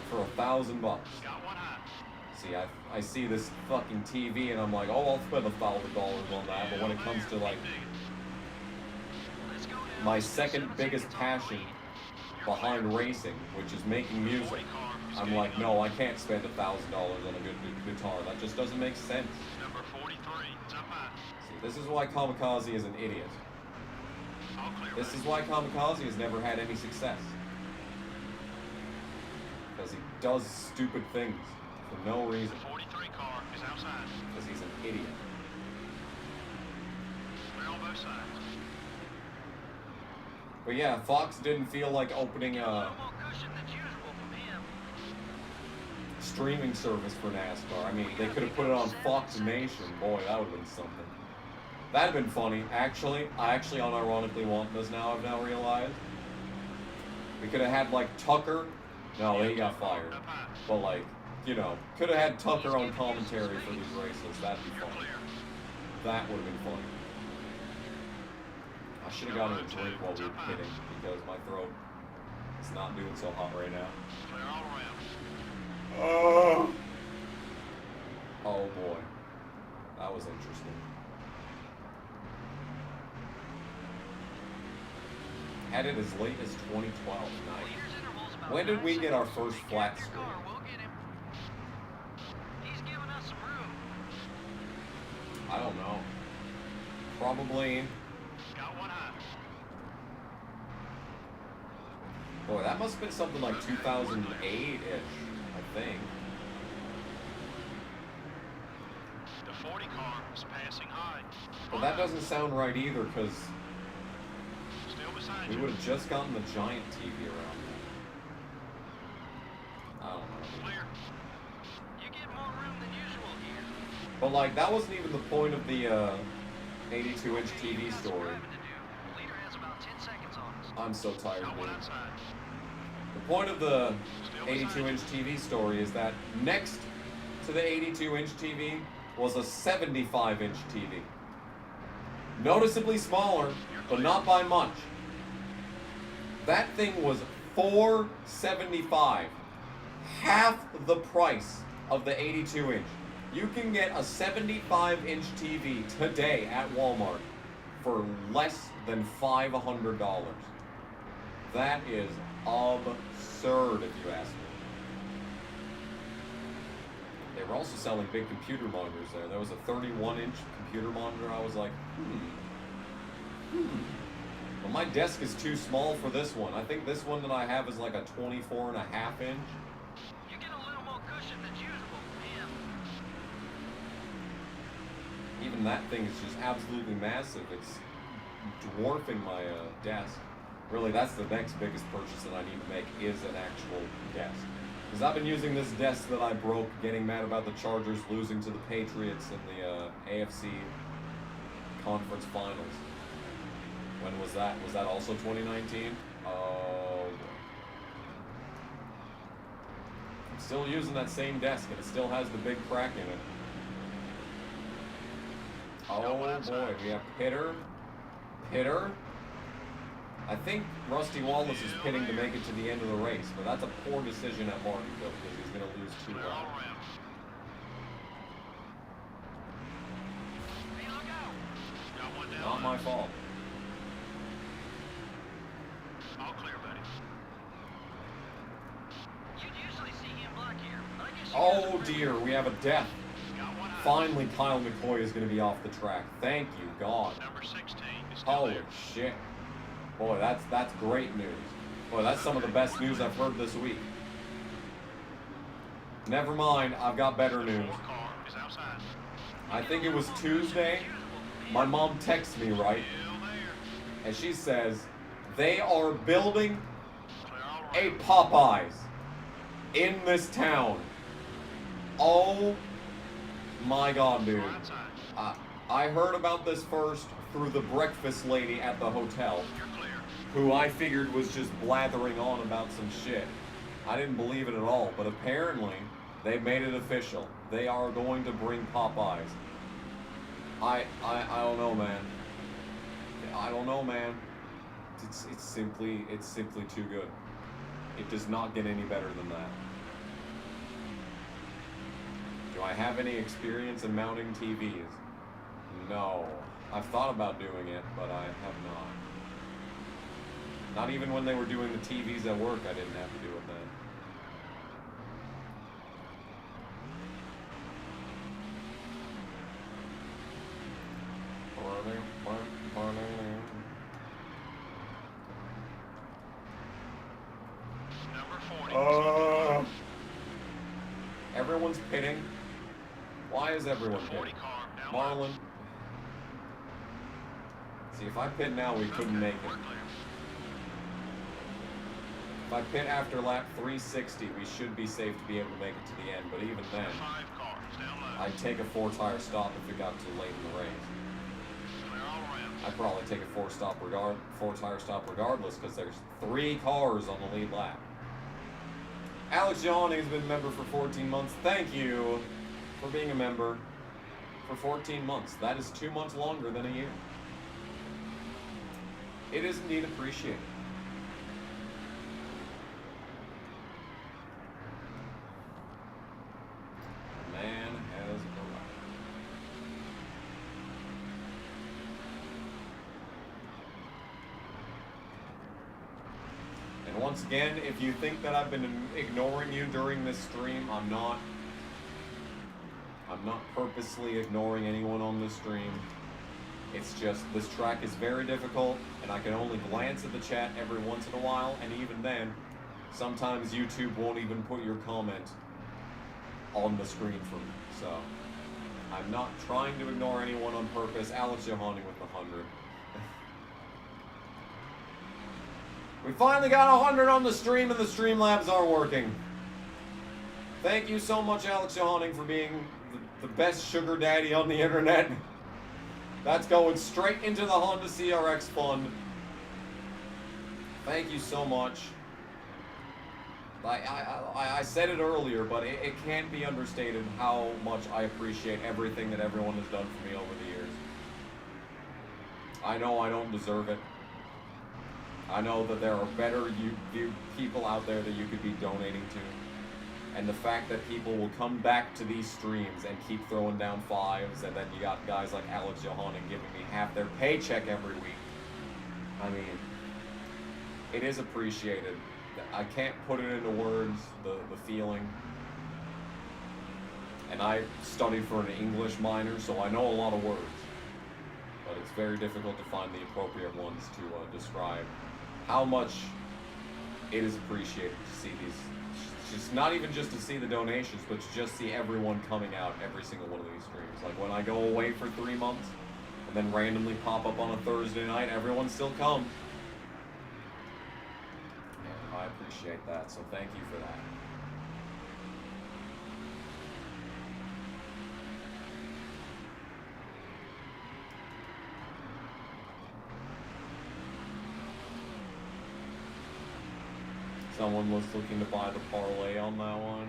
S1: for $1,000 bucks. See, I see this fucking TV and I'm like, oh, I'll spend $1,000 on that. But when it comes to like my second biggest passion behind racing, which is making music, I'm like, no, I can't spend $1,000 on a good guitar. That just doesn't make sense.
S4: Number 43, jump high.
S1: See, this is why Kamikaze is an idiot. This is why Kamikaze has never had any success. Because he does stupid things for no reason.
S4: 43 car is outside.
S1: Because he's an idiot.
S4: Clear on both sides.
S1: But yeah, Fox didn't feel like opening a streaming service for NASCAR. I mean, they could have put it on Fox Nation. Boy, that would have been something. That'd have been funny. Actually, I actually unironically want this now, I've now realized. We could have had like Tucker. No, he got fired. But like, you know, could have had Tucker on commentary for these races. That'd be fun. That would have been funny. I should have gotten a drink while we were pitting because my throat is not doing so hot right now.
S4: Clear all around.
S1: Oh boy. That was interesting. Had it as late as 2012. Nice. When did we get our first flat screen? I don't know. Probably.
S4: Got one high.
S1: Boy, that must have been something like 2008-ish, I think.
S4: The 40 car is passing high.
S1: But that doesn't sound right either, because
S4: Still beside
S1: we
S4: you.
S1: would have just gotten the giant TV around then. I don't know.
S5: Clear. You get more room than usual here.
S1: But like, that wasn't even the point of the 82-inch TV story.
S5: The leader has about 10 seconds on us.
S1: I'm so tired
S4: Got
S1: of
S4: one
S1: it.
S4: outside.
S1: The point of the 82-inch TV story is that next to the 82-inch TV was a 75-inch TV. Noticeably smaller, but not by much. That thing was $475, half the price of the 82-inch. You can get a 75-inch TV today at Walmart for less than $500. That is absurd, if you ask me. They were also selling big computer monitors there. There was a 31-inch computer monitor. I was like, But my desk is too small for this one. I think this one that I have is like a 24.5 inch.
S5: You get a little more cushion than usual from him.
S1: Even that thing is just absolutely massive. It's dwarfing my desk. Really, that's the next biggest purchase that I need to make, is an actual desk. Because I've been using this desk that I broke, getting mad about the Chargers losing to the Patriots in the AFC Conference Finals. When was that? Was that also 2019? Oh. I'm still using that same desk, and it still has the big crack in it. Oh boy, we have Pitter. I think Rusty Wallace is pitting to make it to the end of the race, but that's a poor decision at Martinsville because he's going to lose too
S4: Clear all
S1: long.
S4: around.
S5: Hey, look out!
S4: Got one down.
S1: Not my fault.
S4: All clear, buddy.
S5: You'd usually see him black here, but I guess you
S1: Oh
S5: guys are
S1: dear, we have a death.
S4: Got one high.
S1: Finally, Kyle McCoy is going to be off the track. Thank you, God.
S4: Number 16 is still
S1: Holy
S4: there.
S1: shit. Boy, that's great news. Boy, that's some of the best news I've heard this week. Never mind, I've got better news.
S4: 4 car is outside.
S1: I think it was Tuesday. My mom texts me, right?
S4: Still there.
S1: And she says, they are building
S4: Clear all
S1: a Popeyes in this town. Oh my god, dude. I heard about this first through the breakfast lady at the hotel,
S4: You're clear.
S1: who I figured was just blathering on about some shit. I didn't believe it at all, but apparently they made it official. They are going to bring Popeyes. I don't know, man. I don't know, man. It's simply too good. It does not get any better than that. Do I have any experience in mounting TVs? No. I've thought about doing it, but I have not. Not even when they were doing the TVs at work, I didn't have to do it then.
S4: Number 40.
S1: Everyone's pitting. Why is everyone
S4: 40
S1: pitting?
S4: car down
S1: Marlon.
S4: left.
S1: See, if I pit now, we couldn't make
S4: We're
S1: it.
S4: clear.
S1: If I pit after lap 360, we should be safe to be able to make it to the end. But even then,
S4: 5 cars down left.
S1: I'd take a 4-tire stop if it got too late in the race.
S4: Clear all around.
S1: I'd probably take a 4-tire stop regardless, because there's 3 cars on the lead lap. Alex John has been a member for 14 months. Thank you for being a member for 14 months. That is 2 months longer than a year. It is indeed appreciated. Man has arrived. And once again, if you think that I've been ignoring you during this stream, I'm not. I'm not purposely ignoring anyone on this stream. It's just, this track is very difficult, and I can only glance at the chat every once in a while, and even then, sometimes YouTube won't even put your comment on the screen for me. So, I'm not trying to ignore anyone on purpose. Alex Johanning with the 100. We finally got 100 on the stream, and the Streamlabs are working. Thank you so much, Alex Johanning, for being the best sugar daddy on the internet. That's going straight into the Honda CRX fund. Thank you so much. I said it earlier, but it can't be understated how much I appreciate everything that everyone has done for me over the years. I know I don't deserve it. I know that there are better people out there that you could be donating to. And the fact that people will come back to these streams and keep throwing down 5s, and then you got guys like Alex Johanning giving me half their paycheck every week. I mean, it is appreciated. I can't put it into words, the feeling. And I studied for an English minor, so I know a lot of words. But it's very difficult to find the appropriate ones to describe how much it is appreciated to see these. Just not even just to see the donations, but to just see everyone coming out every single one of these streams. Like when I go away for 3 months and then randomly pop up on a Thursday night, everyone still comes. And I appreciate that, so thank you for that. Someone was looking to buy the parlay on that one.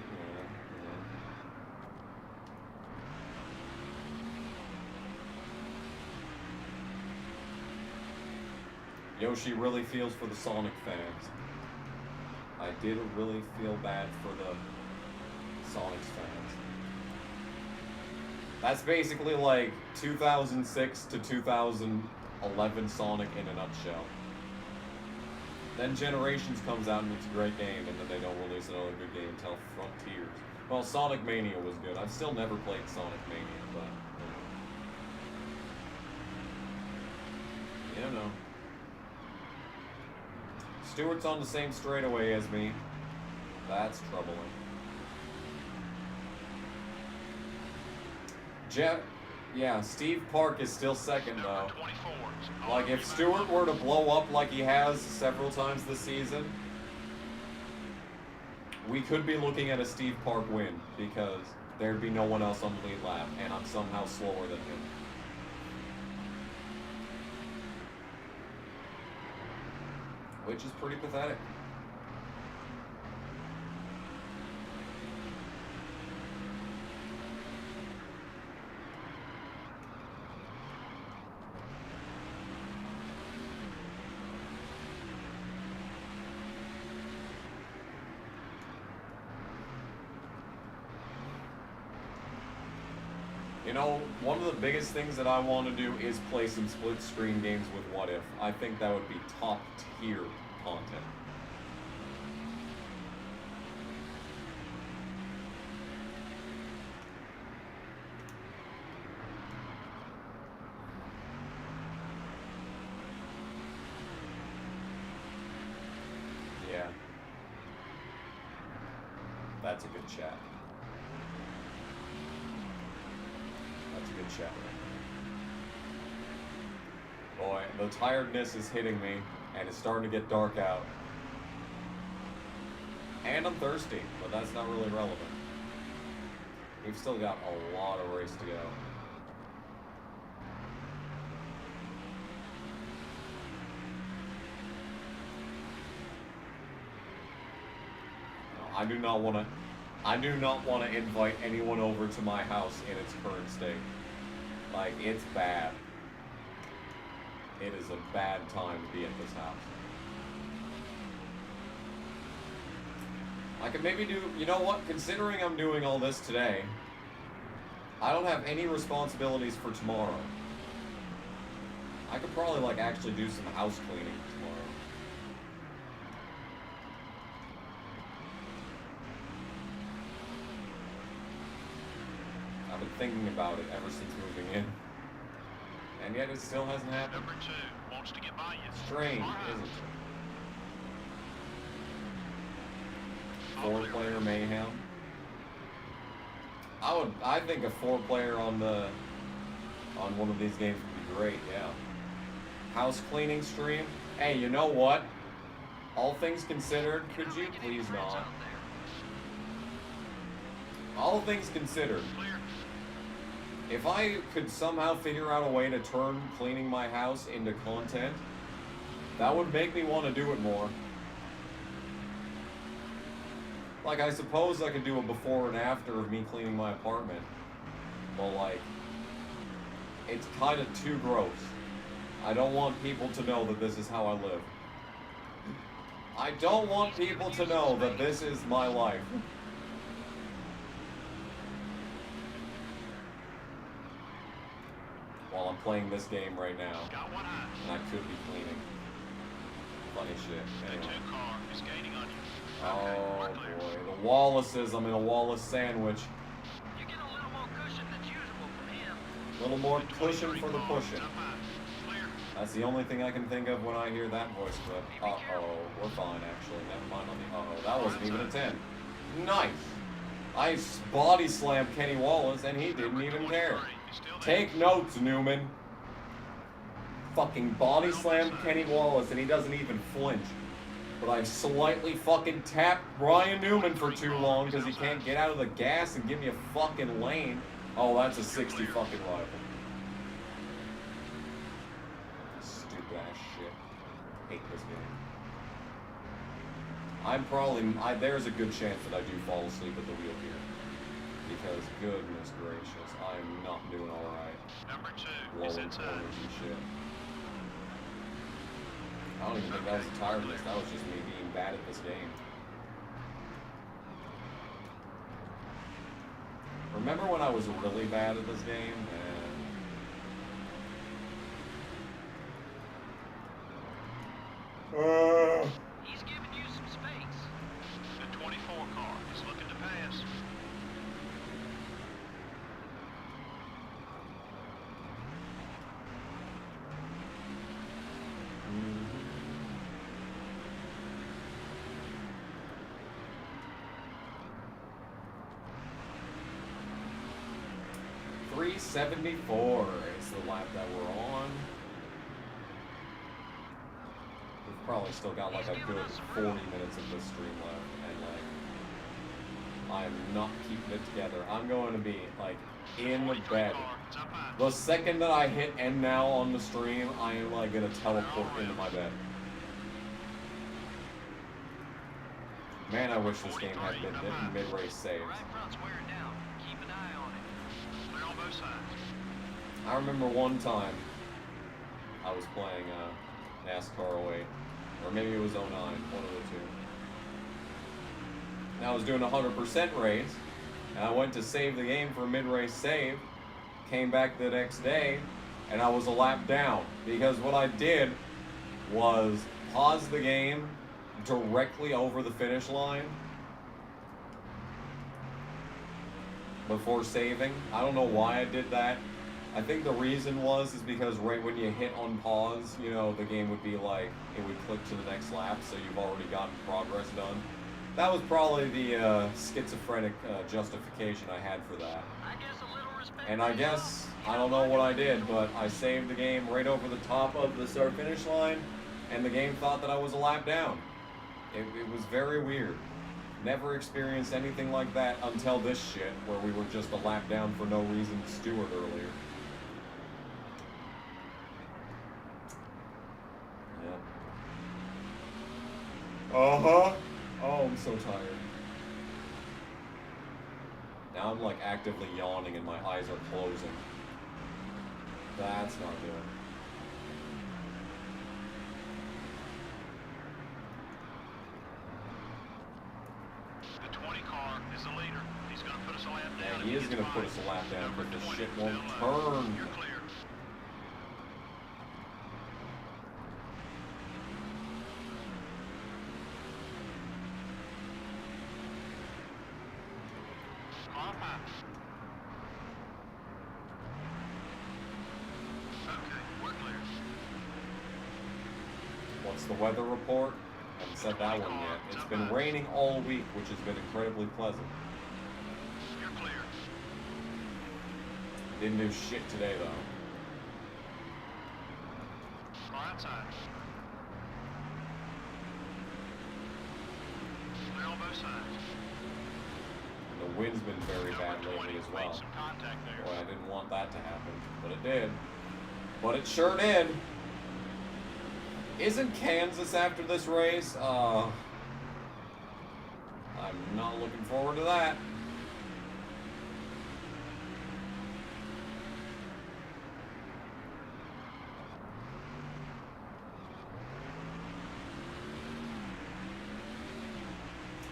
S1: Yeah. Yoshi really feels for the Sonic fans. I did really feel bad for the Sonic fans. That's basically like 2006 to 2011 Sonic in a nutshell. Then Generations comes out and it's a great game, and then they don't release another good game until Frontiers. Well, Sonic Mania was good. I've still never played Sonic Mania, but you know. Stewart's on the same straightaway as me. That's troubling. Yeah, Steve Park is still second though.
S4: Number 24.
S1: Like if Stewart were to blow up like he has several times this season, we could be looking at a Steve Park win because there'd be no one else on the lead lap, and I'm somehow slower than him. Which is pretty pathetic. You know, one of the biggest things that I want to do is play some split screen games with What If. I think that would be top tier content. Yeah. That's a good chat. That's a good chat. Boy, the tiredness is hitting me, and it's starting to get dark out. And I'm thirsty, but that's not really relevant. We've still got a lot of race to go. No, I do not want to invite anyone over to my house in its current state. Like, it's bad. It is a bad time to be at this house. I could maybe do, you know what, considering I'm doing all this today, I don't have any responsibilities for tomorrow. I could probably, like, actually do some house cleaning tomorrow. I've been thinking about it ever since moving in. And yet it still hasn't happened.
S4: Number 2 wants to get by you.
S1: Strange, isn't it? 4-player mayhem. I think a 4-player on one of these games would be great, yeah. House cleaning stream. Hey, you know what? All things considered, could you please not? All things considered, if I could somehow figure out a way to turn cleaning my house into content, that would make me want to do it more. Like, I suppose I could do a before and after of me cleaning my apartment, but, like, it's kind of too gross. I don't want people to know that this is how I live. I don't want people to know that this is my life. While I'm playing this game right now, and I could be cleaning. Funny shit. Anyway. Oh boy, the Wallaces. I'm in a Wallace sandwich.
S5: You get a little more cushion than usual from him.
S1: A little more cushion for the pushing. That's the only thing I can think of when I hear that voice clip. Uh-oh, we're fine actually. Never mind on the uh-oh. That wasn't even a 10. Nice. I body slammed Kenny Wallace and he didn't even care. Take notes, Newman. Fucking body slammed Kenny Wallace and he doesn't even flinch. But I've slightly fucking tapped Ryan Newman for too long because he can't get out of the gas and give me a fucking lane. Oh, that's a 60 fucking rifle. Stupid ass shit. Hate this game. There's a good chance that I do fall asleep at the wheel here. Because goodness gracious, I'm not doing alright.
S4: Number 2
S1: Blowing
S4: is
S1: corners
S4: inside.
S1: and shit. I don't even think that was a tiredness, that was just me being bad at this game. Remember when I was really bad at this game?
S5: He's giving you some space.
S4: The 24 car is looking to pass.
S1: .374 is the lap that we're on. We've probably still got like a good 40 minutes of this stream left, and like I am not keeping it together. I'm going to be, like, in bed. The second that I hit end now on the stream, I am, like, going to teleport into my bed. Man, I wish this game had been mid-race saves.
S5: Right front's wearing down. Keep an eye on it.
S4: Clear on both sides.
S1: I remember one time I was playing NASCAR 08, or maybe it was 09, one of the two. And I was doing a 100% race, and I went to save the game for a mid-race save, came back the next day, and I was a lap down. Because what I did was pause the game directly over the finish line before saving. I don't know why I did that. I think the reason is because right when you hit on pause, you know, the game would be like, it would click to the next lap, so you've already gotten progress done. That was probably the schizophrenic justification I had for that.
S5: I guess a little respect.
S1: And I guess, I don't know what I did, but I saved the game right over the top of the start finish line, and the game thought that I was a lap down. It was very weird. Never experienced anything like that until this shit, where we were just a lap down for no reason to Stewart earlier. Yeah. Uh-huh. Oh, I'm so tired. Now I'm like actively yawning and my eyes are closing. That's not good.
S4: The 20 car is the leader. He's going to put us a lap down.
S1: Yeah, he is going to put us a lap down, but this shit won't turn.
S4: You're clear. Car pass. Okay, we're clear.
S1: What's the weather report? Haven't said that one yet. It's been raining all week, which has been incredibly pleasant.
S4: You're clear.
S1: Didn't do shit today, though.
S4: Car outside. Clear on both sides.
S1: And the wind's been very bad lately as well.
S4: Made some contact there.
S1: Boy, I didn't want that to happen, but it did. But it sure did. Isn't Kansas after this race? I'm not looking forward to that.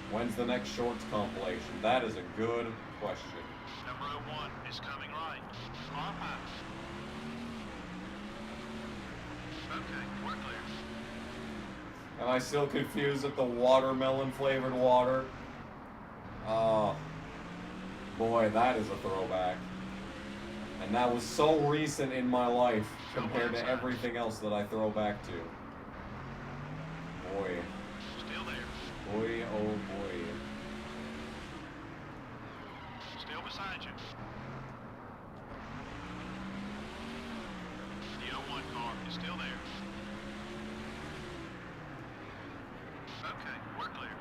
S1: When's the next shorts compilation? That is a good question.
S4: Number 01 is coming right. Car pass. Okay, we're clear.
S1: Am I still confused at the watermelon flavored water? Oh, boy, that is a throwback. And that was so recent in my life compared to everything else that I throw back to. Boy.
S4: Still there.
S1: Boy, oh boy.
S4: Still beside you. The 01 car is still there. Okay, we're clear.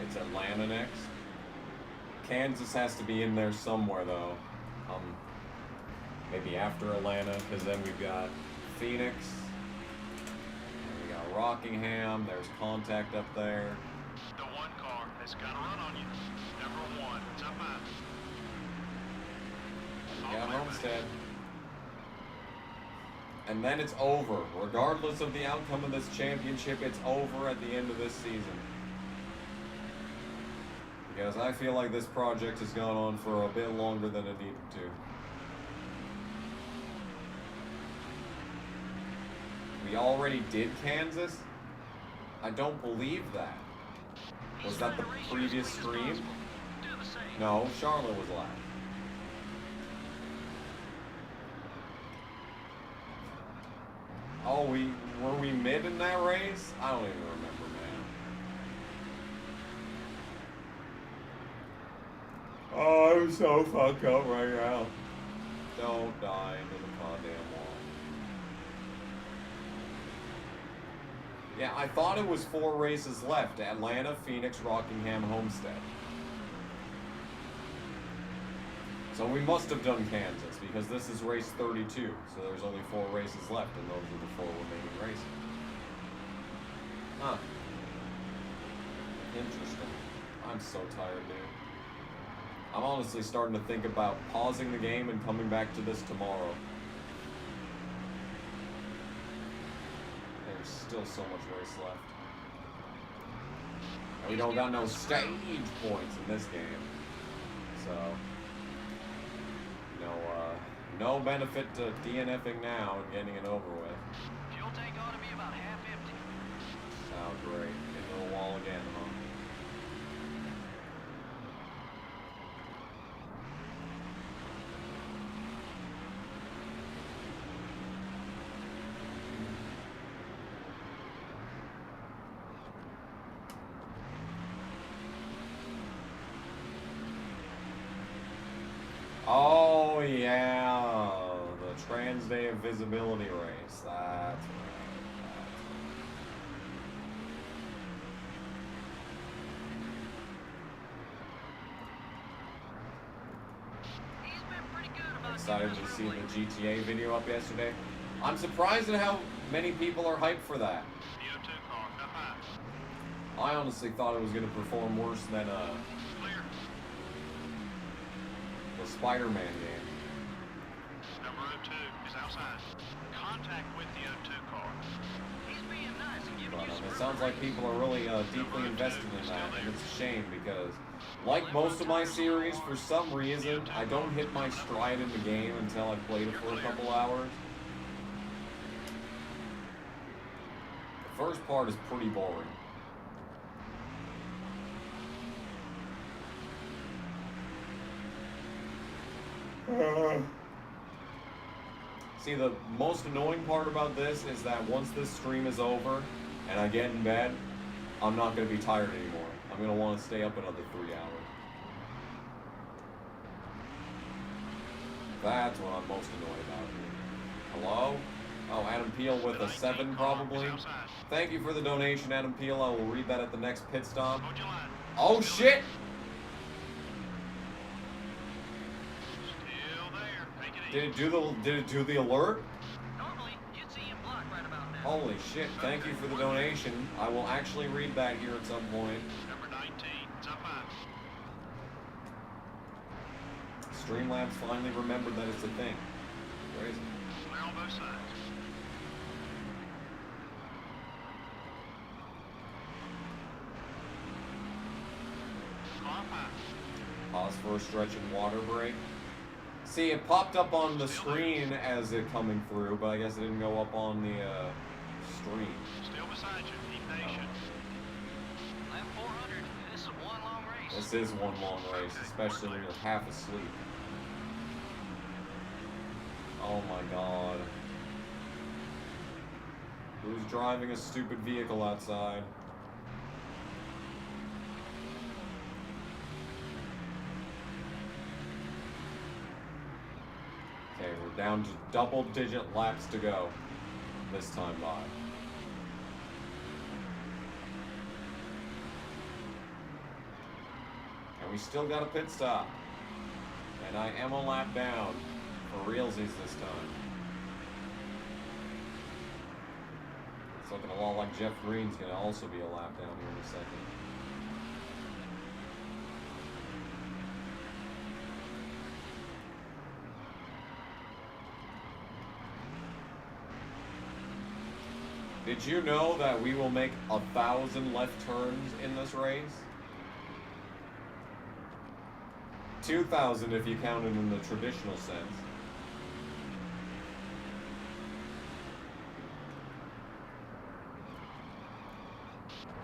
S1: It's Atlanta next. Kansas has to be in there somewhere, though. Maybe after Atlanta, because then we've got Phoenix. And we got Rockingham. There's contact up there.
S4: The 1 car has got a run on you. Number 1, it's up high.
S1: And we got Homestead. And then it's over. Regardless of the outcome of this championship, it's over at the end of this season. Because I feel like this project has gone on for a bit longer than it needed to. We already did Kansas? I don't believe that. Was that the previous stream?
S5: Do the same.
S1: No, Charlotte was last. Oh, were we mid in that race? I don't even remember, man. Oh, I'm so fucked up right now. Don't die into the goddamn wall. Yeah, I thought it was 4 races left. Atlanta, Phoenix, Rockingham, Homestead. So we must have done Kansas, because this is race 32. So there's only 4 races left, and those are the 4 remaining races. Huh. Interesting. I'm so tired, dude. I'm honestly starting to think about pausing the game and coming back to this tomorrow. There's still so much race left. And we don't got no stage points in this game. So, no benefit to DNFing now and getting it over with.
S5: Fuel tank ought to be about half empty.
S1: Sound great. Into the wall again, huh? Oh yeah, the Trans Day of Visibility race. That's right.
S5: He's been pretty good about
S1: Excited
S5: giving
S1: to
S5: us
S1: see
S5: room
S1: the
S5: lately.
S1: GTA video up yesterday. I'm surprised at how many people are hyped for that.
S4: CO2 car, up high.
S1: I honestly thought it was going to perform worse than
S4: Clear.
S1: the Spider-Man game.
S4: Number 02 is outside. Contact with the 02 car.
S5: He's being nice and giving
S1: But
S5: you some
S1: it
S5: room
S1: sounds like
S5: lately.
S1: people are really deeply invested in that, and it's a shame because, like most of my series, for some reason, I don't hit my stride in the game until I've played it for a couple hours. The first part is pretty boring. See, the most annoying part about this is that once this stream is over and I get in bed, I'm not going to be tired anymore. I'm going to want to stay up another 3 hours. That's what I'm most annoyed about. Hello? Oh, Adam Peel with a 7 probably. Thank you for the donation, Adam Peel. I will read that at the next pit stop.
S4: Hold your line.
S1: Oh shit!
S4: Still there. Take it
S1: Did
S4: easy.
S1: it do the alert?
S5: Normally, you'd see him block right about now.
S1: Holy shit, thank you for the donation. I will actually read that here at some point.
S4: Number 19, it's up high.
S1: Streamlabs finally remembered that it's a thing. Crazy.
S4: Clear on both sides. Car up high.
S1: Pause for a stretch and water break. See, it popped up on the screen as it coming through, but I guess it didn't go up on the stream.
S4: Still beside you. Keep patient.
S5: Lap 400. This is one long race.
S1: This is one long race, especially when you're half asleep. Oh my god. Who's driving a stupid vehicle outside? Okay, we're down to double-digit laps to go this time by. And we still got a pit stop. And I am a lap down for realsies this time. It's looking a lot like Jeff Green's gonna also be a lap down here in a second. Did you know that we will make 1,000 left turns in this race? 2,000 if you count it in the traditional sense.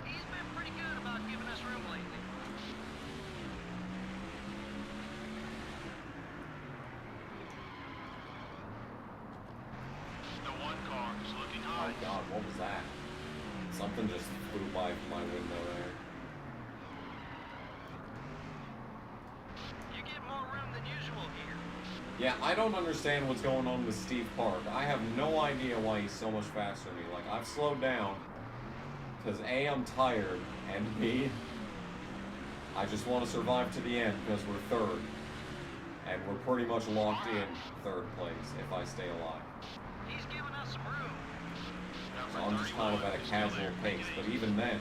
S5: He's been pretty good about giving us room lately.
S4: The 1 car is looking
S1: Oh
S4: high.
S1: god, what was that? Something just flew by my window there.
S5: You get more room than usual here.
S1: Yeah, I don't understand what's going on with Steve Park. I have no idea why he's so much faster than me. Like, I've slowed down, Because A, I'm tired, and B, I just want to survive to the end because we're third. And we're pretty much locked in third place if I stay alive.
S5: He's giving us some room.
S1: So I'm just kind of at a casual pace, but even then,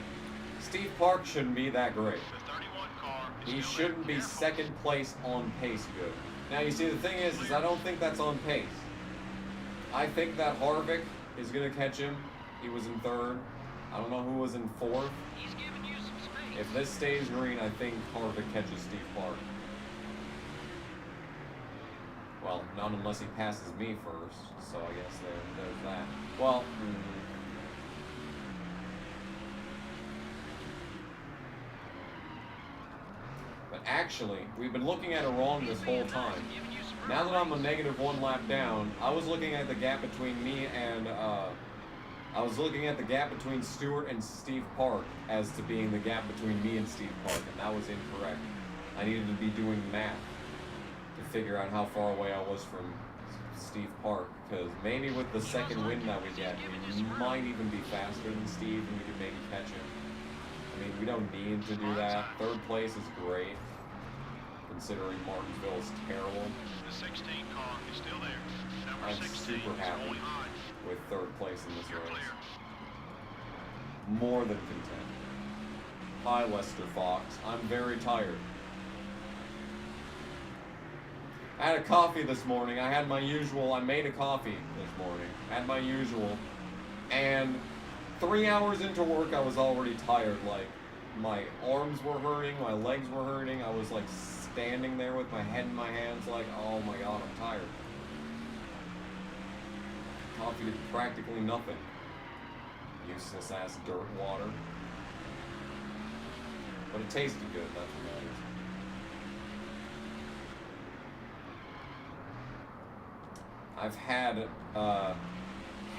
S1: Steve Park shouldn't be that great.
S4: The 31 car is
S1: He
S4: still
S1: shouldn't
S4: there.
S1: be second place on pace good. Now you see the thing is I don't think that's on pace. I think that Harvick is gonna catch him. He was in third. I don't know who was in fourth.
S5: He's giving you some space.
S1: If this stays green, I think Harvick catches Steve Park. Well, not unless he passes me first, so I guess there's that. Well, but actually, we've been looking at it wrong this whole time.
S5: Giving you some room.
S1: Now that I'm a negative 1 lap down, I was looking at the gap between me and, I was looking at the gap between Stewart and Steve Park as to being the gap between me and Steve Park, and that was incorrect. I needed to be doing math to figure out how far away I was from Steve Park, because maybe with the second win that we get, we might even be faster than Steve and we could maybe catch him. I mean, we don't need to do that. Third place is great, considering Martinsville is terrible.
S4: The 16 car is still there. Number
S1: I'm
S4: 16
S1: super
S4: is
S1: happy
S4: going high.
S1: with third place in this
S4: You're
S1: race.
S4: clear.
S1: More than content. Hi, Lester Fox. I'm very tired. I had a coffee this morning. I had my usual. I made a coffee this morning. Had my usual. And 3 hours into work, I was already tired. Like, my arms were hurting. My legs were hurting. I was, like, standing there with my head in my hands like, oh my god, I'm tired. Coffee did practically nothing. Useless ass dirt water. But it tasted good, that's what matters. I've had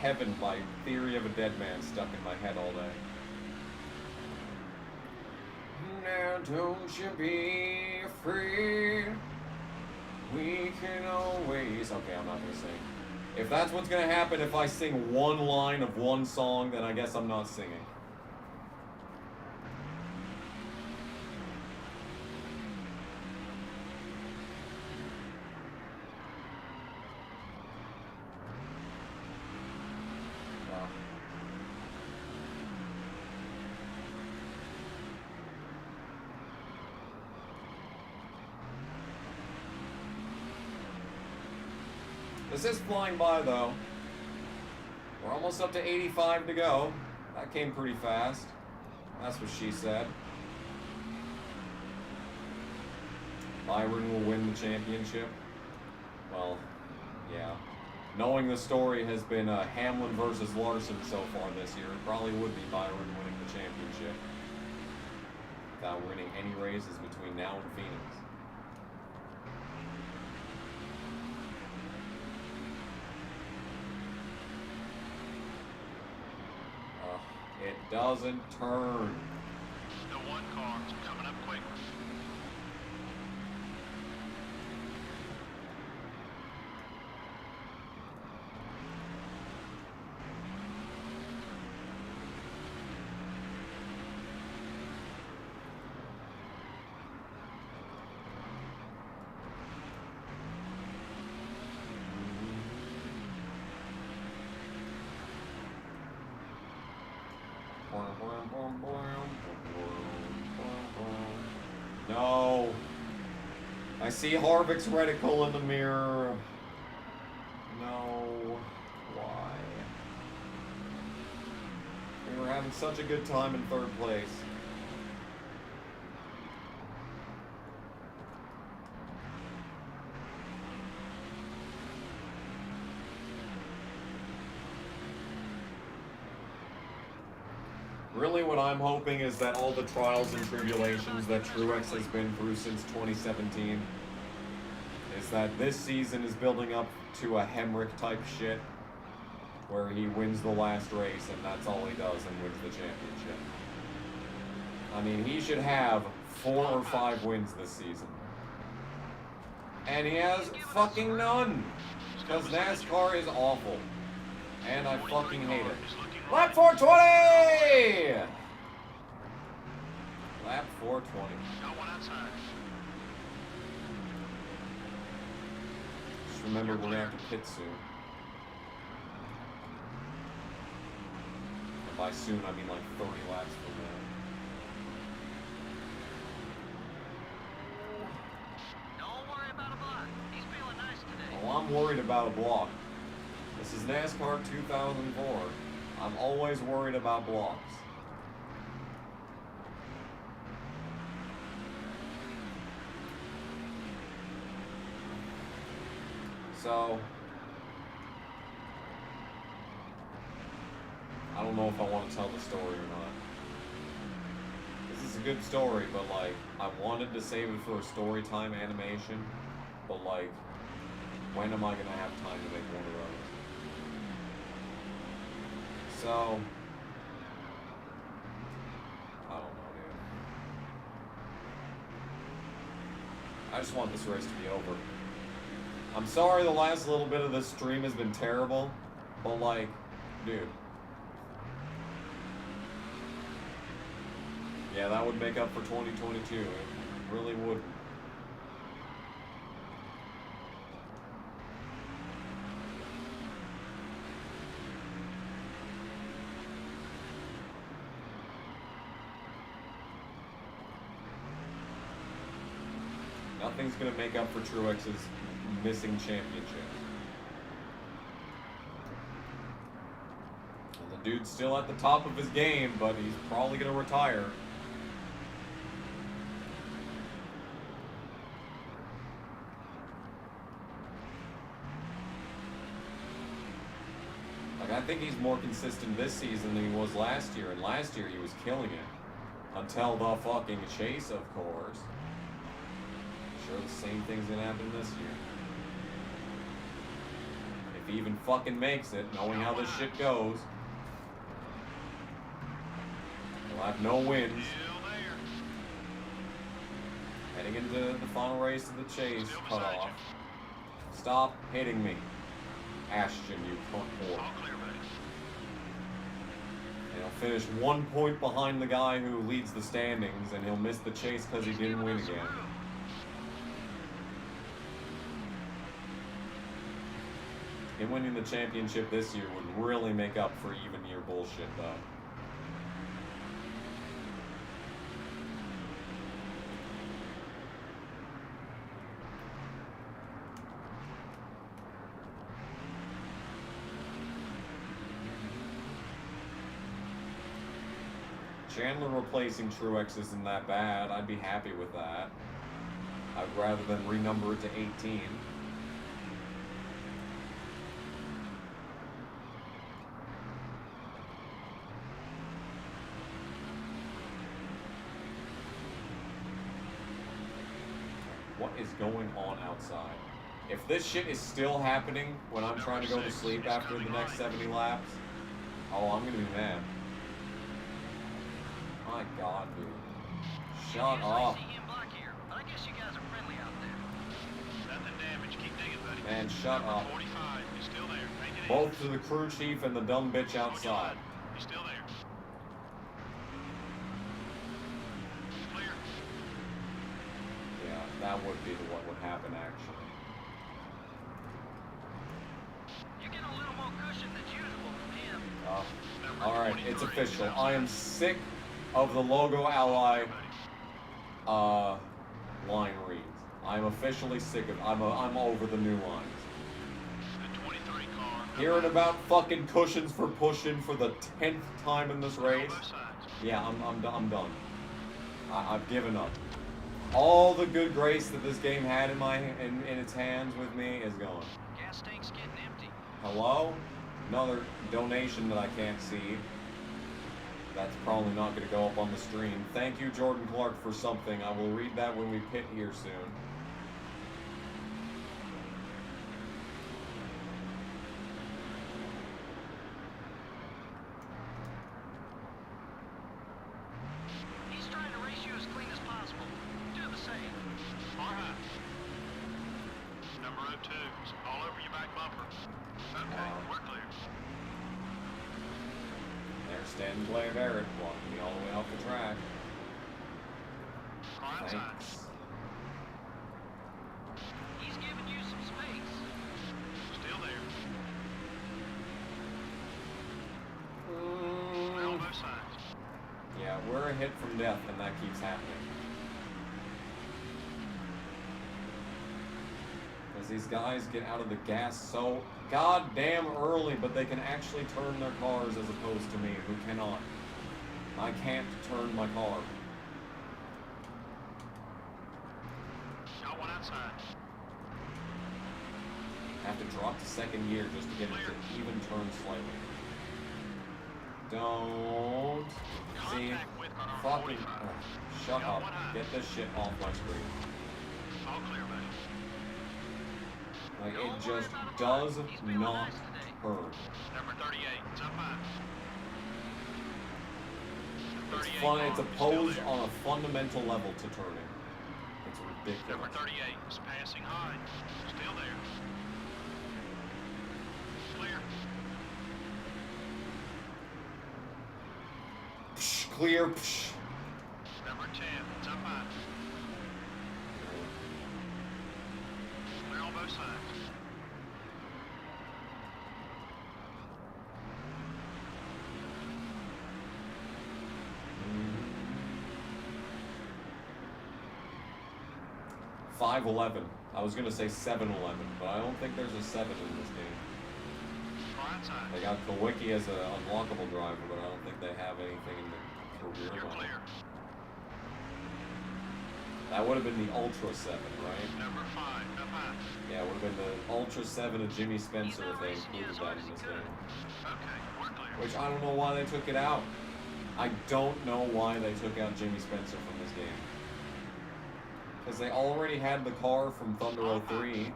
S1: Heaven by Theory of a Dead Man stuck in my head all day. Now don't you be afraid. We can always... Okay, I'm not gonna sing. If that's what's gonna happen if I sing one line of one song, then I guess I'm not singing. This is flying by though. We're almost up to 85 to go. That came pretty fast. That's what she said. Byron will win the championship. Well, yeah. Knowing the story has been Hamlin versus Larson so far this year, it probably would be Byron winning the championship. Without winning any races between now and Phoenix. It doesn't turn.
S4: The 1 car is coming up quick.
S1: No. I see Harvick's reticle in the mirror. No. Why? We were having such a good time in third place. Really what I'm hoping is that all the trials and tribulations that Truex has been through since 2017 is that this season is building up to a Hemrick type shit where he wins the last race and that's all he does and wins the championship. I mean, he should have 4 or 5 wins this season. And he has fucking none because NASCAR is awful. And I fucking hate it. Lap 420! Lap 420.
S4: Got one outside.
S1: Just remember, we're gonna have to pit soon. And by soon, I mean like 30 laps from now.
S5: Don't worry about a block. He's feeling nice today.
S1: Well, I'm worried about a block. This is NASCAR 2004. I'm always worried about blocks. So, I don't know if I want to tell the story or not. This is a good story, but like, I wanted to save it for a story time animation, but like, when am I gonna have time to make one of those? So, I don't know, dude. I just want this race to be over. I'm sorry the last little bit of this stream has been terrible, but like, dude. Yeah, that would make up for 2022. It really would. Nothing's gonna make up for Truex's missing championship. And the dude's still at the top of his game, but he's probably gonna retire. Like, I think he's more consistent this season than he was last year, and last year he was killing it. Until the fucking chase, of course. Sure, the same thing's gonna happen this year. If he even fucking makes it, knowing how this shit goes, he'll have no wins.
S4: Still there.
S1: Heading into the final race of the chase
S4: Still beside
S1: cutoff.
S4: you.
S1: Stop hitting me, Ashton, you cunt whore.
S4: All clear, buddy.
S1: And he'll finish 1 point behind the guy who leads the standings, and he'll miss the chase because he didn't win again. Him winning the championship this year would really make up for even year bullshit, though. Chandler replacing Truex isn't that bad. I'd be happy with that. I'd rather than renumber it to 18. What is going on outside? If this shit is still happening when I'm trying to go to sleep after the next 70 laps, oh, I'm gonna be mad. My God, dude. Shut up.
S5: I see him block here, but I guess you guys are friendly out there.
S4: Nothing damaged. Keep digging, buddy.
S1: Man, shut
S4: Number
S1: up.
S4: 45. He's still there. Make it
S1: Both to the crew chief and the dumb bitch
S4: in.
S1: outside.
S4: He's still there. Clear.
S1: Yeah, that would be what would happen, actually.
S5: You're getting a little more cushion than usual from him.
S1: Alright, it's official. I am sick of the logo ally line reads. I'm officially sick of I'm over the new lines.
S4: The 23 car.
S1: Hearing about fucking cushions for pushing for the 10th time in this race.
S4: Both sides.
S1: Yeah, I'm done. I've given up. All the good grace that this game had in its hands with me is gone.
S5: Gas tank's getting empty.
S1: Hello? Another donation that I can't see. That's probably not going to go up on the stream. Thank you, Jordan Clark, for something. I will read that when we pit here soon.
S5: He's trying to race you as clean as possible. Do the same.
S4: Far high. Number 02. All over your back bumper. Okay,
S1: Wow.
S4: we're clear.
S1: Stand clear of Eric, blocking me all the way off the track.
S4: Car outside.
S1: Thanks.
S5: He's giving you some space.
S4: Still there. Clear on both sides.
S1: Yeah, we're a hit from death, and that keeps happening. Because these guys get out of the gas so goddamn early, but they can actually turn their cars as opposed to me, who cannot. I can't turn my car.
S4: Got one outside.
S1: I have to drop to second gear just to get it to even turn slightly. Don't. See?
S4: Contact with car
S1: Fucking.
S4: 45.
S1: Shut up. Get this shit off my screen.
S4: All clear, buddy.
S1: Like,
S5: Don't
S1: it
S5: worry
S1: just
S5: about it,
S1: does
S5: boss. He's being
S1: not
S5: nice today.
S1: turn.
S4: Number 38, it's up high.
S1: It's
S4: 38
S1: fun.
S4: car
S1: It's
S4: is
S1: opposed
S4: still there.
S1: on a fundamental level to turning. It's
S4: Number
S1: ridiculous.
S4: 38 is passing high. Still there. Clear.
S1: Psh, clear. Psh.
S4: Number 10, it's up high. Clear on both sides.
S1: Mm. 5'11". I was gonna say 7'11", but I don't think there's a 7 in this game.
S4: Car outside.
S1: They got Kawicki as an unlockable driver, but I don't think they have anything in the career
S4: You're
S1: line.
S4: clear.
S1: That would have been the Ultra 7, right?
S4: Number 5, up high.
S1: Yeah, it would have been the Ultra 7 of Jimmy Spencer if they included that in this game.
S4: Okay, we're clear.
S1: Which I don't know why they took it out. I don't know why they took out Jimmy Spencer from this game. Because they already had the car from Thunder 03.
S4: Clear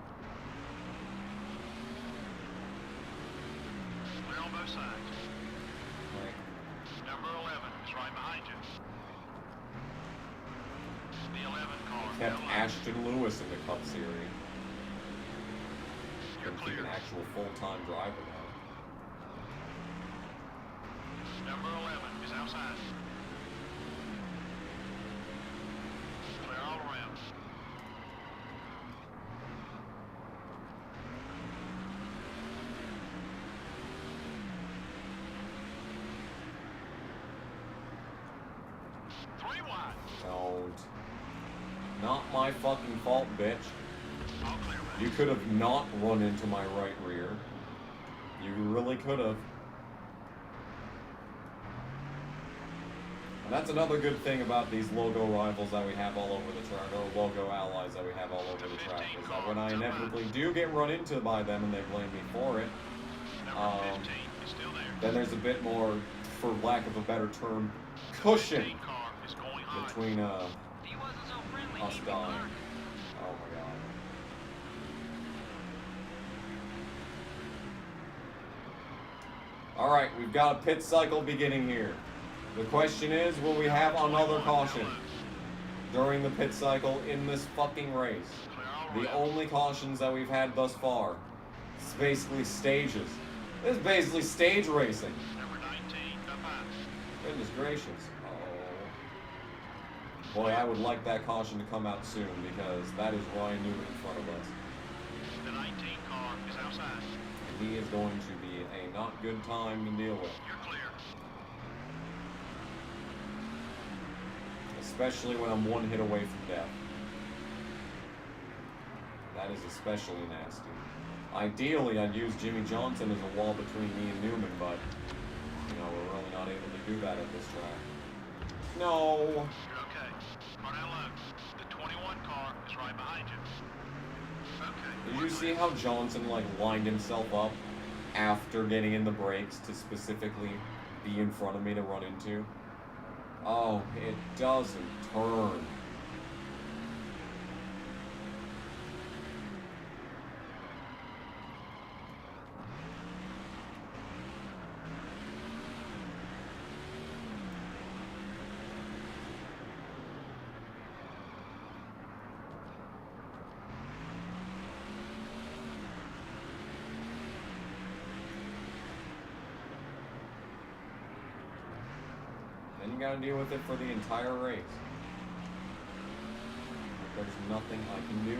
S4: on both sides.
S1: Like,
S4: Number 11 is right behind you. The 11 car.
S1: kept
S4: L1.
S1: Ashton Lewis in the Cup Series.
S4: You're
S1: And he's
S4: clear.
S1: an actual full-time driver now.
S4: Number 11 is outside. Clear all around. Three wide.
S1: Don't. Not my fucking fault, bitch.
S4: All clear, man.
S1: You could have not run into my right rear. You really could have. And that's another good thing about these logo rivals that we have all over the track, or logo allies that we have all over the track, is that when I inevitably do get run into by them and they blame me for it,
S4: Number 15 is still there.
S1: then there's a bit more, for lack of a better term, cushion
S4: 15 car is going high.
S1: between
S5: He wasn't so friendly.
S1: us
S5: He'd be
S1: dying.
S5: learning.
S1: Oh my god. Alright, we've got a pit cycle beginning here. The question is, will we have another caution during the pit cycle in this fucking race?
S4: Clear all
S1: The
S4: around.
S1: only cautions that we've had thus far. It's basically stages. This is basically stage racing.
S4: Number 19 up high.
S1: Goodness gracious. Oh. Boy, I would like that caution to come out soon because that is Ryan Newman in front of us.
S4: The 19 car is outside.
S1: And he is going to be a not good time to deal with.
S4: You're clear.
S1: Especially when I'm one hit away from death. That is especially nasty. Ideally, I'd use Jimmy Johnson as a wall between me and Newman, but, you know, we're really not able to do that at this track. No!
S4: You're okay. Car down low. The 21 car is right behind you. Okay.
S1: Did
S4: we're
S1: you see
S4: clear.
S1: how Johnson, like, lined himself up after getting in the brakes to specifically be in front of me to run into? Oh, it doesn't turn. gotta deal with it for the entire race. There's nothing I can do here.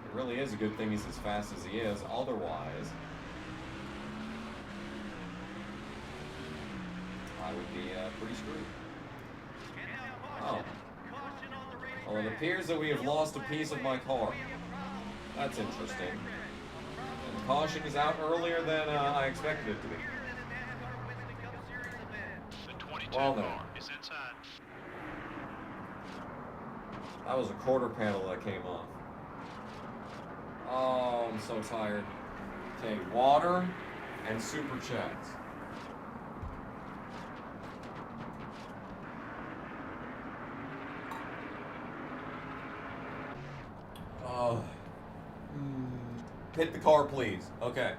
S1: It really is a good thing he's as fast as he is, otherwise I would be pretty screwed. Oh. Well, it appears that we have lost a piece of my car. That's interesting. And caution is out earlier than I expected it to be.
S4: The 22
S1: Well then.
S4: car is inside.
S1: That was a quarter panel that came off. Oh, I'm so tired. Okay, water and super chats. Hit the car, please. Okay.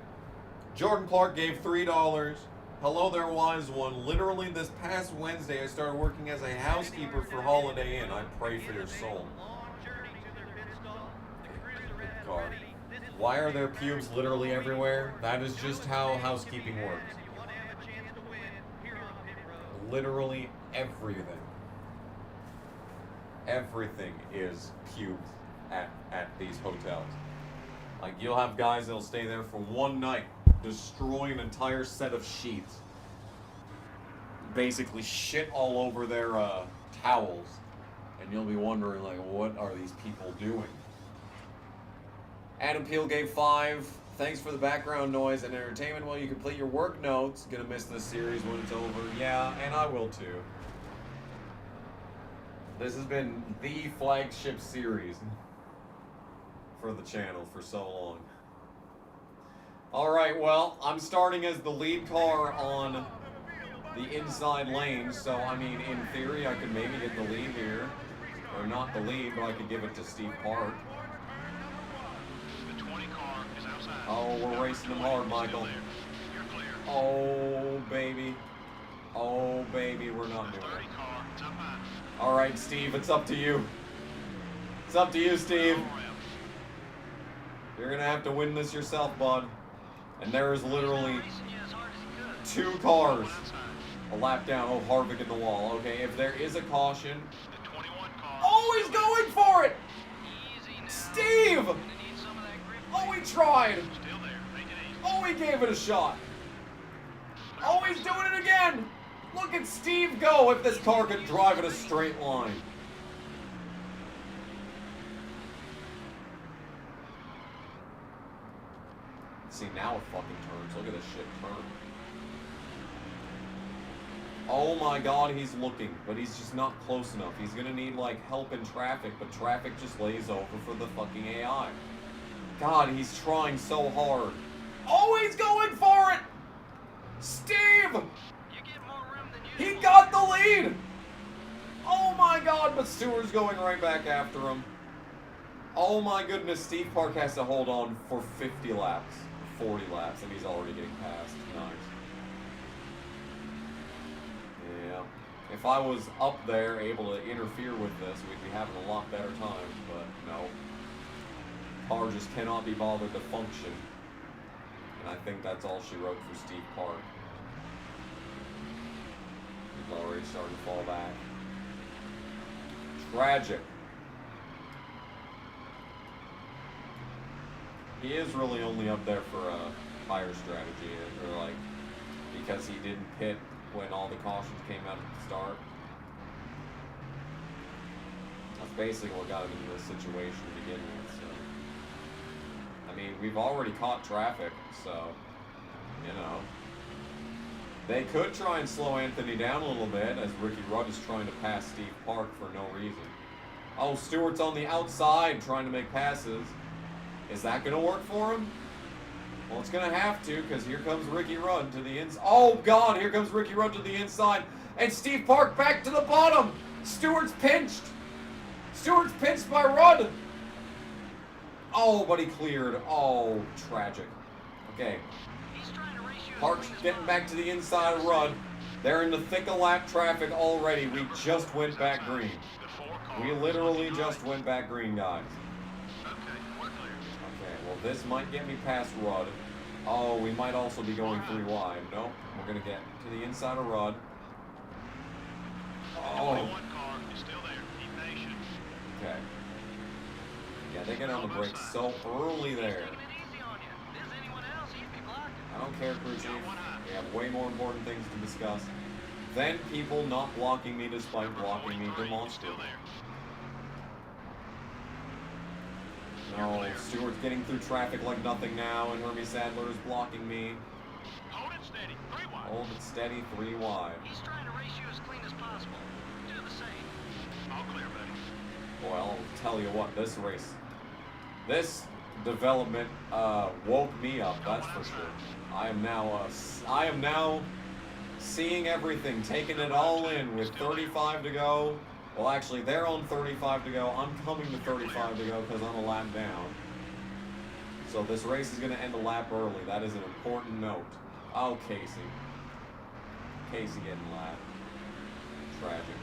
S1: Jordan Clark gave $3. Hello there, wise one. Literally this past Wednesday, I started working as a housekeeper for Holiday Inn. I pray for your soul. Car. Why are there pubes literally everywhere? That is just how housekeeping works. Literally everything. Everything is pubes at these hotels. Like, you'll have guys that'll stay there for one night, destroy an entire set of sheets, basically shit all over their towels, and you'll be wondering, like, what are these people doing? Adam Peel gave 5. Thanks for the background noise and entertainment while you complete your work notes. Gonna miss this series when it's over. Yeah, and I will too. This has been the flagship series for the channel for so long. Alright, well, I'm starting as the lead car on the inside lane, so I mean, in theory, I could maybe get the lead here. Or not the lead, but I could give it to Steve Park.
S4: The 20 car is outside.
S1: Oh, we're racing them hard, Michael.
S4: You're clear.
S1: Oh, baby. Oh, baby, we're not
S4: The
S1: doing
S4: 30
S1: it.
S4: car is up high.
S1: Alright, Steve, it's up to you. It's up to you, Steve. You're gonna have to win this yourself, bud. And there is literally
S5: Racing you as hard as he could.
S1: 2 cars a lap down. Oh, Harvick in the wall. Okay, if there is a caution.
S4: The 21 car.
S1: Oh, he's going for it!
S5: Easy now.
S1: Steve!
S5: Gonna need some of that grip.
S1: Oh, he tried!
S4: Still there. Take it easy.
S1: Oh, he gave it a shot. Oh, he's doing it again! Look at Steve go if this car could drive in a straight line. See, now it fucking turns. Look at this shit turn. Oh my god, he's looking, but he's just not close enough. He's gonna need, like, help in traffic, but traffic just lays over for the fucking AI. God, he's trying so hard. Oh, he's going for it! Steve!
S5: You get more room than you
S1: He got the lead! Oh my god, but Stewart's going right back after him. Oh my goodness, Steve Park has to hold on for 50 laps, 40 laps, and he's already getting passed. Nice. Yeah. If I was up there able to interfere with this, we'd be having a lot better time, but no. Car just cannot be bothered to function. And I think that's all she wrote for Steve Park. He's already starting to fall back. Tragic. He is really only up there for a tire strategy, or like, because he didn't pit when all the cautions came out at the start. That's basically what got him into this situation to begin with, so. I mean, we've already caught traffic, so, you know. They could try and slow Anthony down a little bit, as Ricky Rudd is trying to pass Steve Park for no reason. Oh, Stewart's on the outside trying to make passes. Is that going to work for him? Well, it's going to have to, because here comes Ricky Rudd to the inside. Oh, God, here comes Ricky Rudd to the inside. And Steve Park back to the bottom. Stewart's pinched. Stewart's pinched by Rudd. Oh, but he cleared. Oh, tragic. Okay.
S5: He's trying to race you.
S1: Park's getting back to the inside of Rudd. They're in the thick of lap traffic already. We just went back green.
S4: The 4 car.
S1: We literally just went back green, guys.
S4: Okay, we're clear.
S1: Okay, well, this might get me past Rudd. Oh, we might also be going 3 wide. Nope. We're going to get to the inside of Rudd.
S4: Only
S1: Oh.
S4: one car is still there. Be patient.
S1: Okay. Yeah, they get on the brakes so early there.
S5: Taking it easy on you. If there's anyone else, he'd be blocking.
S1: I don't care, crew chief. We have way more important things to discuss than people not blocking me despite blocking me demonstrably.
S4: Still there.
S1: No, Stewart's getting through traffic like nothing now, and Hermie Sadler is blocking me.
S4: Hold it steady. 3 wide.
S1: Hold it steady, 3 wide.
S5: He's trying to race you as clean as possible. Do the same.
S4: All clear, buddy.
S1: Boy, I'll tell you what, this development woke me up, that's for sure. I am now seeing everything, taking it all in with 35 to go. Well, actually, they're on 35 to go. I'm coming to 35 to go because I'm a lap down. So this race is going to end a lap early. That is an important note. Oh, Casey. Casey getting lapped. Tragic.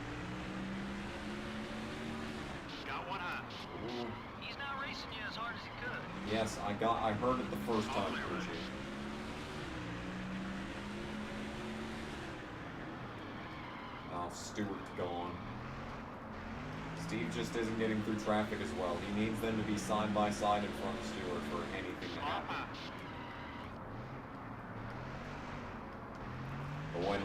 S4: Got one high.
S1: Ooh.
S5: He's not racing you as hard as he could.
S1: Yes, I heard it the first time, crew chief. Oh, Stewart's gone. Steve just isn't getting through traffic as well. He needs them to be side by side in front of Stewart for anything to happen. But when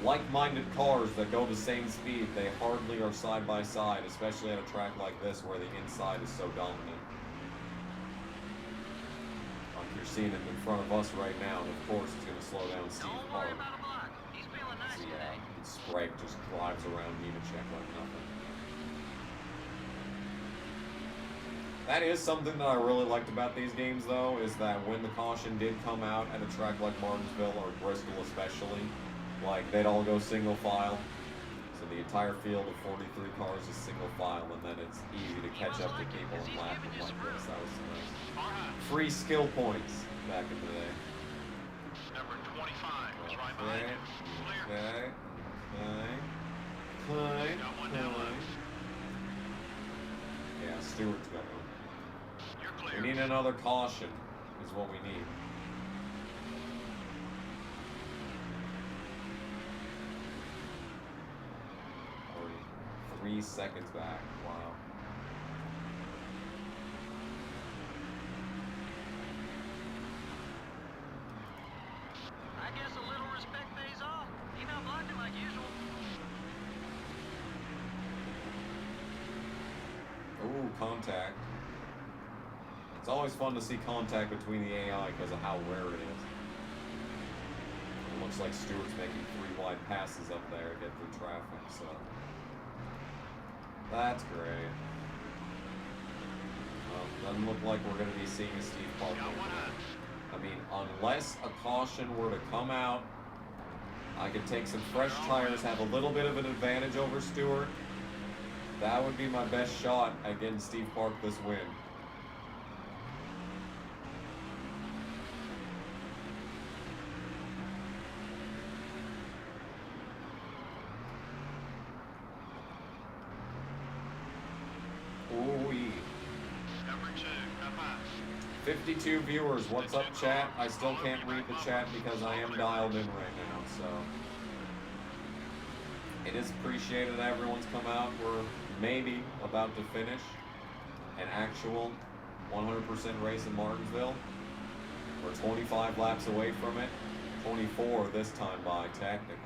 S1: like-minded cars that go the same speed, they hardly are side by side, especially at a track like this where the inside is so dominant. Like you're seeing it in front of us right now, and of course it's going to slow down Steve
S5: Don't
S1: Park.
S5: worry about a block. He's feeling nice
S1: So
S5: today.
S1: yeah, Sprague just drives around Nemechek like nothing. That is something that I really liked about these games, though, is that when the caution did come out at a track like Martinsville or Bristol especially, like they'd all go single file. So the entire field of 43 cars is single file, and then it's easy to catch up to people and lap them like this. That was nice. Free skill points back in the day.
S4: Number 25 is right behind
S1: Okay,
S4: you. Clear.
S1: okay.
S4: Got one down low.
S1: Yeah, Stewart's got one.
S4: You're clear.
S1: We need another caution, is what we need. Already 3 seconds back. Wow.
S5: I guess a little respect pays off. He's not blocking like usual.
S1: Ooh, contact. It's always fun to see contact between the AI because of how rare it is. It looks like Stewart's making 3 wide passes up there to get through traffic, so that's great. Doesn't look like we're going to be seeing a Steve Park.
S4: Got one high.
S1: I mean, unless a caution were to come out, I could take some fresh tires, have a little bit of an advantage over Stewart. That would be my best shot at getting Steve Park this win. Ooh-wee.
S4: Number 2 up high.
S1: 52 viewers. What's up, chat? I still can't read the chat because I am dialed in right now, so it is appreciated that everyone's come out. We're maybe about to finish an actual 100% race in Martinsville. We're 25 laps away from it. 24 this time by, technically.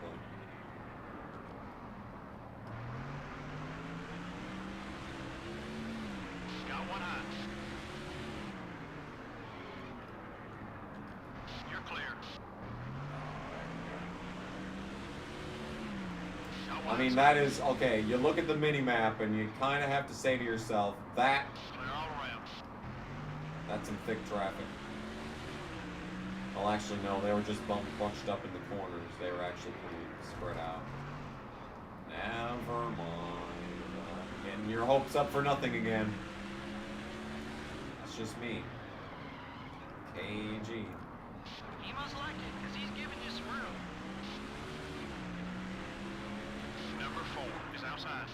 S4: Got one high. You're clear. Got one
S1: I mean, that is, okay, you look at the mini-map and you kind of have to say to yourself,
S4: clear all around.
S1: that's some thick traffic. Well, actually, no, they were just bunched up in the corners. They were actually pretty spread out. Never mind. Getting your hopes up for nothing again. That's just me. KG.
S5: He must like it, because he's giving you some room.
S4: Number 4 is outside.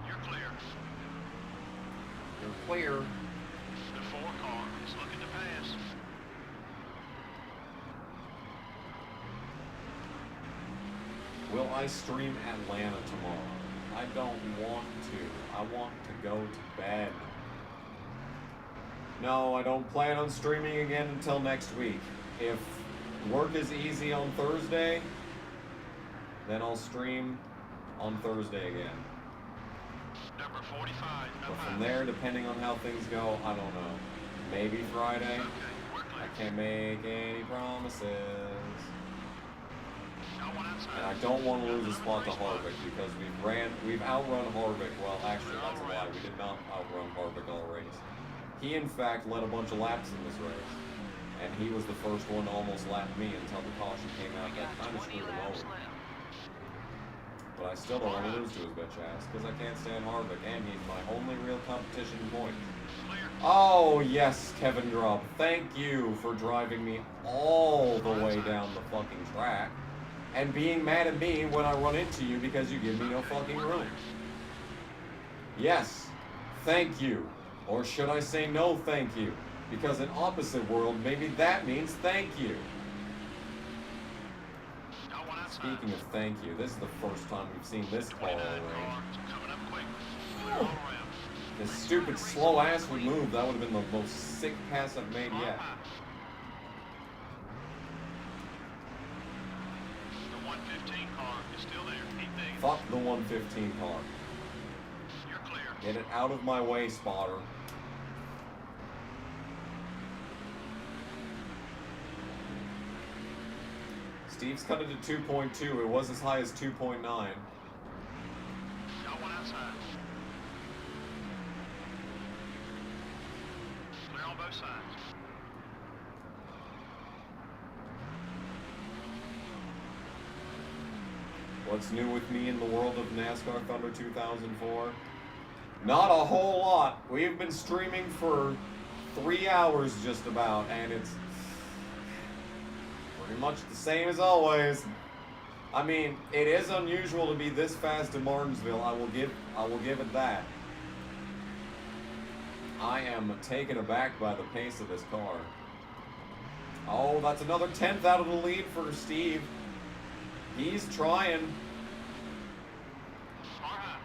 S4: You're clear.
S1: You're clear. I stream Atlanta tomorrow? I don't want to. I want to go to bed. No, I don't plan on streaming again until next week. If work is easy on Thursday, then I'll stream on Thursday again.
S4: Number 45.
S1: But from there, depending on how things go, I don't know. Maybe Friday.
S4: Okay, we're clear.
S1: I can't make any promises.
S4: Got one outside.
S1: And I don't want to lose a spot to Harvick because we've outrun Harvick. Well, actually, that's a lie. We did not outrun Harvick all race. He, in fact, led a bunch of laps in this race. And he was the first one to almost lap me until the caution came out.
S5: We
S1: That
S5: got
S1: kind of
S5: 20
S1: screwed him
S5: laps
S1: over.
S5: left.
S1: But I still don't want to lose to his bitch ass because I can't stand Harvick. And he's my only real competition point.
S4: Clear.
S1: Oh, yes, Kevin Grubb. Thank you for driving me all the way down the fucking track and being mad at me when I run into you because you give me no fucking room. Yes, thank you. Or should I say no thank you? Because in opposite world, maybe that means thank you.
S4: Got one outside.
S1: Speaking of thank you, this is the first time we've seen this car
S4: 29
S1: already.
S4: car. It's coming up quick. Clear all around.
S1: This stupid slow ass would move. That would have been the most sick pass I've made yet.
S4: The 115 car is still there. Keep digging.
S1: Fuck the 115 car.
S4: You're clear.
S1: Get it out of my way, spotter. Steve's cut it to 2.2. It was as high as 2.9.
S4: Got one outside. Clear on both sides.
S1: What's new with me in the world of NASCAR Thunder 2004? Not a whole lot. We've been streaming for 3 hours just about, and it's pretty much the same as always. I mean, it is unusual to be this fast in Martinsville. I will give it that. I am taken aback by the pace of this car. Oh, that's another 10th out of the lead for Steve. He's trying.
S4: Far high.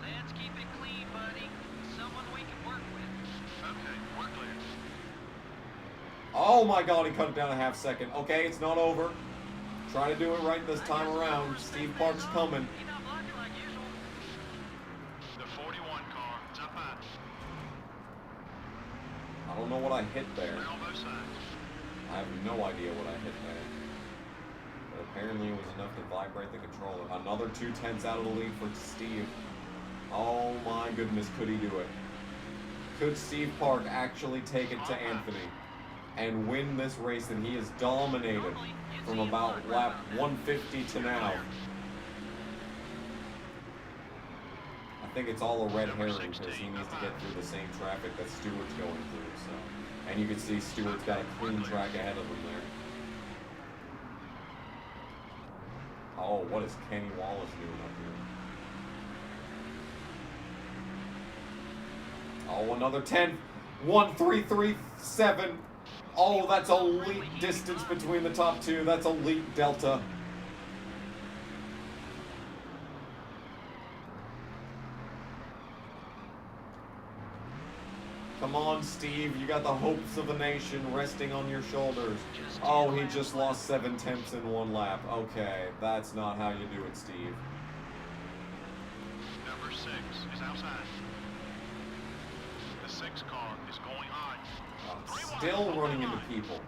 S5: Let's keep it clean, buddy. Someone we can work with.
S4: Okay, we're clear.
S1: Oh my god, he cut it down a half second. Okay, it's not over. Try to do it right this time around. Steve Park's coming.
S5: You're not blocking like usual.
S4: The 41 car. It's up high.
S1: I don't know what I hit there.
S4: Clear on both sides.
S1: I have no idea what I hit there. But apparently it was enough to vibrate the controller. Another 2/10 out of the lead for Steve. Oh my goodness, could he do it? Could Steve Park actually take it to Anthony and win this race that he has dominated from about lap 150 to now? I think it's all a red herring because he needs to get through the same traffic that Stewart's going through. So, and you can see Stewart's got a clean track ahead of him there. Oh, what is Kenny Wallace doing up here? Oh, another 10. 1-3-3-7. Oh, that's elite distance between the top two. That's elite delta. Come on, Steve. You got the hopes of a nation resting on your shoulders. Oh, he just lost 7/10 in one lap. Okay, that's not how you do it, Steve.
S4: Number 6 is outside. The 6 car is going high.
S1: Still running into people.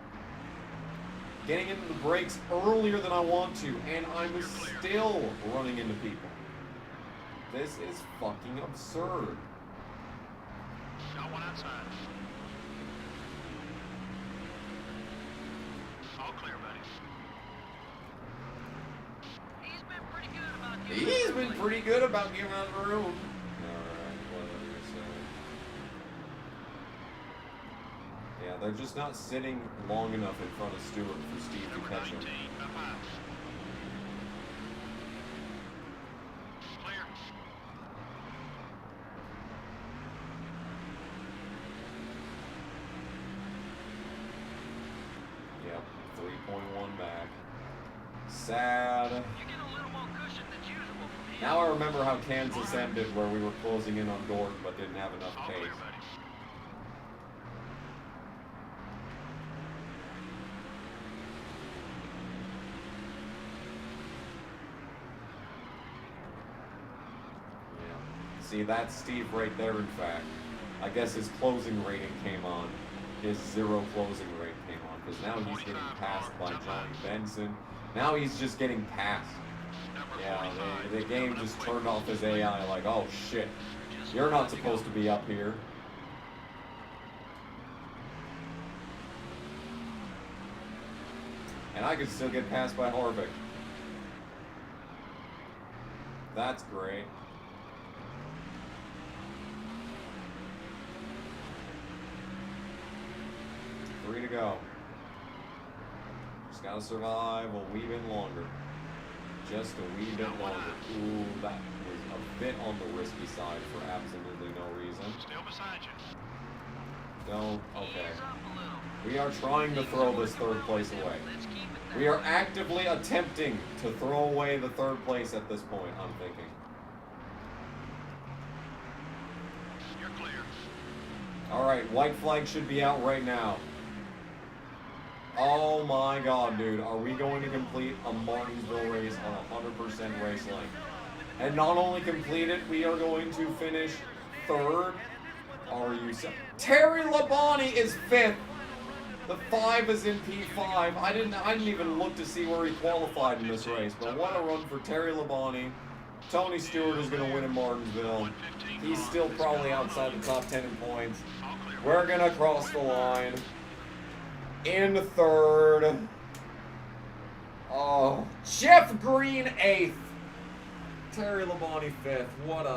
S1: Getting into the brakes earlier than I want to, and I'm still running into people. This is fucking absurd.
S4: Got one outside. All clear, buddy.
S5: He's been pretty good about giving
S1: He's
S5: us
S1: been
S5: room.
S1: pretty good about giving out room. Alright, whatever you say. Yeah, they're just not sitting long enough in front of Stewart for Steve to
S4: Number
S1: catch him.
S4: 19 up high. Clear.
S1: Yep, 3.1 back. Sad.
S5: You get a little more cushion than usual from here.
S1: Now I remember how Kansas ended, where we were closing in on Gordon but didn't have enough
S4: All
S1: pace.
S4: clear, buddy.
S1: Yeah. See, that's Steve right there, in fact. I guess his closing rating came on. His 0 closing rate came on, because now he's getting passed by Johnny Benson. Now he's just getting passed. Yeah, the game just turned off his AI like, oh shit, you're not supposed to be up here. And I could still get passed by Harvick. That's great. Three to go. Just gotta survive a wee bit longer. Just a wee bit longer. Ooh, that was a bit on the risky side for absolutely no reason.
S4: Still beside you.
S1: Don't. Okay.
S5: Ease up a little.
S1: We are trying to throw this third place away.
S5: Let's keep it that
S1: We are actively attempting to throw away the third place at this point, I'm thinking.
S4: You're clear.
S1: Alright, white flag should be out right now. Oh my god, dude. Are we going to complete a Martinsville race on 100% race length? And not only complete it, we are going to finish third. Are you so? Terry Labonte is fifth. The 5 is in P5. I didn't even look to see where he qualified in this race, but what a run for Terry Labonte. Tony Stewart is going to win in Martinsville. He's still probably outside the top 10 in points.
S4: All clear.
S1: We're going to cross the line. In third. Oh, Jeff Green 8th. Terry Labonte 5th. What
S2: The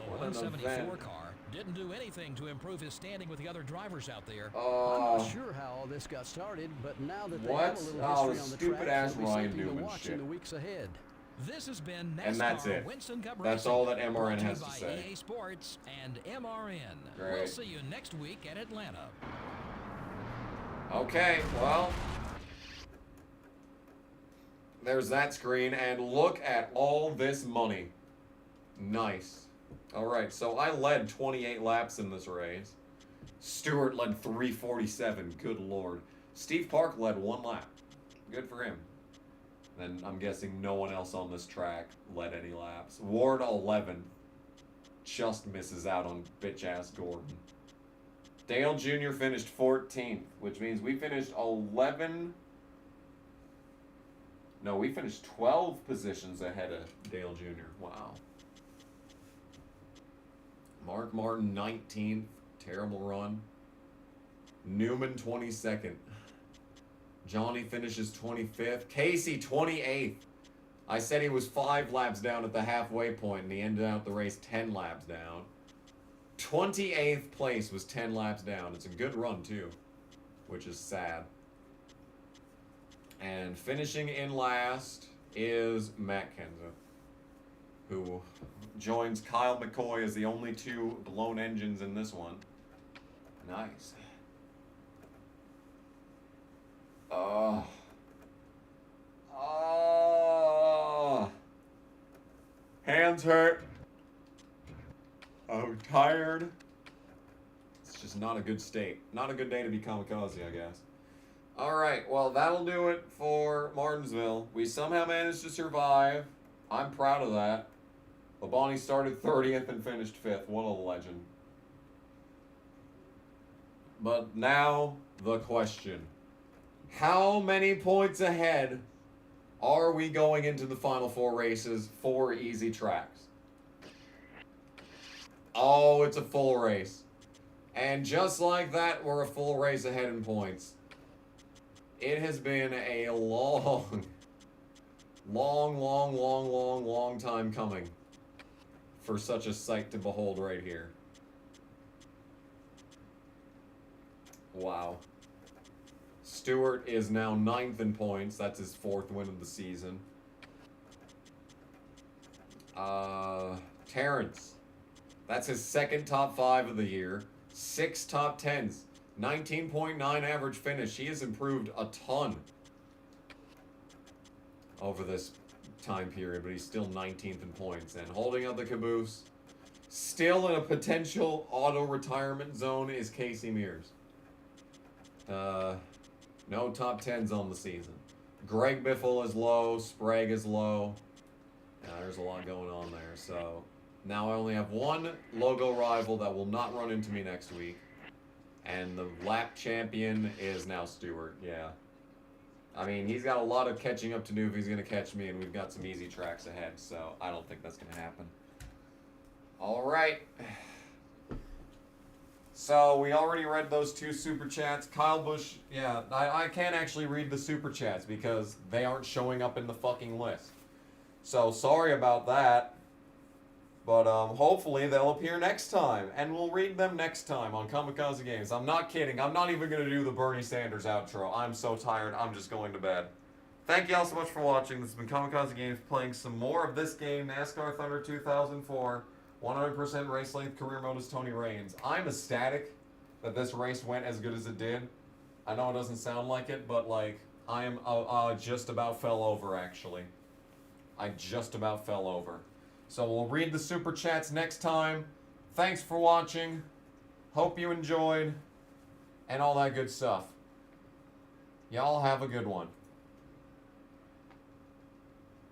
S1: an
S2: 174
S1: event.
S2: car didn't do anything to improve his standing with the other drivers out there.
S3: I'm
S1: Oh,
S3: not sure how all this got started, but now that they
S1: What?
S3: have a little
S1: Oh,
S3: history on the
S1: stupid
S3: track,
S1: ass
S3: they'll be
S1: Ryan
S3: something to
S1: Newman
S3: watch
S1: shit.
S3: in the weeks ahead.
S2: This has been NASCAR
S1: And that's it.
S2: Winston Cup
S1: That's
S2: Racing,
S1: all that MRN
S2: brought to you
S1: has to
S2: by
S1: say.
S2: EA Sports and MRN. We'll
S1: Great.
S2: see you next week at Atlanta.
S1: okay, well. There's that screen, and look at all this money. Nice. Alright, so I led 28 laps in this race. Stewart led 347. Good lord. Steve Park led 1 lap. Good for him. And I'm guessing no one else on this track led any laps. Ward 11 just misses out on bitch-ass Gordon. Dale Jr. finished 14th, which means we finished 11... No, we finished 12 positions ahead of Dale Jr. Wow. Mark Martin 19th. Terrible run. Newman 22nd. Johnny finishes 25th. Casey 28th. I said he was 5 laps down at the halfway point, and he ended out the race 10 laps down. 28th place was 10 laps down. It's a good run, too, which is sad. And finishing in last is Matt Kenseth, who joins Kyle McCoy as the only 2 blown engines in this one. Nice. Oh. Hands hurt. I'm tired. It's just not a good state. Not a good day to be kamikaze, I guess. Alright, well, that'll do it for Martinsville. We somehow managed to survive. I'm proud of that. Labonte started 30th and finished 5th. What a legend. But now, the question. How many points ahead are we going into the final 4 races, 4 easy tracks? Oh, it's a full race. And just like that, we're a full race ahead in points. It has been a long time coming for such a sight to behold right here. Wow. Stewart is now 9th in points. That's his 4th win of the season. Terrence. That's his 2nd top 5 of the year. 6 top 10s. 19.9 average finish. He has improved a ton. over this time period, but he's still 19th in points. And holding out the caboose, still in a potential auto-retirement zone, is Casey Mears. No top 10s on the season. Greg Biffle is low, Sprague is low. There's a lot going on there. So now I only have one logo rival that will not run into me next week. And the lap champion is now Stewart, yeah. I mean, he's got a lot of catching up to do if he's going to catch me, and we've got some easy tracks ahead, so I don't think that's going to happen. All right. So we already read those 2 super chats. Kyle Busch, yeah, I can't actually read the super chats because they aren't showing up in the fucking list. So sorry about that. But hopefully they'll appear next time, and we'll read them next time on Kamikaze Games. I'm not kidding. I'm not even going to do the Bernie Sanders outro. I'm so tired. I'm just going to bed. Thank you all so much for watching. This has been Kamikaze Games playing some more of this game, NASCAR Thunder 2004. 100% race length career mode is Tony Raines. I'm ecstatic that this race went as good as it did. I know it doesn't sound like it, but like I am just about fell over actually. I just about fell over. So we'll read the super chats next time. Thanks for watching. Hope you enjoyed. And all that good stuff. Y'all have a good one.